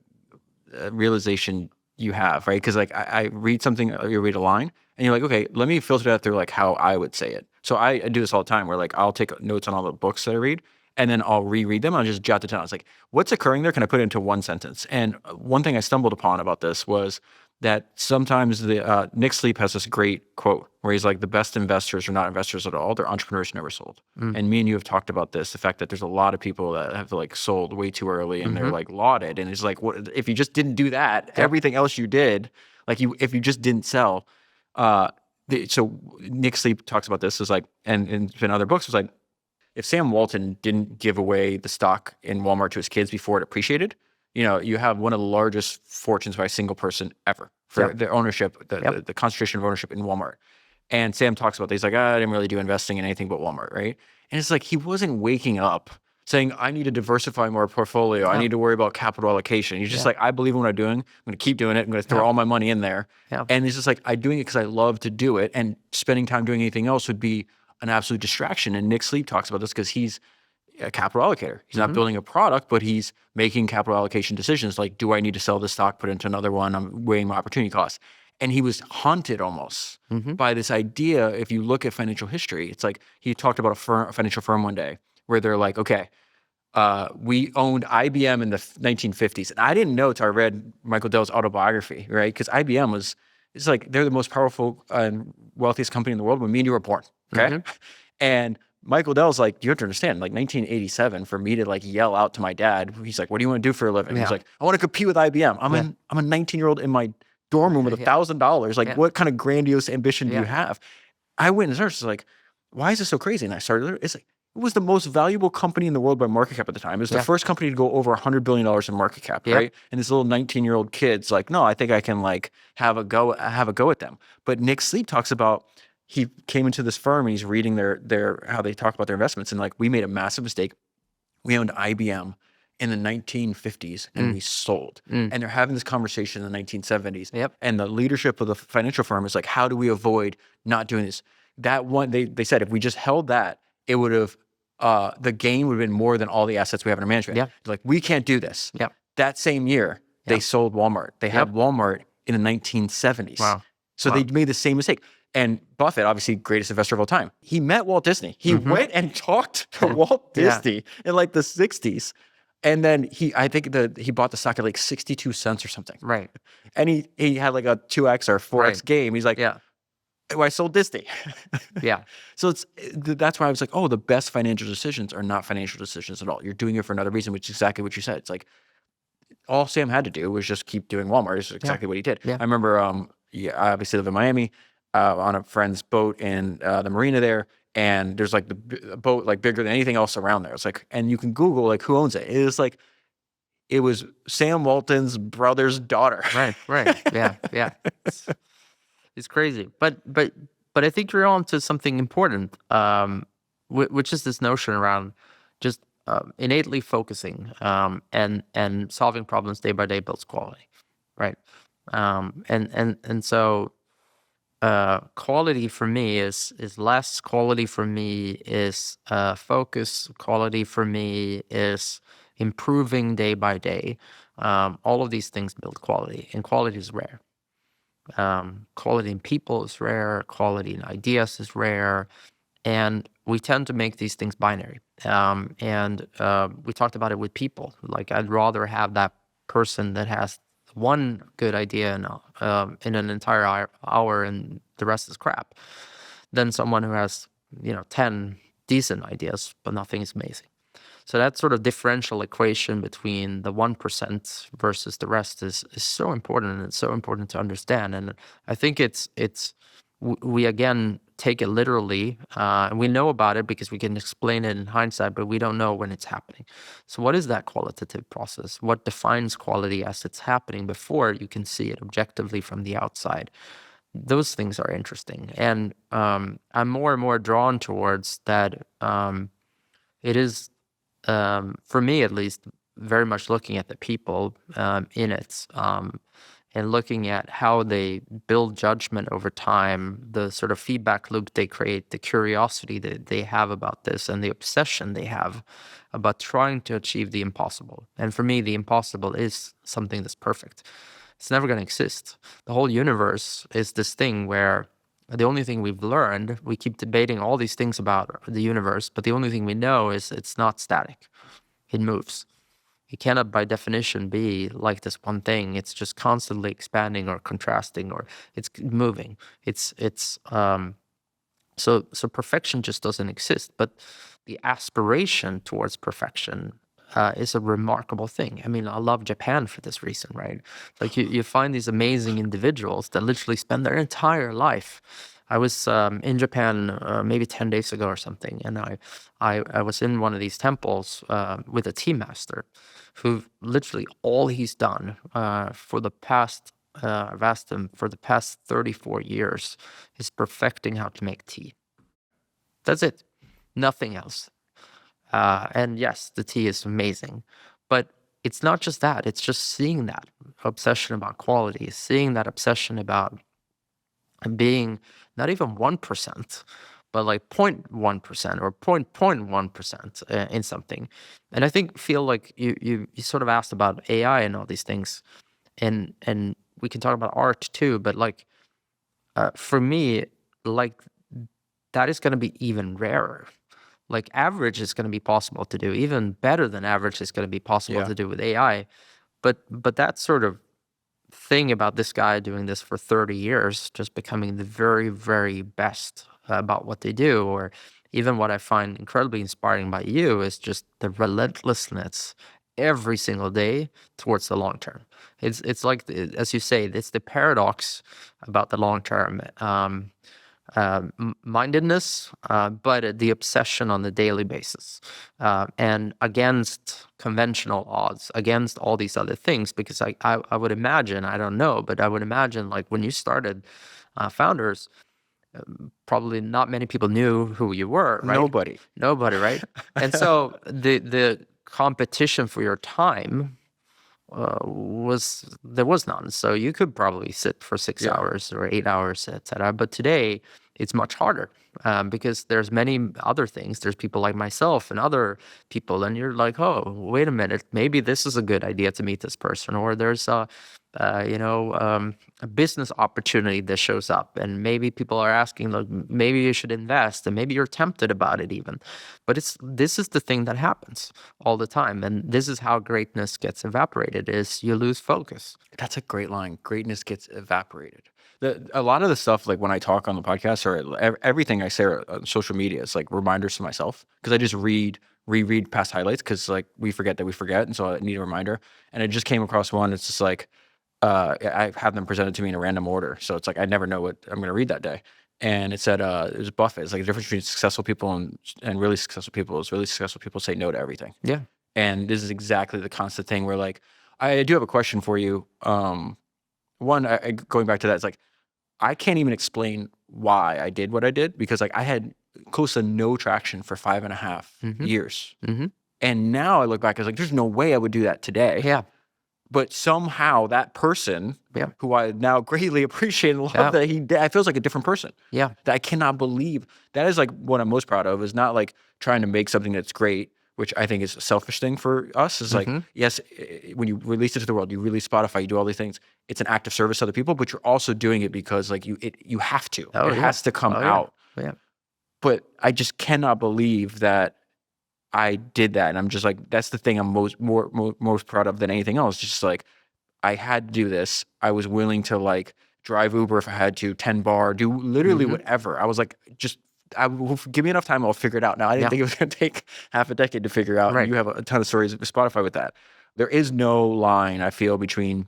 Speaker 1: realization you have, right? Because like I read something, you read a line, and you're like, okay, let me filter that through like how I would say it. So I do this all the time, where like I'll take notes on all the books that I read, and then I'll reread them. I'll just jot it down. It's like, what's occurring there? Can I put it into one sentence? And one thing I stumbled upon about this was that sometimes Nick Sleep has this great quote where he's like, the best investors are not investors at all. They're entrepreneurs who never sold. And me and you have talked about this, the fact that there's a lot of people that have like sold way too early and they're like lauded. And it's like, what if you just didn't do that? Everything else you did, like if you just didn't sell. So Nick Sleep talks about this is like, and in other books, was like, if Sam Walton didn't give away the stock in Walmart to his kids before it appreciated, you have one of the largest fortunes by a single person ever for the ownership, the concentration of ownership in Walmart. And Sam talks about this. He's like, I didn't really do investing in anything but Walmart, right? And it's like he wasn't waking up saying, I need to diversify more portfolio. I need to worry about capital allocation. He's just like, I believe in what I'm doing. I'm going to keep doing it. I'm going to throw all my money in there. And it's just like, I'm doing it because I love to do it. And spending time doing anything else would be an absolute distraction. And Nick Sleep talks about this because he's a capital allocator. He's not building a product, but he's making capital allocation decisions like, do I need to sell this stock, put it into another one? I'm weighing my opportunity costs. And he was haunted almost by this idea. If you look at financial history, it's like he talked about a financial firm one day where they're like, okay, we owned IBM in the 1950s. And I didn't know until I read Michael Dell's autobiography, right? Because IBM it's like they're the most powerful and wealthiest company in the world when me and you were born, okay? And Michael Dell's like, you have to understand, like 1987, for me to like yell out to my dad, he's like, what do you want to do for a living? He's like, I want to compete with IBM. I'm a 19-year-old in my dorm room with $1,000. Like, what kind of grandiose ambition do you have? I went and searched, like, why is this so crazy? And I started, it's like, it was the most valuable company in the world by market cap at the time. It was the first company to go over $100 billion in market cap, right? And this little 19-year-old kid's like, no, I think I can like have a go at them. But Nick Sleep talks about, he came into this firm and he's reading their how they talk about their investments, and like, we made a massive mistake. We owned IBM in the 1950s and we sold. And they're having this conversation in the 1970s. And the leadership of the financial firm is like, how do we avoid not doing this? That one, they said, if we just held that, it would have, the gain would have been more than all the assets we have in our management. Like, we can't do this. That same year, they sold Walmart. They had Walmart in the 1970s. So they made the same mistake. And Buffett, obviously greatest investor of all time, he met Walt Disney. He went and talked to Walt Disney in like the 60s. And then I think he bought the stock at like 62 cents or something.
Speaker 2: Right.
Speaker 1: And he had like a 2x or 4x game. He's like, oh, I sold Disney. So that's why I was like, oh, the best financial decisions are not financial decisions at all. You're doing it for another reason, which is exactly what you said. It's like, all Sam had to do was just keep doing Walmart. It's exactly what he did. I remember, I obviously live in Miami, on a friend's boat in the marina there. And there's like the boat like bigger than anything else around there. It's like, and you can Google like who owns it. It was Sam Walton's brother's daughter.
Speaker 2: Right. Yeah. It's crazy. But I think you're on to something important, which is this notion around just innately focusing and solving problems day by day builds quality, right? And so quality for me is less. Quality for me is focus. Quality for me is improving day by day. All of these things build quality, and quality is rare. Quality in people is rare. Quality in ideas is rare. And we tend to make these things binary. And we talked about it with people. Like, I'd rather have that person that has one good idea in an entire hour and the rest is crap, than someone who has 10 decent ideas but nothing is amazing. So that sort of differential equation between the 1% versus the rest is so important, and it's so important to understand. And I think we again take it literally, and we know about it because we can explain it in hindsight, but we don't know when it's happening. So what is that qualitative process? What defines quality as it's happening before you can see it objectively from the outside? Those things are interesting, and I'm more and more drawn towards that. It is, for me at least, very much looking at the people in it, and looking at how they build judgment over time, the sort of feedback loop they create, the curiosity that they have about this, and the obsession they have about trying to achieve the impossible. And for me, the impossible is something that's perfect. It's never going to exist. The whole universe is this thing where the only thing we've learned, we keep debating all these things about the universe, but the only thing we know is it's not static. It moves. It cannot by definition be like this one thing. It's just constantly expanding or contrasting, or it's moving. So perfection just doesn't exist. But the aspiration towards perfection is a remarkable thing. I mean, I love Japan for this reason, right? Like you find these amazing individuals that literally spend their entire life. I was in Japan maybe 10 days ago or something, and I was in one of these temples with a tea master who literally all he's done for the past, I've asked him, for the past 34 years is perfecting how to make tea. That's it. Nothing else. And yes, the tea is amazing, but it's not just that. It's just seeing that obsession about quality, seeing that obsession about being not even 1%, but like 0.1% or 0.1% in something. And I feel like you sort of asked about AI and all these things, and we can talk about art too, but like for me, like that is going to be even rarer. Like average is going to be possible to do, even better than average is going to be possible to do with AI. But that sort of thing about this guy doing this for 30 years, just becoming the very, very best about what they do, or even what I find incredibly inspiring by you is just the relentlessness every single day towards the long term. It's like, as you say, it's the paradox about the long term. Mindedness, but the obsession on the daily basis, and against conventional odds, against all these other things. Because I would imagine, I don't know, but I would imagine like when you started Founders, probably not many people knew who you were, right? Nobody, right? And so the competition for your time there was none. So you could probably sit for 6 hours or 8 hours, etc. But today it's much harder because there's many other things. There's people like myself and other people, and you're like, oh, wait a minute, maybe this is a good idea to meet this person, or there's a business opportunity that shows up, and maybe people are asking, like, maybe you should invest, and maybe you're tempted about it even. But this is the thing that happens all the time, and this is how greatness gets evaporated: is you lose focus.
Speaker 1: That's a great line. Greatness gets evaporated. A lot of the stuff, like when I talk on the podcast or everything I say on social media, is like reminders to myself, because I just reread past highlights, because like we forget that we forget, and so I need a reminder. And I just came across one. It's just like I have them presented to me in a random order, so it's like I never know what I'm going to read that day. And it said it was Buffett. It's like the difference between successful people and really successful people is really successful people say no to everything.
Speaker 2: Yeah.
Speaker 1: And this is exactly the constant thing where, like, I do have a question for you. One, going back to that, it's like I can't even explain why I did what I did, because like I had close to no traction for 5.5 years. And now I look back, I was like, there's no way I would do that today.
Speaker 2: Yeah.
Speaker 1: But somehow that person, who I now greatly appreciate and love, that I feels like a different person.
Speaker 2: Yeah.
Speaker 1: That I cannot believe. That is like what I'm most proud of, is not like trying to make something that's great, which I think is a selfish thing for us. Is like, yes, when you release it to the world, you release Spotify, you do all these things. It's an act of service to other people, but you're also doing it because like you have to. It has to come out.
Speaker 2: Yeah.
Speaker 1: But I just cannot believe that I did that. And I'm just like, that's the thing I'm most proud of than anything else. Just like, I had to do this. I was willing to like drive Uber if I had to, 10 bar, do literally whatever. I was like, give me enough time, I'll figure it out. Now, I didn't
Speaker 2: Yeah.
Speaker 1: think it was going to take half a decade to figure out. And
Speaker 2: Right.
Speaker 1: you have a ton of stories with Spotify with that. There is no line, I feel, between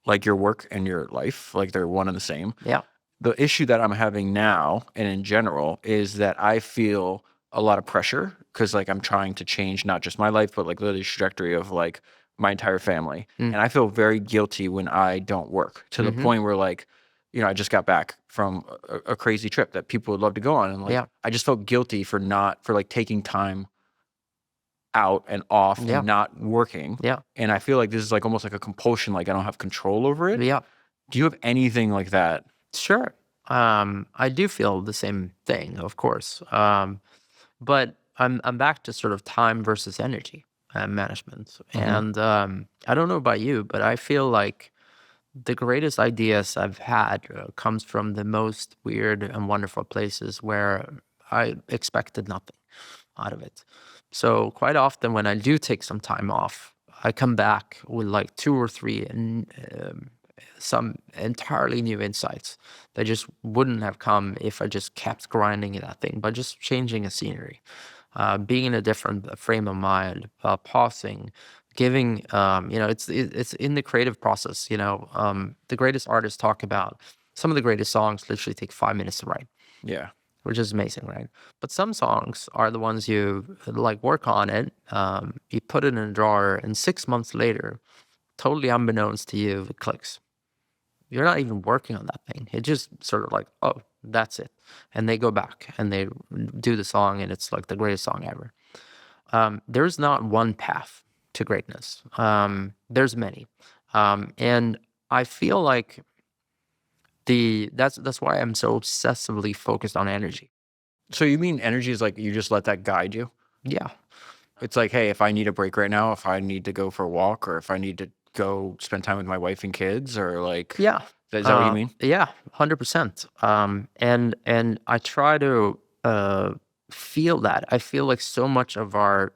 Speaker 1: like your work and your life. Like they're one and the same.
Speaker 2: Yeah.
Speaker 1: The issue that I'm having now and in general is that I feel a lot of pressure because like I'm trying to change not just my life, but like the trajectory of like my entire family. And I feel very guilty when I don't work to the point where like, you know, I just got back from a crazy trip that people would love to go on. And like,
Speaker 2: Yeah.
Speaker 1: I just felt guilty for like taking time out and off
Speaker 2: Yeah.
Speaker 1: and not working.
Speaker 2: Yeah.
Speaker 1: And I feel like this is like almost like a compulsion. Like I don't have control over it.
Speaker 2: Yeah.
Speaker 1: Do you have anything like that?
Speaker 2: Sure. I do feel the same thing, of course. But I'm back to sort of time versus energy management. And I don't know about you, but I feel like the greatest ideas I've had comes from the most weird and wonderful places where I expected nothing out of it. So quite often when I do take some time off, I come back with like two or three and some entirely new insights that just wouldn't have come if I just kept grinding at that thing, but just changing a scenery, being in a different frame of mind, pausing, giving, it's in the creative process, the greatest artists talk about some of the greatest songs literally take 5 minutes to write,
Speaker 1: Yeah.
Speaker 2: which is amazing, right? But some songs are the ones you like work on it, you put it in a drawer, and 6 months later, totally unbeknownst to you, it clicks. You're not even working on that thing. It just sort of like, oh, that's it. And they go back and they do the song, and it's like the greatest song ever. There's not one path to greatness. There's many. And I feel like that's why I'm so obsessively focused on energy.
Speaker 1: So you mean energy is like you just let that guide you?
Speaker 2: Yeah.
Speaker 1: It's like, hey, if I need a break right now, if I need to go for a walk, or if I need to go spend time with my wife and kids, or like,
Speaker 2: Yeah.
Speaker 1: is that what you mean?
Speaker 2: Yeah, 100%. And I try to feel that. I feel like so much of our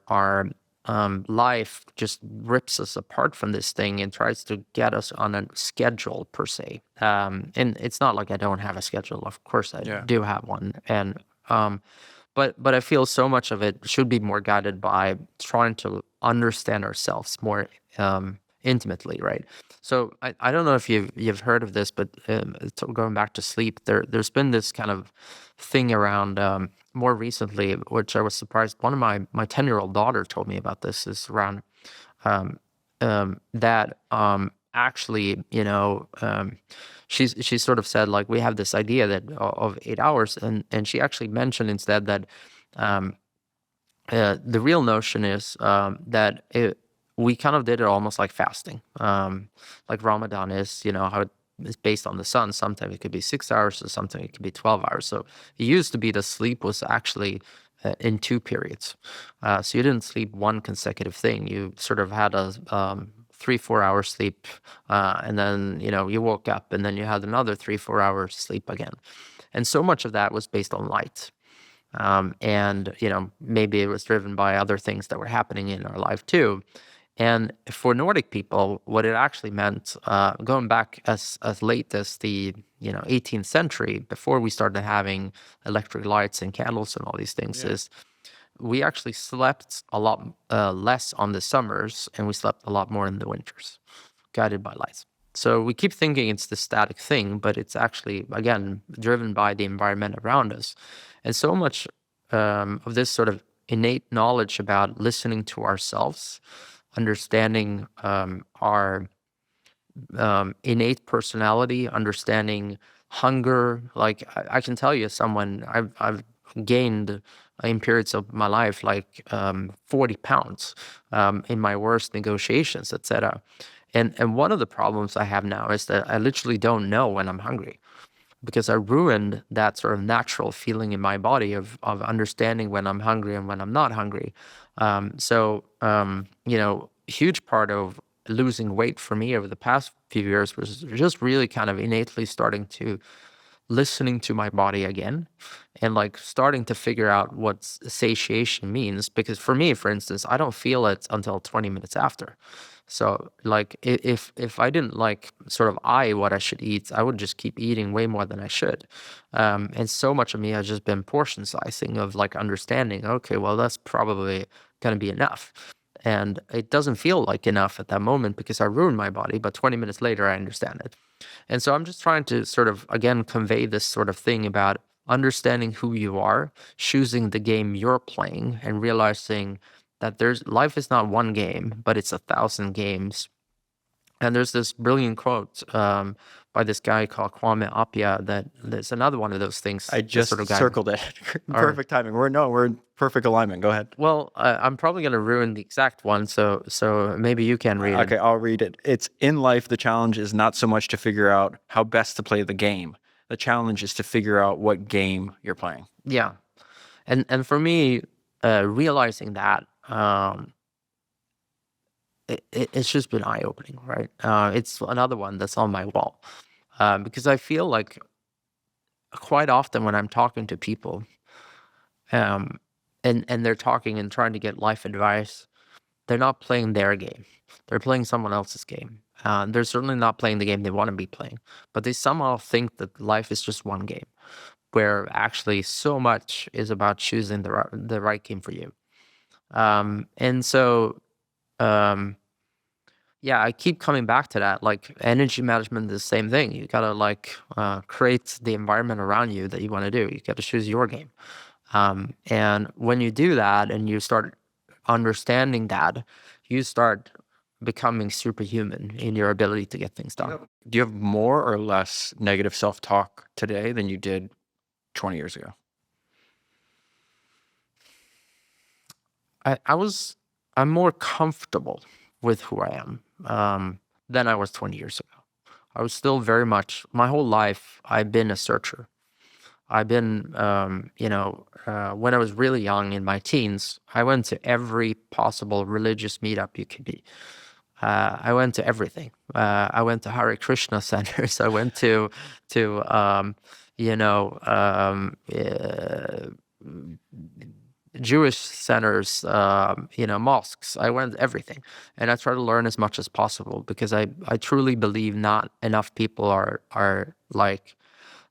Speaker 2: life just rips us apart from this thing and tries to get us on a schedule per se. And it's not like I don't have a schedule. Of course, I
Speaker 1: Yeah.
Speaker 2: do have one. And but I feel so much of it should be more guided by trying to understand ourselves more intimately, right? So I don't know if you've heard of this, but going back to sleep, there's been this kind of thing around more recently, which I was surprised. One of my 10-year-old daughter told me about this. Is around that actually, she sort of said like we have this idea that of 8 hours, and she actually mentioned instead that the real notion is that we kind of did it almost like fasting, like Ramadan is, how it's based on the sun. Sometimes it could be 6 hours, or sometimes it could be 12 hours. So it used to be the sleep was actually in two periods. So you didn't sleep one consecutive thing. You sort of had a 3-4 hour sleep, and then you woke up, and then you had another 3-4 hours sleep again. And so much of that was based on light. And maybe it was driven by other things that were happening in our life too. And for Nordic people, what it actually meant, going back as late as the 18th century, before we started having electric lights and candles and all these things, is we actually slept a lot less on the summers, and we slept a lot more in the winters, guided by lights. So we keep thinking it's the static thing, but it's actually, again, driven by the environment around us. And so much of this sort of innate knowledge about listening to ourselves, understanding our innate personality, understanding hunger. Like I can tell you, someone I've gained in periods of my life like 40 pounds in my worst negotiations, etc. And one of the problems I have now is that I literally don't know when I'm hungry, because I ruined that sort of natural feeling in my body of understanding when I'm hungry and when I'm not hungry. Huge part of losing weight for me over the past few years was just really kind of innately starting to listening to my body again, and like starting to figure out what satiation means. Because for me, for instance, I don't feel it until 20 minutes after. So like if I didn't like sort of eye what I should eat, I would just keep eating way more than I should. And so much of me has just been portion sizing of like understanding, okay, well, that's probably going to be enough. And it doesn't feel like enough at that moment because I ruined my body, but 20 minutes later, I understand it. And so I'm just trying to sort of, again, convey this sort of thing about understanding who you are, choosing the game you're playing, and realizing that life is not one game, but it's 1,000 games. And there's this brilliant quote by this guy called Kwame Appiah that there's another one of those things.
Speaker 1: I
Speaker 2: this
Speaker 1: just
Speaker 2: sort of guy.
Speaker 1: circled it. Perfect timing. We're in perfect alignment. Go ahead.
Speaker 2: Well, I'm probably going to ruin the exact one, so maybe you can read it.
Speaker 1: Okay, I'll read it. It's in life, the challenge is not so much to figure out how best to play the game. The challenge is to figure out what game you're playing.
Speaker 2: Yeah. And for me, realizing that, it's just been eye-opening, right? It's another one that's on my wall. Because I feel like quite often when I'm talking to people, and they're talking and trying to get life advice, they're not playing their game. They're playing someone else's game. They're certainly not playing the game they want to be playing, but they somehow think that life is just one game, where actually so much is about choosing the right game for you. And so, yeah, I keep coming back to that. Like energy management is the same thing. You gotta like create the environment around you that you want to do. You got to choose your game. And when you do that and you start understanding that, you start becoming superhuman in your ability to get things done.
Speaker 1: Do you have more or less negative self-talk today than you did 20 years ago?
Speaker 2: I'm more comfortable with who I am than I was 20 years ago. I was still very much, my whole life, I've been a searcher. I've been, when I was really young in my teens, I went to every possible religious meetup you could be. I went to everything. I went to Hare Krishna centers. I went to Jewish centers, mosques. I went everything, and I try to learn as much as possible because I truly believe not enough people are like.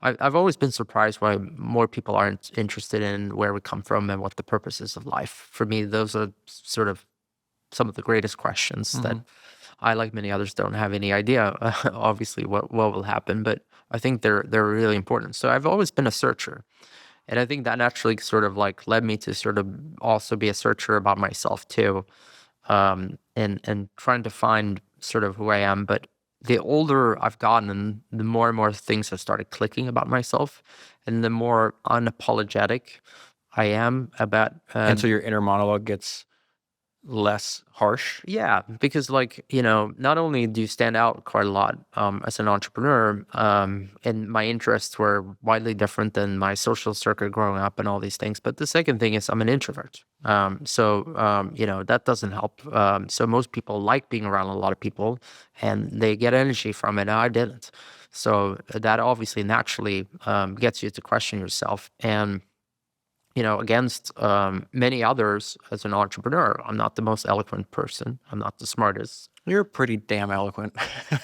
Speaker 2: I've always been surprised why more people aren't interested in where we come from and what the purpose is of life. For me, those are sort of some of the greatest questions that I, like many others, don't have any idea, obviously, what will happen. But I think they're really important. So I've always been a searcher. And I think that naturally sort of like led me to sort of also be a searcher about myself too, and trying to find sort of who I am. But the older I've gotten, the more and more things have started clicking about myself, and the more unapologetic I am about.
Speaker 1: And so your inner monologue gets less harsh?
Speaker 2: Yeah, because not only do you stand out quite a lot as an entrepreneur, and my interests were widely different than my social circle growing up and all these things, but the second thing is I'm an introvert. That doesn't help. So most people like being around a lot of people and they get energy from it, and I didn't. So that obviously naturally gets you to question yourself. And against many others as an entrepreneur, I'm not the most eloquent person. I'm not the smartest.
Speaker 1: You're pretty damn eloquent.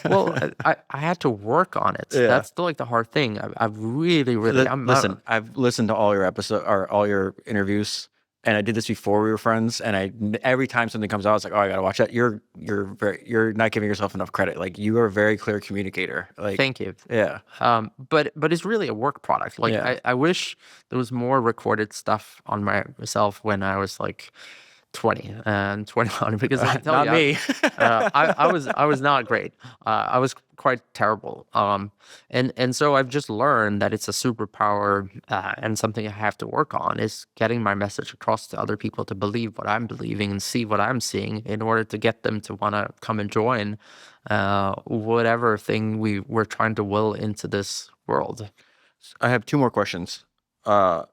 Speaker 2: Well, I had to work on it.
Speaker 1: Yeah.
Speaker 2: That's still the hard thing. I've really,
Speaker 1: Listen, I've listened to all your episodes or all your interviews, and I did this before we were friends. And every time something comes out, it's like, oh, I gotta watch that. You're not giving yourself enough credit. Like, you are a very clear communicator. Like,
Speaker 2: thank you.
Speaker 1: Yeah.
Speaker 2: But it's really a work product. Like,
Speaker 1: Yeah.
Speaker 2: I wish there was more recorded stuff on myself when I was like 20 and 21, because I tell
Speaker 1: Not
Speaker 2: you,
Speaker 1: me.
Speaker 2: I was not great. I was quite terrible. And so I've just learned that it's a superpower, and something I have to work on is getting my message across to other people to believe what I'm believing and see what I'm seeing in order to get them to want to come and join whatever thing we're trying to will into this world.
Speaker 1: I have two more questions that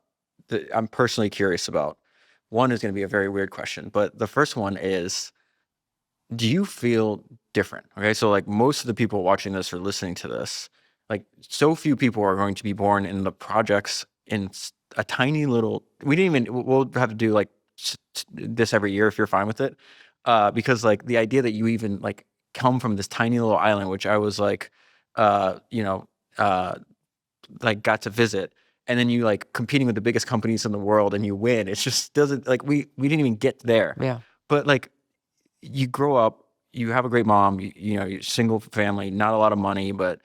Speaker 1: I'm personally curious about. One is going to be a very weird question, but the first one is, do you feel different? Okay, so like most of the people watching this or listening to this, like so few people are going to be born in the projects in a tiny little, we'll have to do like this every year if you're fine with it. because like the idea that you even like come from this tiny little island, which I was like, you know, like got to visit, and then you like competing with the biggest companies in the world and you win. It just doesn't like we didn't even get there.
Speaker 2: Yeah.
Speaker 1: But like you grow up, you have a great mom, you know, you're single family, not a lot of money, but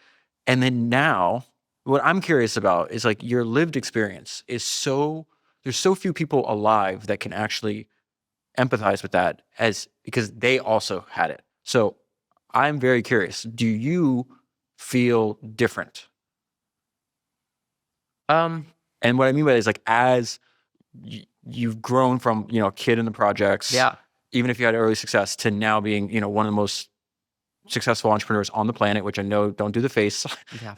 Speaker 1: and then now what I'm curious about is like your lived experience is so there's so few people alive that can actually empathize with that as because they also had it. So I'm very curious. Do you feel different?
Speaker 2: Um,
Speaker 1: And what I mean by that is like as you've grown from, you know, a kid in the projects,
Speaker 2: yeah.
Speaker 1: even if you had early success, to now being, you know, one of the most successful entrepreneurs on the planet, which I know don't do the face,
Speaker 2: Yeah.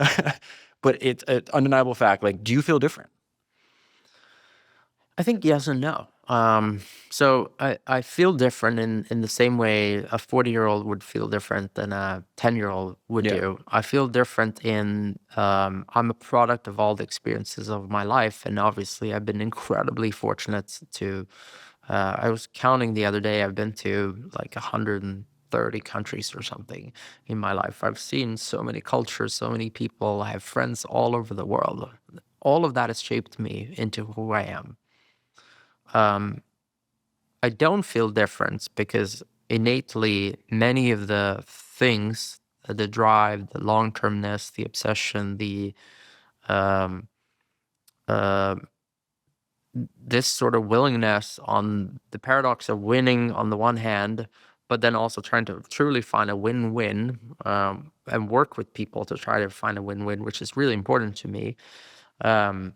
Speaker 1: but it's an undeniable fact. Like, do you feel different?
Speaker 2: I think yes and no. So I feel different in the same way a 40-year-old would feel different than a 10-year-old would
Speaker 1: Yeah.
Speaker 2: do. I feel different in I'm a product of all the experiences of my life, and obviously I've been incredibly fortunate to. I was counting the other day. I've been to like 130 countries or something in my life. I've seen so many cultures, so many people. I have friends all over the world. All of that has shaped me into who I am. I don't feel difference because innately many of the things, the drive, the long-termness, the obsession, the um, uh, this sort of willingness on the paradox of winning on the one hand, but then also trying to truly find a win-win and work with people to try to find a win-win, which is really important to me, um,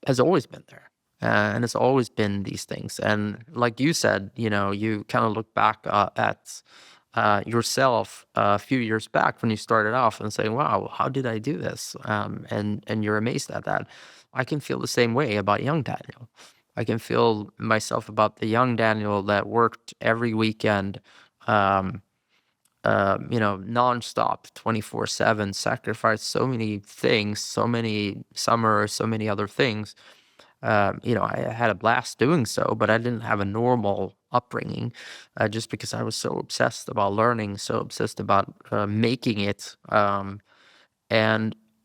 Speaker 2: has always been there. And it's always been these things. And like you said, you know, you kind of look back at yourself a few years back when you started off and say, wow, how did I do this? And you're amazed at that. I can feel the same way about young Daniel. I can feel myself about the young Daniel that worked every weekend, you know, nonstop, 24/7, sacrificed so many things, so many summers, so many other things. You know, I had a blast doing so, but I didn't have a normal upbringing just because I was so obsessed about learning, so obsessed about making it.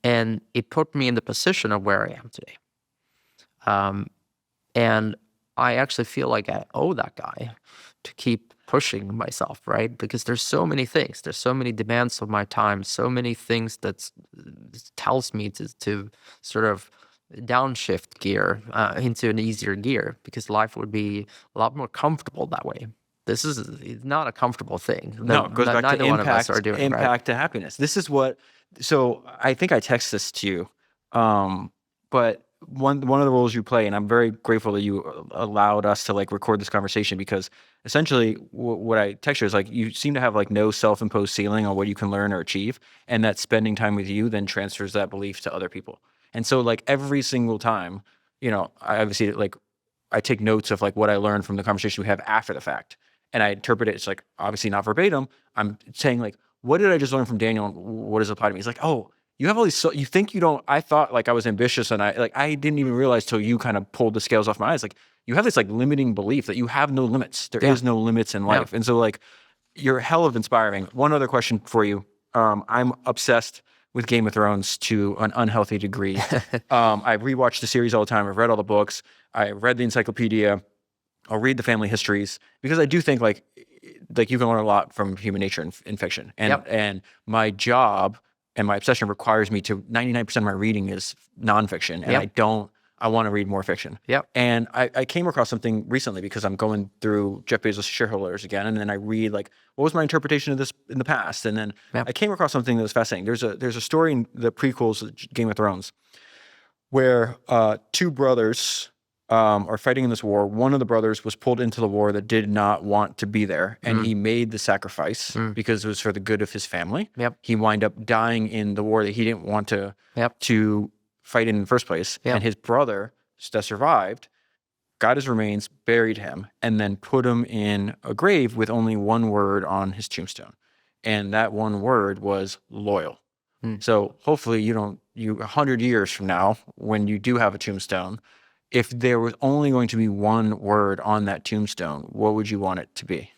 Speaker 2: And it put me in the position of where I am today. Um, and I actually feel like I owe that guy to keep pushing myself, right? Because there's so many things, there's so many demands of my time, so many things that tells me to sort of downshift gear into an easier gear because life would be a lot more comfortable that way. This is not a comfortable thing.
Speaker 1: No, it goes back to
Speaker 2: Neither one of us are doing, right?
Speaker 1: impact to happiness. This is what. So I think I text this to you, but one of the roles you play, and I'm very grateful that you allowed us to like record this conversation because essentially what I text you is like you seem to have like no self-imposed ceiling on what you can learn or achieve, and that spending time with you then transfers that belief to other people. And so like every single time, you know, I obviously like I take notes of like what I learned from the conversation we have after the fact. And I interpret it, it's like obviously not verbatim. I'm saying like, what did I just learn from Daniel? And what does it apply to me? He's like, oh, you have all these, you think you don't, I thought like I was ambitious and I didn't even realize till you kind of pulled the scales off my eyes. Like you have this like limiting belief that you have no limits. There is no limits in life. And so like, you're hell of inspiring. One other question for you. I'm obsessed with Game of Thrones to an unhealthy degree. I rewatch the series all the time. I've read all the books. I read the encyclopedia. I'll read the family histories because I do think like you can learn a lot from human nature in fiction. And and my job and my obsession requires me to 99% of my reading is nonfiction, and I want to read more fiction. And I came across something recently because I'm going through Jeff Bezos' shareholders again, and then I read like what was my interpretation of this in the past, and then I came across something that was fascinating. There's a story in the prequels of Game of Thrones where two brothers are fighting in this war. One of the brothers was pulled into the war that did not want to be there, and he made the sacrifice because it was for the good of his family. He wound up dying in the war that he didn't want to fight in the first place. And his brother that survived got his remains, buried him, and then put him in a grave with only one word on his tombstone. And that one word was loyal. So hopefully you 100 years from now, when you do have a tombstone, if there was only going to be one word on that tombstone, what would you want it to be?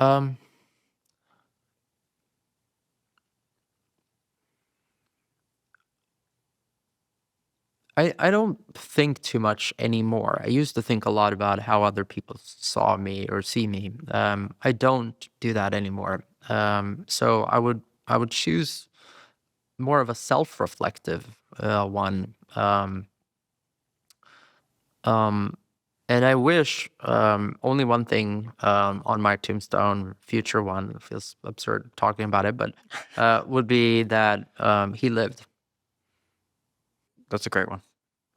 Speaker 2: Um, I don't think too much anymore. I used to think a lot about how other people saw me or see me. I don't do that anymore. So I would choose more of a self-reflective one. Um, and I wish only one thing on my tombstone, future one, it feels absurd talking about it, but would be that he lived.
Speaker 1: That's a great one.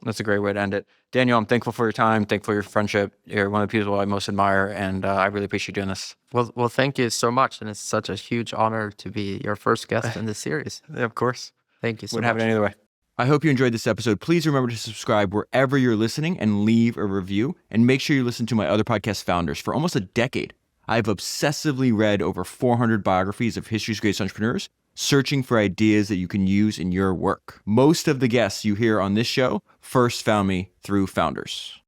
Speaker 1: That's a great way to end it. Daniel, I'm thankful for your time, thankful for your friendship. You're one of the people I most admire, and I really appreciate you doing this.
Speaker 2: Well, thank you so much, and it's such a huge honor to be your first guest in this series.
Speaker 1: Yeah, of course.
Speaker 2: Thank you so
Speaker 1: Wouldn't have it
Speaker 2: much.
Speaker 1: any other way.
Speaker 3: I hope you enjoyed this episode. Please remember to subscribe wherever you're listening and leave a review. And make sure you listen to my other podcast, Founders. For almost a decade, I've obsessively read over 400 biographies of history's greatest entrepreneurs, searching for ideas that you can use in your work. Most of the guests you hear on this show first found me through Founders.